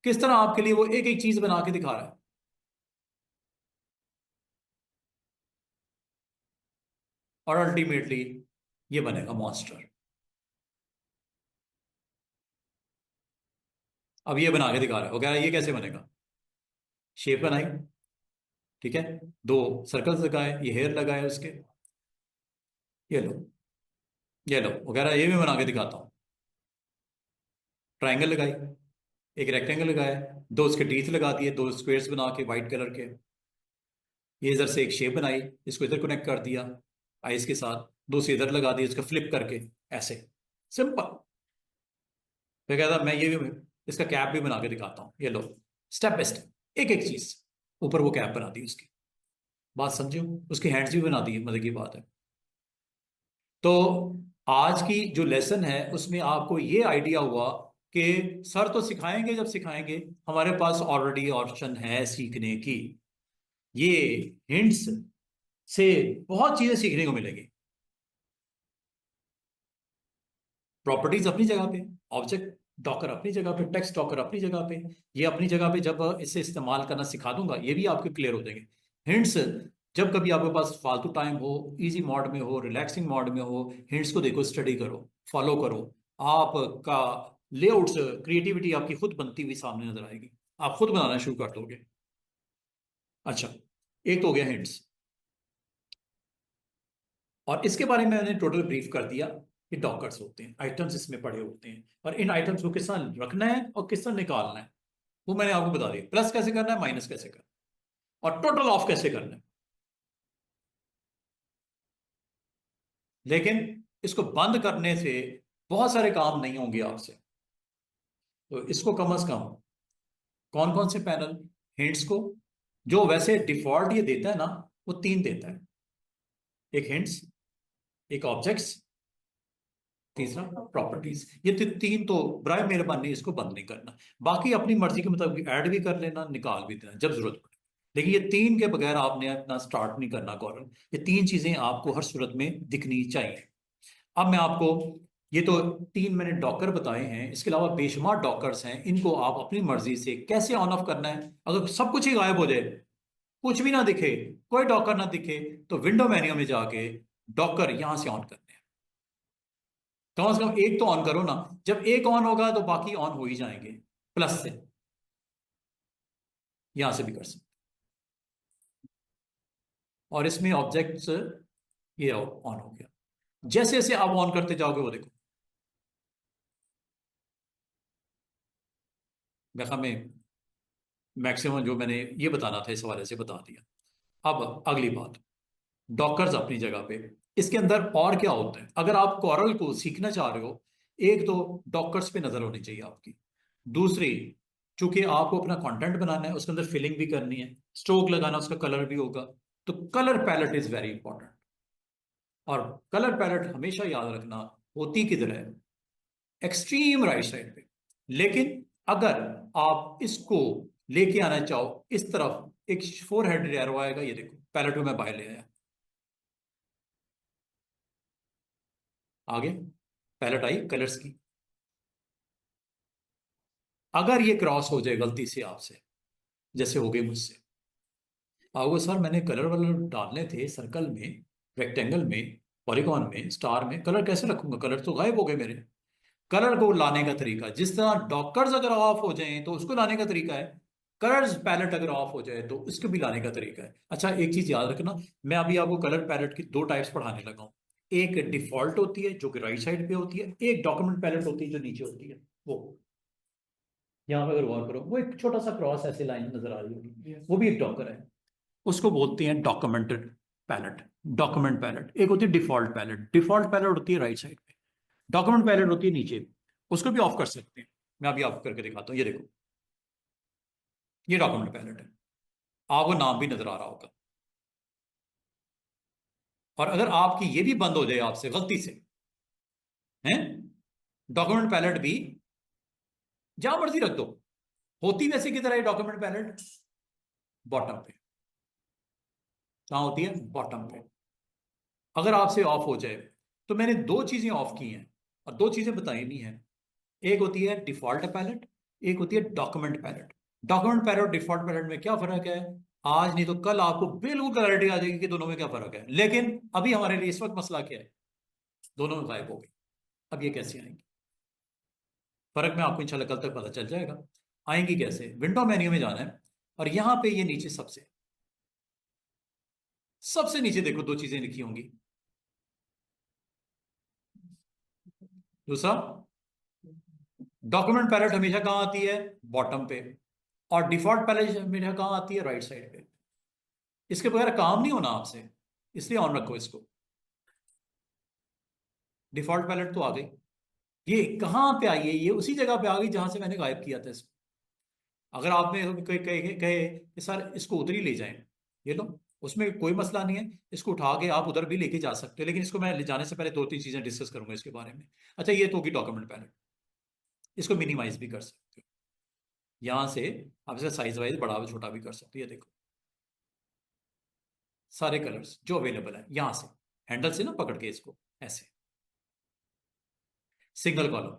Speaker 1: किस तरह आपके लिए वो एक एक चीज बना के दिखा रहा है। और अल्टीमेटली ये बनेगा मॉन्स्टर। अब ये बना के दिखा रहा है, वो कह रहा है ये कैसे बनेगा। शेप बनाई, ठीक है, दो सर्कल्स लगाए, ये हेयर लगाए उसके, ये लो, ये लो, वो कह रहा है ये भी बना के दिखाता हूँ। ट्राइंगल लगाई, एक रेक्टेंगल लगाया, दो उसके टीथ लगा दिए, दो स्क्वेयर्स बना के वाइट कलर के, ये इधर से एक शेप बनाई, इसको इधर कनेक्ट कर दिया आइस के साथ, दूसरी इधर लगा दी, इसको फ्लिप करके, ऐसे सिंपल। फिर कहता मैं ये भी इसका कैप भी बना के दिखाता हूँ, ये लो, स्टेप बाय स्टेप एक एक चीज, ऊपर वो कैप बना दी उसकी। बात समझो, उसकी हैंड्स भी बना दी, मजे की बात है। तो आज की जो लेसन है उसमें आपको ये आइडिया हुआ कि सर तो सिखाएंगे, जब सिखाएंगे हमारे पास ऑलरेडी ऑप्शन है सीखने की, ये हिंट्स से बहुत चीजें सीखने को मिलेगी। प्रॉपर्टीज अपनी जगह पे, ऑब्जेक्ट डॉकर अपनी जगह पे, टेक्स्ट डॉकर अपनी जगह पे, ये अपनी जगह पे, जब इसे इस्तेमाल करना सिखा दूंगा ये भी आपके क्लियर हो जाएंगे। हिंट्स, जब कभी आपके पास फालतू टाइम हो, इजी मोड में हो, रिलैक्सिंग मोड में हो, हिंट्स को देखो, स्टडी करो, फॉलो करो, आपका लेआउट्स, क्रिएटिविटी आपकी खुद बनती हुई सामने नजर आएगी, आप खुद बनाना शुरू कर दोगे। अच्छा, एक तो हो गया हिंट्स, और इसके बारे में मैंने टोटल ब्रीफ कर दिया कि डॉकर्स होते हैं, आइटम्स इसमें पड़े होते हैं, और इन आइटम्स को किस तरह रखना है और किस तरह निकालना है वो मैंने आपको बता दिया, प्लस कैसे करना है, माइनस कैसे करना है, और टोटल ऑफ कैसे करना है। लेकिन इसको बंद करने से बहुत सारे काम नहीं होंगे आपसे, तो इसको कम से कम कौन कौन से पैनल, हिंट्स को, जो वैसे डिफॉल्ट ये देता है ना, वो तीन देता है, एक हिंट्स, एक ऑब्जेक्ट्स, तीसरा प्रॉपर्टीज, ये तीन तो बराए मेहरबानी इसको बंद नहीं करना, बाकी अपनी मर्जी के मुताबिक ऐड भी कर लेना, निकाल भी देना जब जरूरत पड़े, लेकिन ये तीन के बगैर आपने अपना स्टार्ट नहीं करना कॉर्नर, ये तीन चीजें आपको हर सूरत में दिखनी चाहिए। अब मैं आपको, ये तो तीन मैंने डॉकर बताए हैं, इसके अलावा बेशुमार डॉकर्स हैं, इनको आप अपनी मर्जी से कैसे ऑन ऑफ करना है। अगर सब कुछ ही गायब हो जाए, कुछ भी ना दिखे, कोई डॉकर ना दिखे, तो विंडो मेन्यू में जाके डॉकर यहां से ऑन करना है। कम से कम एक तो ऑन करो ना, जब एक ऑन होगा तो बाकी ऑन हो ही जाएंगे, प्लस से, यहां से भी कर सकते। और इसमें ऑब्जेक्ट्स, ये ऑन हो गया, जैसे जैसे आप ऑन करते जाओगे वो देखो, देखा में मैक्सिमम जो मैंने ये बताना था इस हवाले से बता दिया। अब अगली बात, डॉकर्स अपनी जगह पे, इसके अंदर और क्या होता है, अगर आप कॉरल को सीखना चाह रहे हो, एक तो डॉकर्स पे नजर होनी चाहिए आपकी, दूसरी, चूंकि आपको अपना कंटेंट बनाना है, उसके अंदर फिलिंग भी करनी है, स्ट्रोक लगाना, उसका कलर भी होगा, तो colour palette is very important. और कलर पैलेट हमेशा याद रखना होती किधर है, एक्सट्रीम राइट साइड पे। लेकिन अगर आप इसको लेके आना चाहो इस तरफ, एक फोर हेडेड एरो आएगा, ये देखो पैलेट में मैं बाहर ले आया, आगे पैलेट आई कलर्स की। अगर ये क्रॉस हो जाए गलती से आपसे, जैसे हो गई मुझसे, आओगे सर मैंने कलर वलर डालने थे सर्कल में, रेक्टेंगल में, पॉलीगॉन में, स्टार में, कलर कैसे रखूंगा, कलर तो गायब हो गए मेरे। कलर को लाने का तरीका, जिस तरह डॉकर्स अगर ऑफ हो जाएं तो उसको लाने का तरीका है, कलर्स पैलेट अगर ऑफ हो जाए तो उसको भी लाने का तरीका है। अच्छा, एक चीज याद रखना, मैं अभी आपको कलर पैलेट की दो टाइप्स पढ़ाने लगा हूं। एक डिफॉल्ट होती है जो कि राइट साइड पे होती है, एक डॉक्यूमेंट पैलेट होती है जो नीचे होती है। वो यहां पे अगर गौर करो, वो एक छोटा सा क्रॉस ऐसे लाइन नजर आ रही होगी, वो भी एक डॉकर है। उसको बोलते हैं डॉक्यूमेंटेड पैलेट, डॉक्यूमेंट पैलेट। एक होती है डिफॉल्ट पैलेट, डिफॉल्ट पैलेट होती है राइट साइड पे, डॉक्यूमेंट पैलेट होती है नीचे। उसको भी ऑफ कर सकते हैं, मैं अभी आपको करके दिखाता हूँ। ये देखो, ये डॉक्यूमेंट पैलेट है, आपको नाम भी नजर आ रहा होगा। और अगर आपकी ये भी बंद हो जाए आपसे गलती से, हैं, डॉक्यूमेंट पैलेट भी जहां मर्जी रख दो, होती वैसे की तरह डॉक्यूमेंट पैलेट बॉटम पे, कहां होती है, बॉटम पे। अगर आपसे ऑफ हो जाए, तो मैंने दो चीजें ऑफ की हैं और दो चीजें बताई नहीं है। एक होती है डिफॉल्ट पैलेट, एक होती है डॉक्यूमेंट पैलेट। डॉक्यूमेंट पैलेट और डिफॉल्ट पैलेट में क्या फर्क है, आज नहीं तो कल आपको बिल्कुल क्लैरिटी आ जाएगी कि दोनों में क्या फर्क है। लेकिन अभी हमारे लिए इस वक्त मसला क्या है, दोनों में गायब हो गई। अब ये कैसे आएंगी, फर्क में आपको इंशाल्लाह कल तक पता चल जाएगा। आएंगी कैसे, विंडो मेन्यू में जाना है और यहां पे ये नीचे सबसे सबसे नीचे देखो, दो चीजें लिखी होंगी। दूसरा, डॉक्यूमेंट पैलेट हमेशा कहां आती है, बॉटम पे, और डिफॉल्ट पैलेट हमेशा कहां आती है, राइट साइड पे। इसके बगैर काम नहीं होना आपसे, इसलिए ऑन रखो इसको। डिफॉल्ट पैलेट तो आ गई, ये कहां पे आई है, ये उसी जगह पे आ गई जहां से मैंने गायब किया था इसको। अगर आपने कहे कि सर इसको उधर ही ले जाएं, ये लो, उसमें कोई मसला नहीं है, इसको उठा के आप उधर भी लेके जा सकते हो, लेकिन इसको मैं ले जाने से पहले दो तीन चीजें डिस्कस करूंगा इसके बारे में। अच्छा, ये तो होगी डॉक्यूमेंट पैलेट, इसको मिनिमाइज भी कर सकते हो यहां से, आप इसका साइज वाइज बड़ा भी छोटा भी कर सकते हो। ये देखो, सारे कलर्स जो अवेलेबल है यहां से, हैंडल से ना पकड़ के इसको ऐसे, सिंगल कॉलम,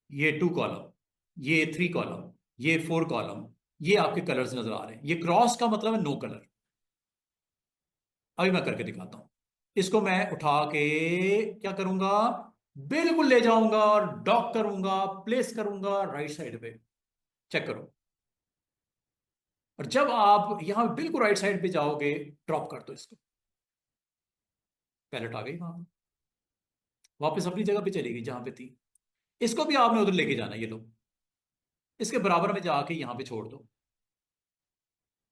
Speaker 1: ये 2 कॉलम, ये 3 कॉलम, ये 4 कॉलम, ये आपके कलर्स नजर आ रहे हैं। ये क्रॉस का मतलब है नो कलर। अभी मैं करके दिखाता हूं, इसको मैं उठा के क्या करूंगा, बिल्कुल ले जाऊंगा और डॉक करूंगा, प्लेस करूंगा राइट साइड पे। चेक करो, और जब आप यहां बिल्कुल राइट साइड पे जाओगे, ड्रॉप कर दो इसको, पैलेट आ गई वहां, वापस अपनी जगह पे चली गई जहां पे थी। इसको भी आपने उधर लेके जाना, ये लो, इसके बराबर में जाके यहां पे छोड़ दो,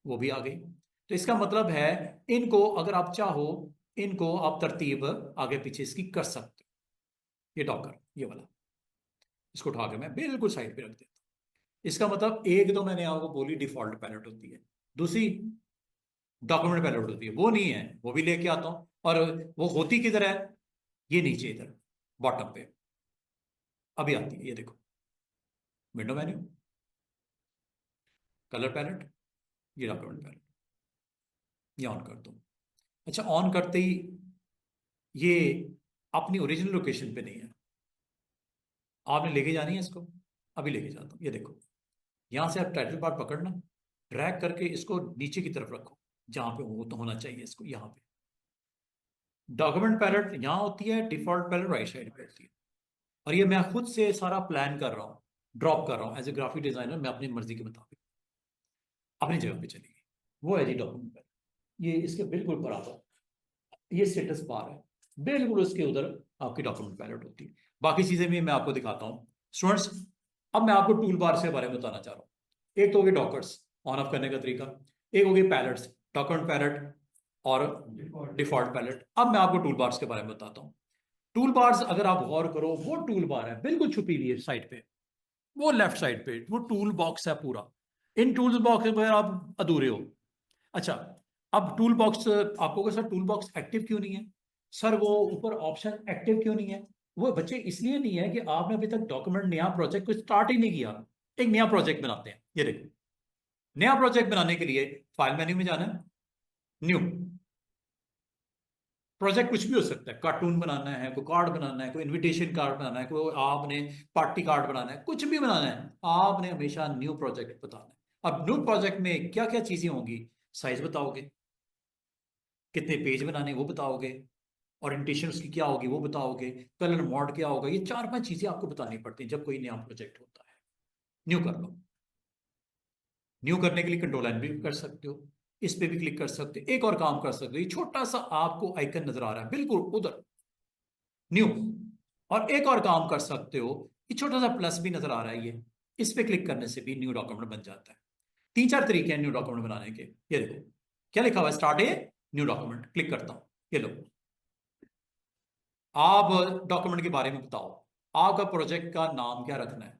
Speaker 1: वो भी आ गई। तो इसका मतलब है, इनको अगर आप चाहो, इनको आप तरतीब आगे पीछे इसकी कर सकते हो। ये डॉकर, ये वाला, इसको उठा के मैं बिल्कुल साइड पे रख देता हूं। इसका मतलब एक तो मैंने आपको बोली डिफॉल्ट पैलेट होती है, दूसरी डॉक्यूमेंट पैलेट होती है, वो नहीं है, वो भी लेके आता हूं। और वो होती किधर है, ये नीचे इधर बॉटम पे अभी आती है। ये देखो, विंडो मेन्यू, कलर पैलेट, ये डॉक्यूमेंट पैलेट, ये ऑन कर दो। अच्छा, ऑन करते ही ये अपनी ओरिजिनल लोकेशन पे नहीं है, आपने लेके जानी है इसको। अभी लेके जाता हूं, ये देखो, यहां से आप टाइटल बार पकड़ना, ड्रैग करके इसको नीचे की तरफ रखो, जहां पे वो तो होना चाहिए इसको, यहां पे। डॉक्यूमेंट पैलेट यहां होती है, डिफॉल्ट पैलेट राइट साइड पे होती है। और ये मैं खुद से सारा प्लान कर रहा हूँ, ड्रॉप कर रहा हूँ एज ए ग्राफिक डिजाइनर, मैं अपनी मर्जी के मुताबिक अपनी जगह पे चलेगी। वो है जी डॉक्यूमेंट पैलेट, ये इसके बिल्कुल बराबर, ये स्टेटस बार है, बिल्कुल उसके उधर आपकी डॉक्यूमेंट पैलेट होती है। बाकी चीजें भी मैं आपको दिखाता हूँ स्टूडेंट्स। अब मैं आपको टूल बार के बारे में बताना चाह रहा हूँ। एक तो हो गए डॉकर्स, ऑन ऑफ करने का तरीका। एक हो गए पैलेट्स, डॉक्यूमेंट पैलेट और डिफॉल्ट पैलेट। अब मैं आपको टूल बार्स के बारे में बताता हूँ। टूल बार्स अगर आप गौर करो, वो टूल बार है बिल्कुल छुपी हुई है साइड पे, वो लेफ्ट साइड पे वो टूल बॉक्स है पूरा। इन टूल बॉक्स के बगैर आप अधूरे हो। अच्छा, अब टूल बॉक्स आपको कहा, सर टूल बॉक्स एक्टिव क्यों नहीं है, सर वो ऊपर ऑप्शन एक्टिव क्यों नहीं है। वो बच्चे इसलिए नहीं है कि आपने अभी तक डॉक्यूमेंट नया प्रोजेक्ट को स्टार्ट ही नहीं किया। एक नया प्रोजेक्ट बनाते हैं, ये देखो, नया प्रोजेक्ट बनाने के लिए फाइल मेन्यू में जाना है, न्यू प्रोजेक्ट, कुछ भी हो सकता है, कार्टून बनाना है, कोई कार्ड बनाना है, कोई इनविटेशन कार्ड बनाना है, कोई आपने पार्टी कार्ड बनाना है, कुछ भी बनाना है, आपने हमेशा न्यू प्रोजेक्ट बताना है। अब न्यू प्रोजेक्ट में क्या क्या चीजें होंगी, साइज बताओगे, कितने पेज बनाने वो बताओगे, ओरिएंटेशन उसकी क्या होगी वो बताओगे, कलर मोड क्या होगा, ये 4-5 चीजें आपको बतानी पड़ती हैं जब कोई नया प्रोजेक्ट होता है। न्यू कर लो। न्यू करने के लिए कंट्रोल एन भी कर सकते हो, इस पे भी क्लिक कर सकते हो। एक और काम कर सकते हो, ये छोटा सा आपको आइकन नजर आ रहा है बिल्कुल उधर, न्यू। और एक और काम कर सकते हो, ये छोटा सा प्लस भी नजर आ रहा है, ये इस पे क्लिक करने से भी न्यू डॉक्यूमेंट बन जाता है। 3-4 तरीके हैं न्यू डॉक्यूमेंट बनाने के। ये देखो क्या लिखा हुआ है, start a new document, click करता हूं। ये लो, आप डॉक्यूमेंट के बारे में बताओ, आपका प्रोजेक्ट का नाम क्या रखना है,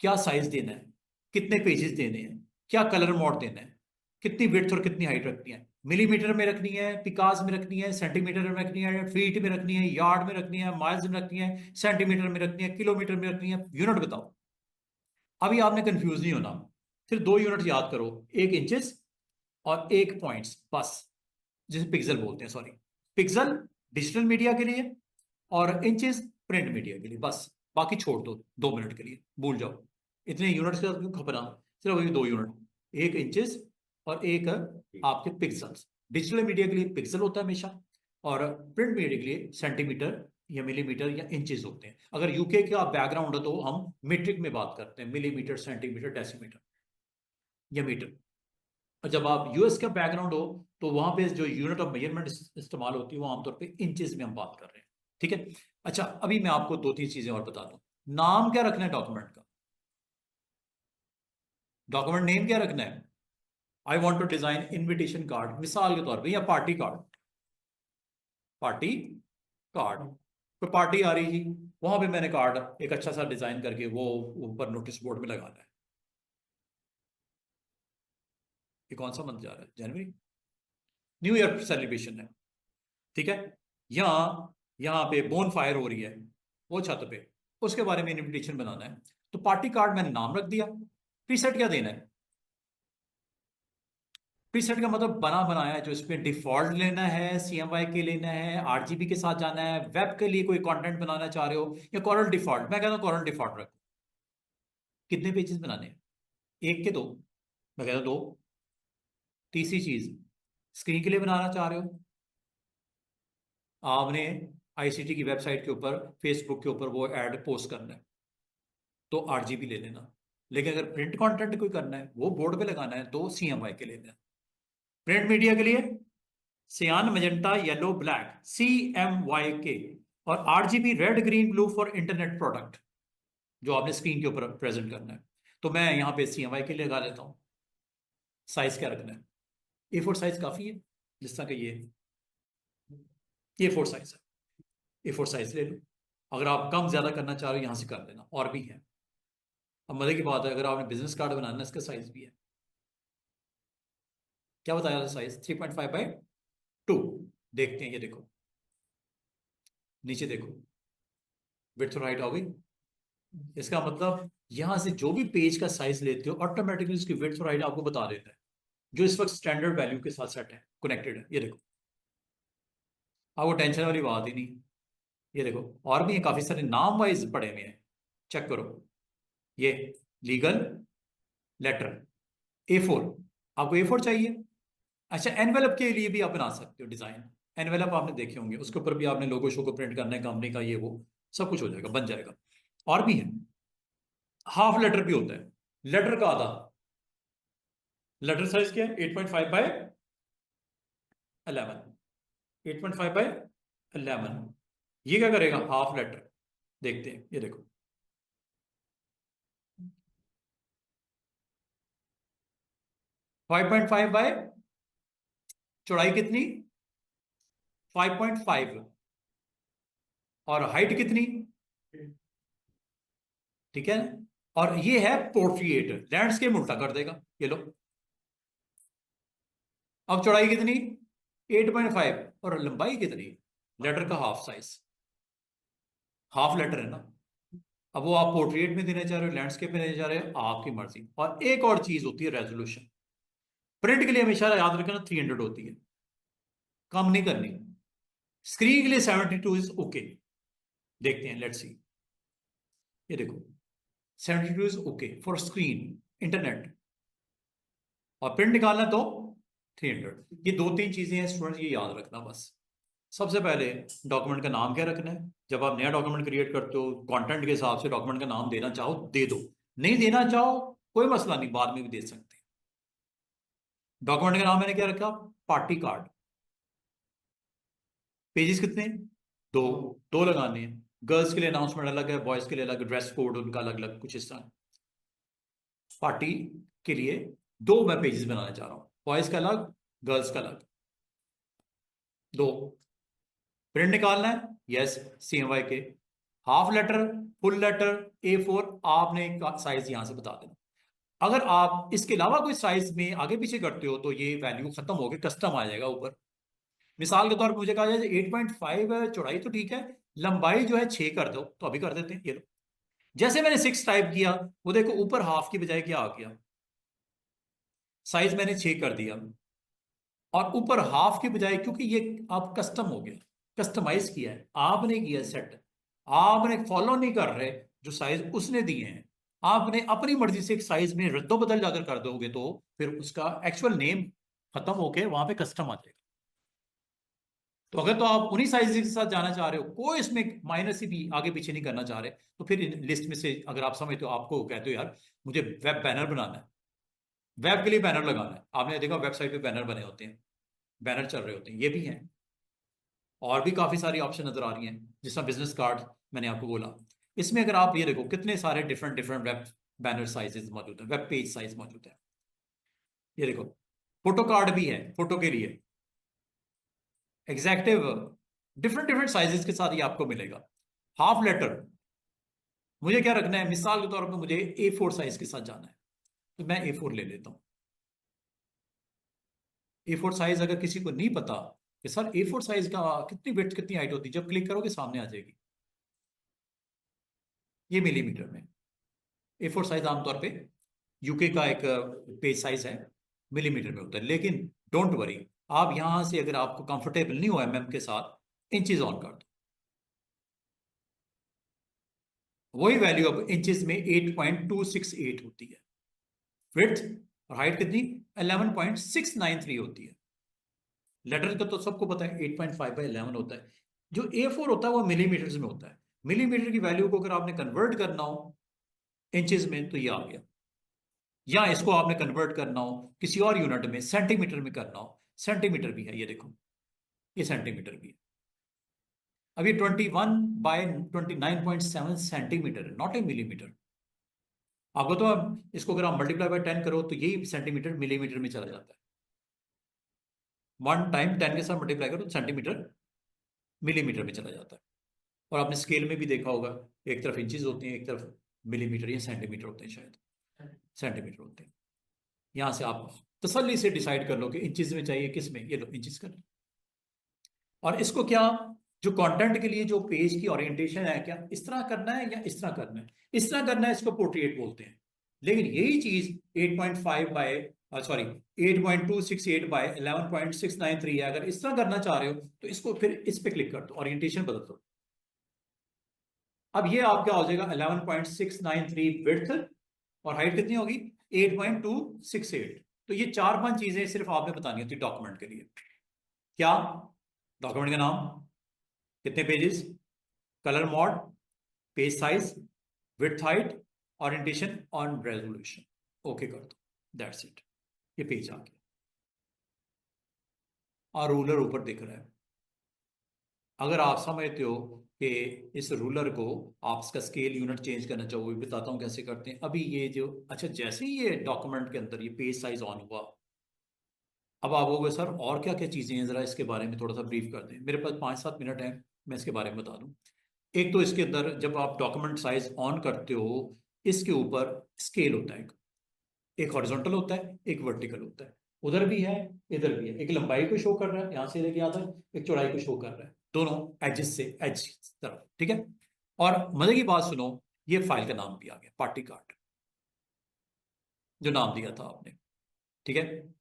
Speaker 1: क्या साइज देना है, कितने पेजेस देने हैं, क्या कलर मोड देना है, कितनी विड्थ और कितनी हाइट रखनी है, मिलीमीटर में रखनी है, पिकास में रखनी है, सेंटीमीटर में रखनी है, फीट में रखनी है, यार्ड में रखनी है, माइल्स में रखनी है, सेंटीमीटर में रखनी है, किलोमीटर में रखनी है, यूनिट बताओ। अभी आपने कंफ्यूज नहीं होना, सिर्फ 2 यूनिट याद करो, एक इंचेस और एक पॉइंट्स बस, जिसे पिक्सल बोलते हैं, सॉरी। पिक्सल डिजिटल मीडिया के लिए और इंचेस प्रिंट मीडिया के लिए, बस। बाकी छोड़ दो 2 मिनट के लिए, भूल जाओ इतने यूनिट्स का क्यों खपना, सिर्फ वही 2 यूनिट, एक इंचेस और एक आपके पिक्सल्स। डिजिटल मीडिया के लिए पिक्सल होता है हमेशा, और प्रिंट मीडिया के लिए सेंटीमीटर या मिलीमीटर या इंचेस होते हैं। अगर यूके का बैकग्राउंड है तो हम मीट्रिक में बात करते हैं, मिलीमीटर, सेंटीमीटर, डेसीमीटर या मीटर। और जब आप यूएस का बैकग्राउंड हो तो वहां पे जो यूनिट ऑफ मेजरमेंट इस्तेमाल होती है वो आमतौर पे इंचेस में हम बात कर रहे हैं, ठीक है। अच्छा, अभी मैं आपको 2-3 चीजें और बता दूं। नाम क्या रखना है डॉक्यूमेंट का, डॉक्यूमेंट नेम क्या रखना है। I want to design invitation card मिसाल के तौर पर, या पार्टी कार्ड, पार्टी कार्ड। कोई पार्टी आ रही थी, वहां पे मैंने कार्ड एक अच्छा सा डिजाइन करके वो ऊपर नोटिस बोर्ड में लगाना है। ये कौन सा मंथ जा रहा है, जनवरी, न्यू ईयर सेलिब्रेशन है, ठीक है। यहाँ यहाँ पे बोन फायर हो रही है वो छत पे, उसके बारे में इनविटेशन बनाना है। तो पार्टी कार्ड मैंने नाम रख दिया। प्रीसेट क्या देना है, प्रीसेट का मतलब बना बनाया है, जो इसमें डिफॉल्ट लेना है, सीएमवाई के लेना है, आरजीबी के साथ जाना है, वेब के लिए कोई कंटेंट बनाना चाह रहे हो, या कॉरल डिफॉल्ट। मैं कहता हूँ कॉरल डिफॉल्ट रखो। कितने पेजेस बनाने हैं, एक के दो, मैं कहता हूँ दो। तीसरी चीज, स्क्रीन के लिए बनाना चाह रहे हो, आपने आईसीटी की वेबसाइट के ऊपर, फेसबुक के ऊपर वो एड पोस्ट करना है तो आरजीबी ले लेना। लेकिन अगर प्रिंट कंटेंट कोई करना है, वो बोर्ड पे लगाना है, तो सीएमवाई के लेना है। प्रिंट मीडिया के लिए सियान, मजेंटा, येलो, ब्लैक, CMYK। और RGB red, green, blue for internet product, जो आपने स्क्रीन के ऊपर प्रेजेंट करना है। तो मैं यहाँ पे CMY के लिए लगा लेता हूँ। साइज क्या रखना है, A4 साइज काफी है, जिस तरह का ये A4 साइज है, A4 साइज ले लो। अगर आप कम ज्यादा करना चाह रहे हो यहां से कर लेना, और भी है। अब मजे की बात है, अगर आपने बिजनेस कार्ड बनाना है, इसका साइज भी है। क्या बताया था साइज, 3.5/2। देखते हैं, ये देखो, नीचे देखो, विड्थ और हाइट हो गई। इसका मतलब यहां से जो भी पेज का साइज लेते हो, ऑटोमेटिकली उसकी विड्थ और हाइट आपको बता देता है, जो इस वक्त स्टैंडर्ड वैल्यू के साथ सेट है, कनेक्टेड है। ये देखो, आपको टेंशन वाली बात ही नहीं। ये देखो, और भी काफी सारे नाम वाइज पड़े हुए हैं, चेक करो। ये लीगल लेटर, A4। आपको A4 चाहिए, अच्छा। एनवेलप के लिए भी आप बना सकते हो डिजाइन। एनवेलप आपने देखे होंगे, उसके ऊपर भी आपने लोगो शोगो प्रिंट करना है कंपनी का, ये वो सब कुछ हो जाएगा, बन जाएगा। और भी है, हाफ लेटर भी होता है, लेटर का आधा। लेटर साइज क्या है, 8.5/11। 8.5/11। ये क्या करेगा, हाफ लेटर। देखते हैं, ये देखो, 5.5 बाय, चौड़ाई कितनी, 5.5, और हाइट कितनी, ठीक है। और ये है पोर्ट्रेट, लैंडस्केप उल्टा कर देगा, ये लो। अब चौड़ाई कितनी, 8.5, और लंबाई कितनी, लेटर का हाफ साइज, हाफ लेटर है ना। अब वो आप पोर्ट्रेट में देना चाह रहे हो, लैंडस्केप में देना चाह रहे हो, आपकी मर्जी। और एक और चीज होती है रेजोल्यूशन। प्रिंट के लिए हमेशा याद रखना 300 होती है, कम नहीं करनी। स्क्रीन के लिए 72 इज ओके। देखते हैं, लेट्स सी। ये देखो, 72 is okay for screen, internet. और प्रिंट निकालना तो 300। ये 2-3 चीजें हैं स्टूडेंट, ये याद रखना बस। सबसे पहले डॉक्यूमेंट का नाम क्या रखना है। जब आप नया डॉक्यूमेंट क्रिएट करते हो, कंटेंट के हिसाब से डॉक्यूमेंट का नाम देना चाहो दे दो, नहीं देना चाहो कोई मसला नहीं, बाद में भी दे सकते हैं। डॉक्यूमेंट का नाम मैंने क्या रखा, पार्टी कार्ड। पेजेस कितने, दो, दो लगाने हैं। गर्ल्स के लिए अनाउंसमेंट अलग है, बॉयज के लिए अलग, ड्रेस कोड उनका अलग अलग कुछ इस तरह। पार्टी के लिए दो मैं पेजेस बनाना चाह रहा हूं, बॉयज का अलग, गर्ल्स का अलग, दो। प्रिंट निकालना है, यस, CMY के। Half letter, full letter, A4, आपने साइज यहां से बता देना। अगर आप इसके अलावा कोई साइज में आगे पीछे करते हो तो ये वैल्यू खत्म होकर कस्टम आ जाएगा ऊपर। मिसाल के तौर पर मुझे कहा जाए 8.5 है चौड़ाई, तो ठीक है, लंबाई जो है 6 कर दो, तो अभी कर देते हैं। ये लो, जैसे मैंने 6 टाइप किया, वो देखो ऊपर हाफ की बजाय क्या आ गया, साइज मैंने 6 कर दिया, और ऊपर हाफ की बजाय, क्योंकि ये आप कस्टम हो गया, कस्टमाइज किया है आपने, किया सेट, आपने फॉलो नहीं कर रहे जो साइज उसने दिए हैं। आपने अपनी मर्जी से एक साइज में रद्दो बदल जाकर कर दोगे तो फिर उसका एक्चुअल नेम खत्म होके वहां पे कस्टम आ जाएगा। तो अगर तो आप उन्हीं साइज के साथ जाना चाह रहे हो, कोई इसमें माइनस ही भी आगे पीछे नहीं करना चाह रहे, तो फिर लिस्ट में से अगर आप समझते हो, आपको कहते हो यार मुझे वेब बैनर बनाना है, वेब के लिए बैनर लगाना है, आपने देखा वेबसाइट पे बैनर बने होते हैं, बैनर चल रहे होते हैं, ये भी हैं। और भी काफी सारी ऑप्शन नजर आ रही हैं, जिसका बिजनेस कार्ड मैंने आपको बोला। इसमें अगर आप ये देखो कितने सारे different different web banner sizes मौजूद है, वेब पेज साइज मौजूद है। ये देखो, फोटो कार्ड भी है फोटो के लिए, एग्जैक्टिव, डिफरेंट डिफरेंट साइजेस के साथ ये आपको मिलेगा। हाफ लेटर, मुझे क्या रखना है, मिसाल के तौर पर मुझे A4 साइज के साथ जाना है, तो मैं A4 ले लेता हूं। A4 साइज अगर किसी को नहीं पता कि सर A4 साइज का कितनी विड्थ कितनी हाइट होती है, जब क्लिक करोगे सामने आ जाएगी, ये मिलीमीटर में। A4 साइज आमतौर पे यूके का एक पेज साइज है, मिलीमीटर में होता है। लेकिन डोंट वरी, आप यहां से अगर आपको कंफर्टेबल नहीं हो MM के साथ, इंचेस ऑन कर दो। वही वैल्यू अब इंचेस में 8.268 होती है, विड्थ और हाइट कितनी, 11.693 होती है। लेटर का तो सबको पता है 8.5/11 होता है। जो A4 होता है वो मिलीमीटर में होता है। मिलीमीटर की वैल्यू को अगर आपने कन्वर्ट करना हो इंचेस में, तो ये आ गया। या इसको आपने कन्वर्ट करना हो किसी और यूनिट में, सेंटीमीटर में करना हो, सेंटीमीटर भी है, ये देखो, ये सेंटीमीटर भी है। अब ये 21/29.7 सेंटीमीटर है, नॉट ए मिलीमीटर। आपको तो अब इसको अगर आप मल्टीप्लाई बाय 10 करो तो यही सेंटीमीटर मिलीमीटर में चला जाता है। 1 टाइम 10 के साथ मल्टीप्लाई करो तो सेंटीमीटर मिलीमीटर में चला जाता है। और आपने स्केल में भी देखा होगा, एक तरफ इंचेस होते हैं, एक तरफ मिलीमीटर या सेंटीमीटर होते हैं, शायद सेंटीमीटर होते हैं। यहां से आप तसल्ली से डिसाइड कर लो कि इंचेस में चाहिए, किस में, ये लो इंचेस कर लो। और इसको क्या, जो कंटेंट के लिए जो पेज की ओरिएंटेशन है, क्या इस तरह करना है या इस तरह करना है, इस तरह करना है, इसको पोर्ट्रेट बोलते हैं। लेकिन यही चीज 8.5 बाय सॉरी 8.268/11.693 है, अगर इस तरह करना चाह रहे हो तो इसको फिर इस पे क्लिक कर दो, ओरिएंटेशन बदल दो। अब ये आपका हो जाएगा 11.693 विड्थ, और हाइट कितनी होगी 8.268। तो ये 4-5 चीजें सिर्फ आपने बतानी होती डॉक्यूमेंट के लिए। क्या, डॉक्यूमेंट का नाम, कितने pages, colour mode, page size, width height, orientation on resolution, okay कर दो, दैट्स इट, ये पेज आ गया। और रूलर ऊपर दिख रहा है। अगर आप समझते हो कि इस रूलर को आप इसका स्केल यूनिट चेंज करना चाहोगे, बताता हूं कैसे करते हैं। अभी ये जो, अच्छा, जैसे ही ये डॉक्यूमेंट के अंदर ये पेज साइज ऑन हुआ, अब आप बोलोगे सर और क्या क्या चीजें हैं, जरा इसके बारे में थोड़ा सा ब्रीफ कर दें। मेरे पास 5-7 मिनट है, मैं इसके बारे में बता दूं। एक तो इसके अंदर जब आप डॉक्यूमेंट साइज ऑन करते हो, इसके ऊपर स्केल होता है, एक हॉरिजॉन्टल होता है, एक वर्टिकल होता है, उधर भी है, इधर भी है। एक लंबाई को शो कर रहा है यहां से लेके आता है, एक चौड़ाई को शो कर रहा है, दोनों एजेस से एज तरफ, ठीक है। और मजे की बात सुनो, ये फाइल का नाम भी आ गया, पार्टी कार्ड, जो नाम दिया था आपने, ठीक है।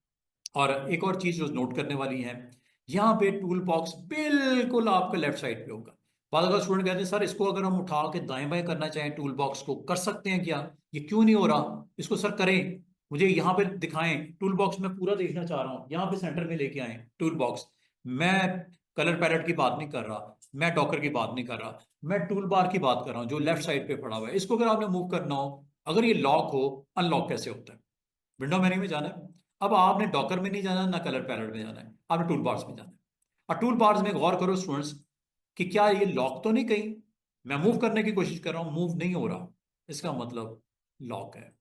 Speaker 1: और एक और चीज जो नोट करने वाली है, यहाँ पे टूल बॉक्स बिल्कुल आपके लेफ्ट साइड पे होगा। बाद अगर स्टूडेंट कहते हैं सर इसको अगर हम उठा के दाएं बाएं करना चाहें टूल बॉक्स को, कर सकते हैं क्या, ये क्यों नहीं हो रहा, इसको सर करें, मुझे यहाँ पे दिखाएं, टूल बॉक्स में पूरा देखना चाह रहा हूँ, यहाँ पे सेंटर में लेके आए टूल बॉक्स। मैं कलर पैलेट की बात नहीं कर रहा, मैं डॉकर की बात नहीं कर रहा, मैं टूल बार की बात कर रहा हूँ जो लेफ्ट साइड पे पड़ा हुआ है। इसको अगर आपने मूव करना हो, अगर ये लॉक हो, अनलॉक कैसे होता है? विंडो मेन्यू में जाना है। अब आपने डॉकर में नहीं जाना, ना कलर पैलेट में जाना है, आपने टूल बार्स में जाना है। और टूल बार्स में गौर करो स्टूडेंट्स कि क्या ये लॉक तो नहीं, कहीं मैं मूव करने की कोशिश कर रहा हूं, मूव नहीं हो रहा, इसका मतलब लॉक है।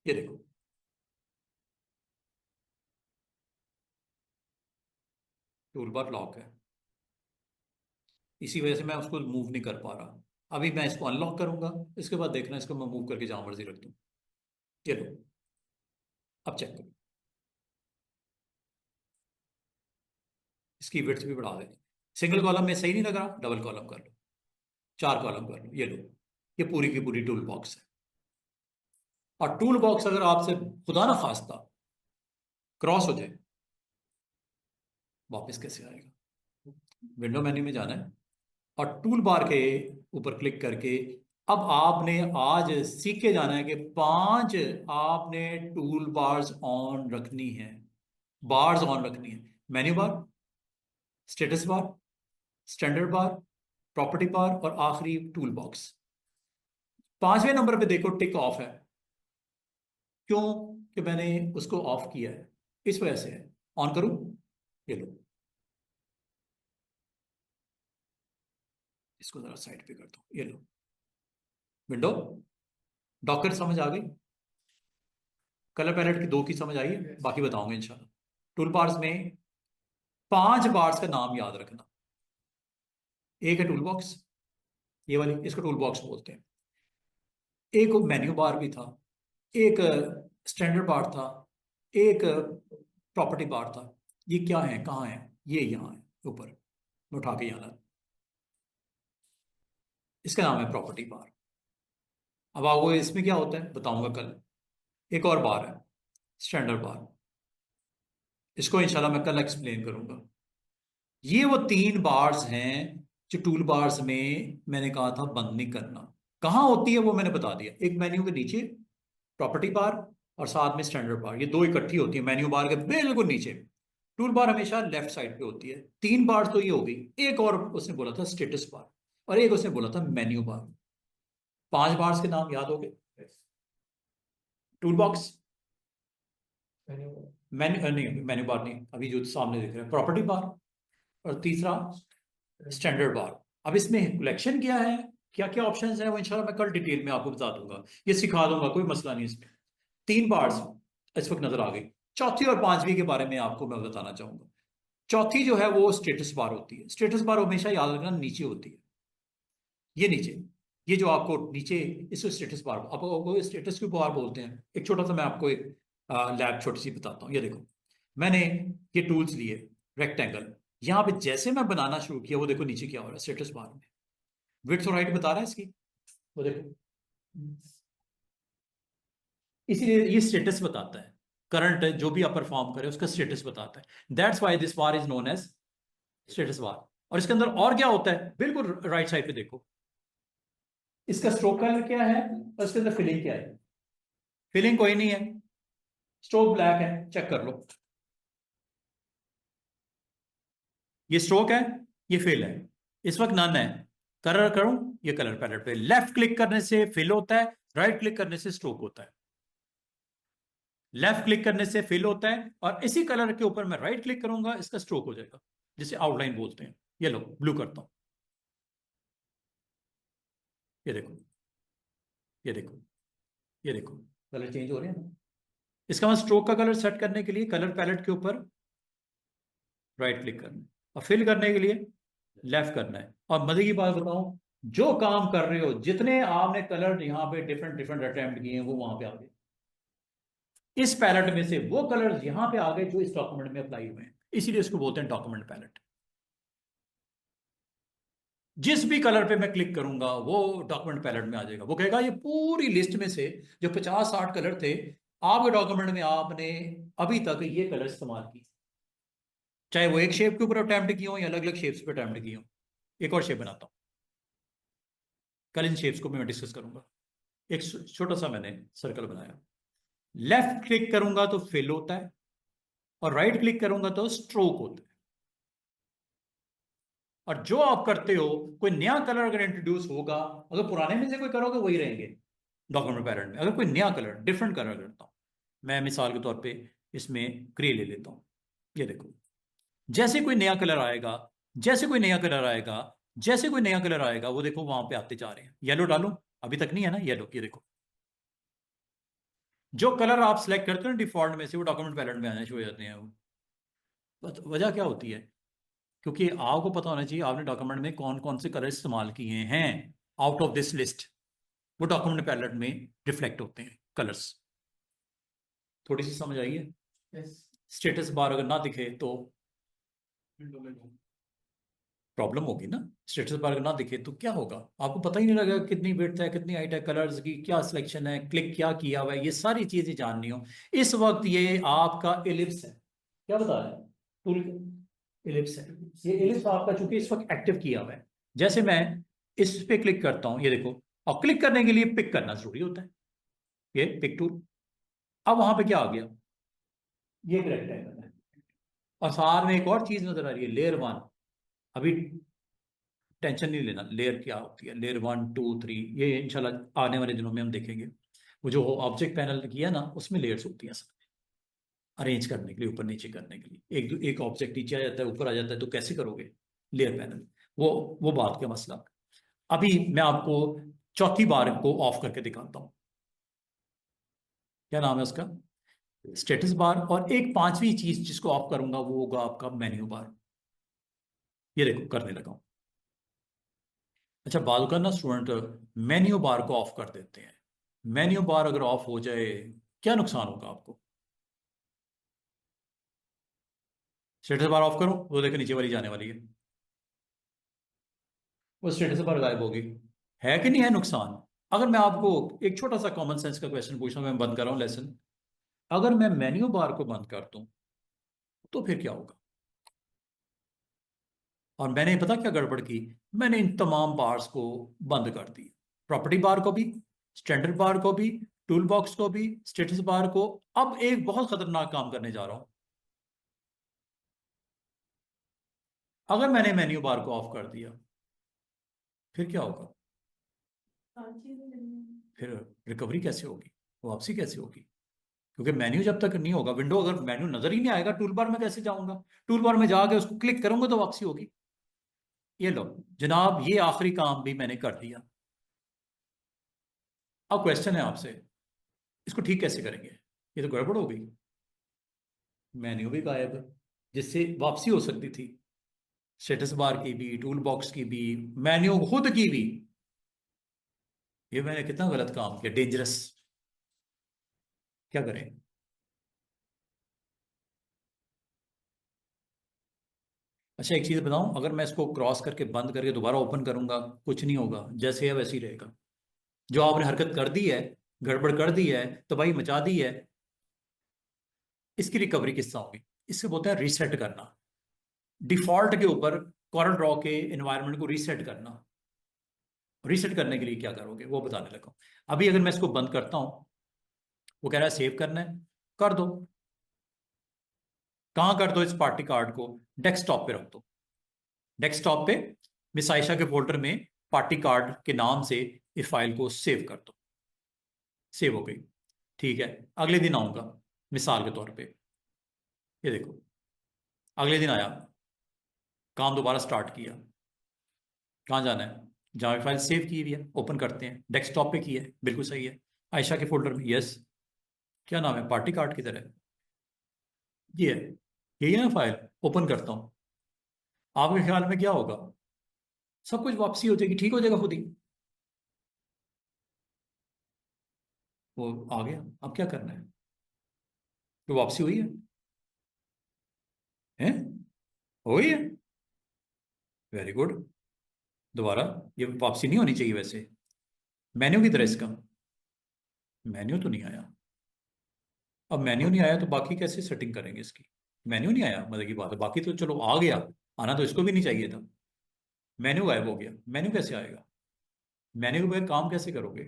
Speaker 1: ये देखो, टूल बार लॉक है, इसी वजह से मैं उसको मूव नहीं कर पा रहा। अभी मैं इसको अनलॉक करूंगा, इसके बाद देखना इसको मैं मूव करके जहां मर्जी रख दूं। ये लो, अब चेक करो, इसकी विड्थ भी बढ़ा दें। सिंगल कॉलम में सही नहीं लग रहा, डबल कॉलम कर लो, चार कॉलम कर लो। ये लो, ये पूरी की पूरी टूल बॉक्स है। और टूल बॉक्स अगर आपसे खुदा ना खास्ता क्रॉस हो जाए, वापस कैसे आएगा? विंडो मेन्यू में जाना है और टूल बार के ऊपर क्लिक करके अब आपने आज सीख के जाना है कि 5 आपने टूल बार्स ऑन रखनी है, बार्स ऑन रखनी है। Menu bar, status bar, standard bar, property bar और आखिरी टूल बॉक्स। 5वें नंबर पे देखो टिक ऑफ है। क्यों? कि मैंने उसको ऑफ किया है, इस वजह से है। ऑन करूं? ये लो, इसको जरा साइड पे कर दो। ये लो, विंडो, डॉकर समझ आ गई? कलर पैलेट की 2 की समझ आई है, बाकी बताऊंगा इंशाल्लाह। टूल बार्स में 5 बार्स का नाम याद रखना। एक है टूल बॉक्स, ये वाली, इसको टूल बॉक्स बोलते हैं। एक मेन्यू बार भी था, एक स्टैंडर्ड बार था, एक प्रॉपर्टी बार था। ये क्या है, कहाँ है? ये यहाँ है ऊपर, मैं उठा के यहाँ ला, इसका नाम है प्रॉपर्टी बार। अब आपको इसमें क्या होता है बताऊंगा कल। एक और बार है, स्टैंडर्ड बार, इसको इंशाल्लाह मैं कल एक्सप्लेन करूंगा। ये वो 3 बार्स हैं जो टूल बार्स में मैंने कहा था बंद नहीं करना। कहाँ होती है वो मैंने बता दिया, एक मेन्यू के नीचे प्रॉपर्टी बार और साथ में स्टैंडर्ड बार, ये 2 इकट्ठी होती है मेन्यू बार के बिल्कुल नीचे। टूल बार हमेशा लेफ्ट साइड पे होती है। 3 बार तो ये हो गई, एक और उसने बोला था स्टेटस बार, और एक उसने बोला था मेन्यू बार। 5 बार्स के नाम याद हो गए? टूल बॉक्स, मेन्यू नहीं, मेन्यू बार नहीं, अभी जो सामने दिख रहा है प्रॉपर्टी बार, और तीसरा स्टैंडर्ड बार। अब इसमें कलेक्शन क्या है, क्या क्या ऑप्शंस हैं, वो इंशाल्लाह मैं कल डिटेल में आपको बता दूंगा, ये सिखा दूंगा, कोई मसला नहीं इसमें। 3 बार्स इस वक्त नजर आ गई। चौथी और 5वीं के बारे में आपको मैं बताना चाहूंगा। चौथी जो है वो स्टेटस बार होती है। स्टेटस बार हमेशा याद रखना नीचे होती है, ये नीचे, ये जो आपको नीचे, इसको स्टेटस बार, आपको स्टेटस क्यों बार बोलते हैं? एक छोटा सा मैं आपको एक लैब छोटी सी बताता हूँ। ये देखो, मैंने ये टूल्स लिए, रेक्टेंगल, यहाँ पे जैसे मैं बनाना शुरू किया, वो देखो नीचे क्या हो रहा है स्टेटस बार में, विड्थ और हाइट बता रहा है इसकी, वो देखो, इसीलिए ये स्टेटस बताता है, करंट जो भी आप परफॉर्म करें उसका स्टेटस बताता है। That's why this bar is known as status bar. और इसके अंदर और क्या होता है, बिल्कुल राइट साइड पे देखो, इसका स्ट्रोक कलर क्या है और इसके अंदर फिलिंग क्या है। फिलिंग कोई नहीं है, स्ट्रोक ब्लैक है, चेक कर लो, ये स्ट्रोक है, ये फिल है, इस वक्त नन है। कलर करूं, ये कलर पैलेट पे लेफ्ट क्लिक करने से फिल होता है, राइट क्लिक करने से स्ट्रोक होता है। लेफ्ट क्लिक करने से फिल होता है और इसी कलर के ऊपर मैं राइट क्लिक करूंगा, इसका स्ट्रोक हो जाएगा, जिसे आउटलाइन बोलते हैं। ये लो, ब्लू करता हूं, ये देखो, ये देखो, ये देखो, कलर चेंज हो रहे हैं ना। इसका मतलब स्ट्रोक का कलर सेट करने के लिए कलर पैलेट के ऊपर राइट क्लिक करना है, और फिल करने के लिए लेफ्ट करना है। और मजे की बात बताऊं, जो काम कर रहे हो, जितने आपने कलर यहाँ पे डिफरेंट डिफरेंट अटेम्प्ट किए हैं, वो वहां पे आ गए। इस पैलेट में से वो कलर यहां पे आ गए जो इस डॉक्यूमेंट में अप्लाई हुए हैं, इसीलिए इसको बोलते हैं डॉक्यूमेंट पैलेट। जिस भी कलर पे मैं क्लिक करूंगा वो डॉक्यूमेंट पैलेट में आ जाएगा। वो कहेगा ये पूरी लिस्ट में से जो 50-60 कलर थे आपके डॉक्यूमेंट में, आपने अभी तक ये कलर इस्तेमाल किए, चाहे वो एक शेप के ऊपर अटेम्प्ट किए हो या अलग अलग शेप्स पे अटेम्प्ट किए हो। एक और शेप बनाता हूं, कल इन शेप्स को भी मैं डिस्कस करूंगा। एक छोटा सा मैंने सर्कल बनाया, लेफ्ट क्लिक करूंगा तो फिल होता है, और राइट क्लिक करूंगा तो स्ट्रोक होता है। और जो आप करते हो, कोई नया कलर अगर इंट्रोड्यूस होगा, अगर पुराने में से कोई करोगे वही रहेंगे डॉक्यूमेंट पैरेंट में। अगर कोई नया कलर, डिफरेंट कलर करता हूं, मैं मिसाल के तौर पे इसमें ग्रे ले लेता हूं, ये देखो, जैसे कोई नया कलर आएगा, जैसे कोई नया कलर आएगा, जैसे कोई नया कलर आएगा, वो देखो वहां पे आते जा रहे हैं। येलो डालूं, अभी तक नहीं है ना येलो, ये देखो, जो कलर आप सिलेक्ट करते हो डिफॉल्ट में से, वो डॉक्यूमेंट पैलेट में आने शुरू हो जाते हैं। वो वजह क्या होती है? क्योंकि आपको पता होना चाहिए आपने डॉक्यूमेंट में कौन कौन से कलर इस्तेमाल किए हैं। आउट ऑफ दिस लिस्ट वो डॉक्यूमेंट पैलेट में रिफ्लेक्ट होते हैं कलर्स। थोड़ी सी समझ आई है? स्टेटस बार अगर ना दिखे तो प्रॉब्लम होगी ना। स्टेटस बार अगर ना दिखे तो क्या होगा, आपको पता ही नहीं लगेगा कितनी विड्थ है, कितनी हाइट है, कलर्स की क्या सिलेक्शन है, क्लिक क्या किया हुआ है, ये सारी चीजें जाननी हो। इस वक्त ये आपका एलिप्स है, क्या बता रहा है टूल, एलिप्स है। ये एलिप्स आपका चूंकि इस वक्त एक्टिव किया हुआ है। जैसे मैं इस पे क्लिक करता हूं, ये देखो, और क्लिक करने के लिए पिक करना जरूरी होता है, ये पिक टूल। अब वहां पे क्या आ गया, ये एक रेक्टेंगल है, और साथ में एक और चीज नजर आ रही है, लेयर वन। अभी टेंशन नहीं लेना लेयर क्या होती है, लेयर 1 2 3, ये इंशाल्लाह आने वाले दिनों में हम देखेंगे। वो जो ऑब्जेक्ट पैनल किया ना, उसमें लेयर्स होती हैं अरेंज करने के लिए, ऊपर नीचे करने के लिए। एक ऑब्जेक्ट नीचे आ जाता है, ऊपर आ जाता है, तो कैसे करोगे लेयर पैनल, वो बात का मसला। अभी मैं आपको चौथी बार को ऑफ करके दिखाता हूं। क्या नाम है उसका, स्टेटस बार। और एक पांचवी चीज जिसको ऑफ करूंगा वो होगा आपका मेन्यू बार। ये देखो करने लगा हूं। अच्छा, बाल का ना स्टूडेंट मेन्यू बार को ऑफ कर देते हैं। मेन्यू बार अगर ऑफ हो जाए, क्या नुकसान होगा आपको? स्टेटस बार ऑफ करो, वो देखो नीचे वाली जाने वाली है, वो स्टेटस बार गायब होगी। है कि नहीं है नुकसान? अगर मैं आपको एक छोटा सा कॉमन सेंस का क्वेश्चन पूछूं, मैं बंद कर रहा हूं लेसन, अगर मैं मेन्यू बार को बंद कर दूं तो फिर क्या होगा? और मैंने पता क्या गड़बड़ की, मैंने इन तमाम बार्स को बंद कर दी, प्रॉपर्टी बार को भी, स्टैंडर्ड बार को भी, टूल बॉक्स को भी, स्टेटस बार को। अब एक बहुत खतरनाक काम करने जा रहा हूं। अगर मैंने मेन्यू बार को ऑफ कर दिया, फिर क्या होगा? फिर रिकवरी कैसे होगी, वापसी कैसे होगी? क्योंकि मेन्यू जब तक नहीं होगा, विंडो अगर मेन्यू नजर ही नहीं आएगा, टूल बार में कैसे जाऊंगा? टूल बार में जाके उसको क्लिक करूंगा तो वापसी होगी। ये लो जनाब, ये आखिरी काम भी मैंने कर दिया। अब क्वेश्चन है आपसे, इसको ठीक कैसे करेंगे? ये तो गड़बड़ हो गई, मेन्यू भी गायब है जिससे वापसी हो सकती थी, स्टेटस बार की भी, टूल बॉक्स की भी, मेन्यू खुद की भी। ये मैंने कितना गलत काम किया, डेंजरस। क्या करें? अच्छा एक चीज बताऊं, अगर मैं इसको क्रॉस करके बंद करके दोबारा ओपन करूंगा, कुछ नहीं होगा, जैसे है वैसे ही रहेगा। जो आपने हरकत कर दी है, गड़बड़ कर दी है, तबाही मचा दी है, इसकी रिकवरी किस तरह होगी? इससे बोलते हैं रीसेट करना, डिफॉल्ट के ऊपर कॉरल ड्रॉ के एनवायरनमेंट को रीसेट करना। रीसेट करने के लिए क्या करोगे वो बताने लगा हूं। अभी अगर मैं इसको बंद करता हूं, वो कह रहा है सेव करना है, कर दो। कहां कर दो इस पार्टी कार्ड को? डेस्कटॉप पे रख दो। डेस्कटॉप पे मिस आयशा के फोल्डर में पार्टी कार्ड के नाम से इस फाइल को सेव कर दो। सेव हो गई, ठीक है। अगले दिन आऊंगा, मिसाल के तौर पे, ये देखो, अगले दिन आया, काम दोबारा स्टार्ट किया। कहाँ जाना है? जहाँ फाइल सेव की हुई है, ओपन करते हैं, डेस्कटॉप पे की है, बिल्कुल सही है, आयशा के फोल्डर में, यस। क्या नाम है? पार्टी कार्ड की तरह, ये है, यही है ना फाइल। ओपन करता हूँ, आपके ख्याल में क्या होगा? सब कुछ वापसी हो जाएगी, ठीक हो जाएगा खुद ही। वो आ गया, अब क्या करना है? तो वापसी हुई है? हुई है, वेरी गुड। दोबारा, ये वापसी नहीं होनी चाहिए वैसे, मेन्यू की तरह इसका। मेन्यू तो नहीं आया। अब मेन्यू नहीं आया तो बाकी कैसे सेटिंग करेंगे इसकी? मेन्यू नहीं आया मतलब की बात है, बाकी तो चलो आ गया, आना तो इसको भी नहीं चाहिए था। मेन्यू गायब हो गया, मेन्यू कैसे आएगा? मेन्यू के बगैर काम कैसे करोगे?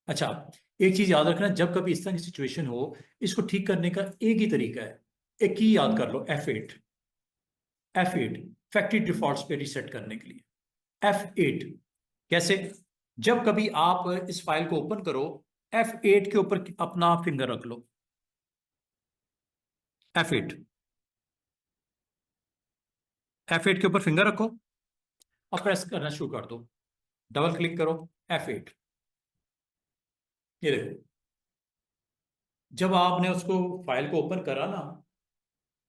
Speaker 1: अच्छा, एक चीज याद रखना, जब कभी इस तरह की सिचुएशन हो, इसको ठीक करने का एक ही तरीका है, एक की याद कर लो, F8 फैक्ट्री डिफॉल्ट्स पे रीसेट करने के लिए। F8 कैसे? जब कभी आप इस फाइल को ओपन करो, F8 के ऊपर अपना फिंगर रख लो, F8 F8 के ऊपर फिंगर रखो और प्रेस करना शुरू कर दो। डबल क्लिक करो F8। ये देखो, जब आपने उसको फाइल को ओपन करा ना,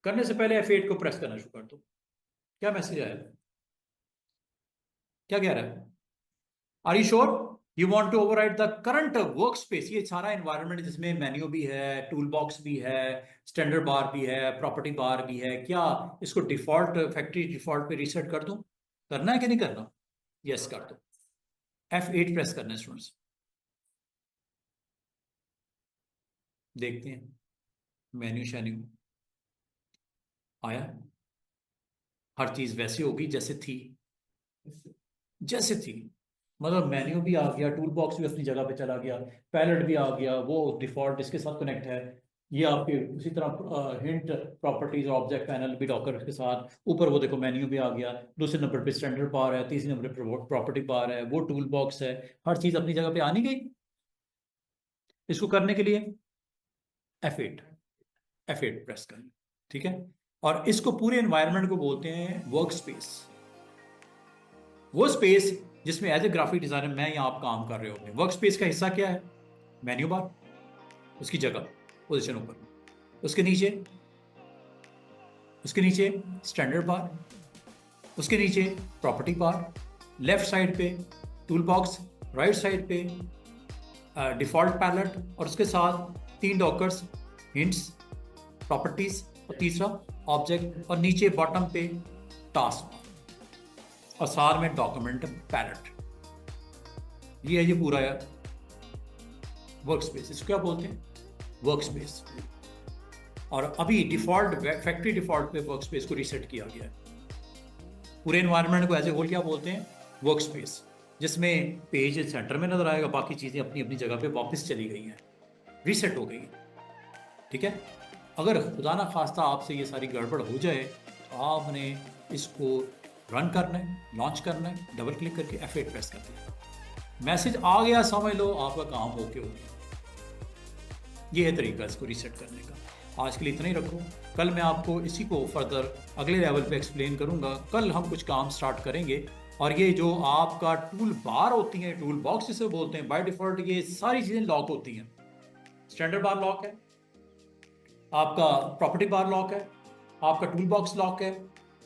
Speaker 1: करने से पहले F8 को प्रेस करना शुरू कर दो। क्या मैसेज आया? क्या कह रहा है? Are you sure you want to override the current work space? ये सारा एनवायरनमेंट जिसमें मेन्यू भी है, टूल बॉक्स भी है, स्टैंडर्ड बार भी है, प्रॉपर्टी बार भी है, क्या इसको डिफॉल्ट फैक्ट्री डिफॉल्ट पे रीसेट कर दूं? करना है कि नहीं करना? यस कर दो। F8 प्रेस करना है स्टूडेंट्स। देखते हैं मेन्यू शेन्यू आया, हर चीज वैसी होगी जैसे थी, जैसे थी। मतलब मेन्यू भी आ गया, टूल बॉक्स भी अपनी जगह पे चला गया, पैलेट भी आ गया, वो डिफॉल्ट इसके साथ कनेक्ट है। ये आपके उसी तरह हिंट प्रॉपर्टीज और ऑब्जेक्ट पैनल भी डॉकर के साथ। ऊपर वो देखो मेन्यू भी आ गया, दूसरे नंबर पे स्टैंडर्ड बार है, तीसरे नंबर पे प्रॉपर्टी बार है, वो टूल बॉक्स है। हर चीज अपनी जगह पे आनी गई। इसको करने के लिए F8 F8 प्रेस करें, ठीक है। और इसको पूरे एनवायरनमेंट को बोलते हैं वर्क स्पेस। वो स्पेस जिसमें एज ए ग्राफिक डिजाइनर मैं या आप काम कर रहे होते हैं। वर्क स्पेस का हिस्सा क्या है? मेन्यू बार, उसकी जगह पोजीशन ऊपर, उसके नीचे स्टैंडर्ड बार, उसके नीचे प्रॉपर्टी बार, लेफ्ट साइड पे टूल बॉक्स, राइट साइड पे डिफॉल्ट पैलेट, और उसके साथ 3 डॉकर्स, हिंट्स, प्रॉपर्टीज, और तीसरा ऑब्जेक्ट, और नीचे बॉटम पे टास्क, और साथ में डॉक्यूमेंट पैलेट। ये है ये पूरा वर्क स्पेस। इसको क्या बोलते हैं? Work space. और अभी डिफॉल्ट फैक्ट्री डिफॉल्ट पे वर्क स्पेस को रीसेट किया गया है। पूरे एनवायरनमेंट को एज ए होल क्या बोलते हैं? वर्क स्पेस, जिसमें पेज सेंटर में नजर आएगा, बाकी चीजें अपनी अपनी जगह पे वापस चली गई हैं, रीसेट हो गई हैं, ठीक है। अगर खुदा ना खास्ता आपसे ये सारी गड़बड़ हो जाए तो आपने इसको रन करना है, लॉन्च करना है, डबल क्लिक करके F8 प्रेस कर दिया, मैसेज आ गया, समझ लो आपका काम ओके हो गया। ये है तरीका इसको रीसेट करने का। आज के लिए इतना ही रखो, कल मैं आपको इसी को फर्दर अगले लेवल पे एक्सप्लेन करूंगा। कल हम कुछ काम स्टार्ट करेंगे। और ये जो आपका टूल बार होती है, टूल बॉक्स जिसे बोलते हैं, बाय डिफॉल्ट ये सारी चीजें लॉक होती हैं। स्टैंडर्ड बार लॉक है, आपका प्रॉपर्टी बार लॉक है, आपका टूल बॉक्स लॉक है,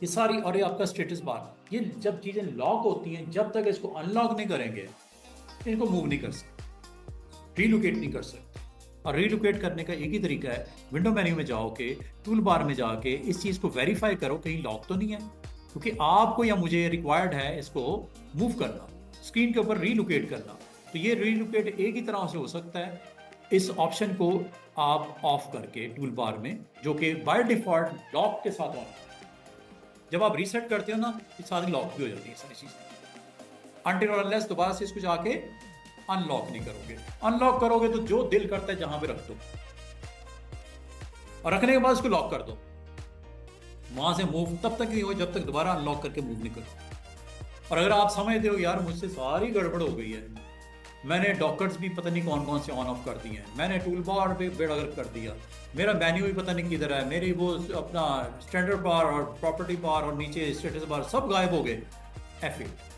Speaker 1: ये सारी, और ये आपका स्टेटस बार। ये जब चीजें लॉक होती हैं, जब तक इसको अनलॉक नहीं करेंगे इनको मूव नहीं कर सकते, रीलोकेट नहीं कर सकते। और रीलोकेट करने का एक ही तरीका है, विंडो मेन्यू में जाओ के टूल बार में जाके इस चीज को वेरीफाई करो कहीं लॉक तो नहीं है, क्योंकि आपको या मुझे रिक्वायर्ड है इसको मूव करना, स्क्रीन के ऊपर रीलोकेट करना। तो ये रीलोकेट एक ही तरह से हो सकता है, इस ऑप्शन को आप ऑफ करके टूल बार में, जो कि बाय डिफॉल्ट लॉक के साथ ऑन। जब आप रीसेट करते हो ना, ये सारी लॉक भी हो जाती है सारी चीजें, अनटिल और अनलेस दोबारा से इसको जाके अनलॉक नहीं करोगे। अनलॉक करोगे तो जो दिल करता है जहां पे रख दो, और रखने के बाद इसको लॉक कर दो। वहां से मूव तब तक नहीं हो जब तक दोबारा अनलॉक करके मूव नहीं करो। और अगर आप समझते हो यार मुझसे सारी गड़बड़ हो गई है, मैंने डॉकर्स भी पता नहीं कौन कौन से ऑन ऑफ कर दिए हैं, मैंने टूल बार पे बेड़गर कर दिया, मेरा मेन्यू भी पता नहीं किधर है, मेरी वो अपना स्टैंडर्ड बार और प्रॉपर्टी बार और नीचे स्टेटस बार सब गायब हो गए, F8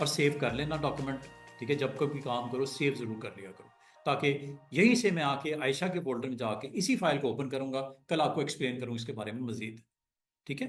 Speaker 1: और सेव कर लेना डॉक्यूमेंट, ठीक है। जब कभी काम करो सेव जरूर कर लिया करो, ताकि यहीं से मैं आके आयशा के फोल्डर में जाके इसी फाइल को ओपन करूंगा, कल आपको एक्सप्लेन करूँ इसके बारे में मजीद, ठीक है।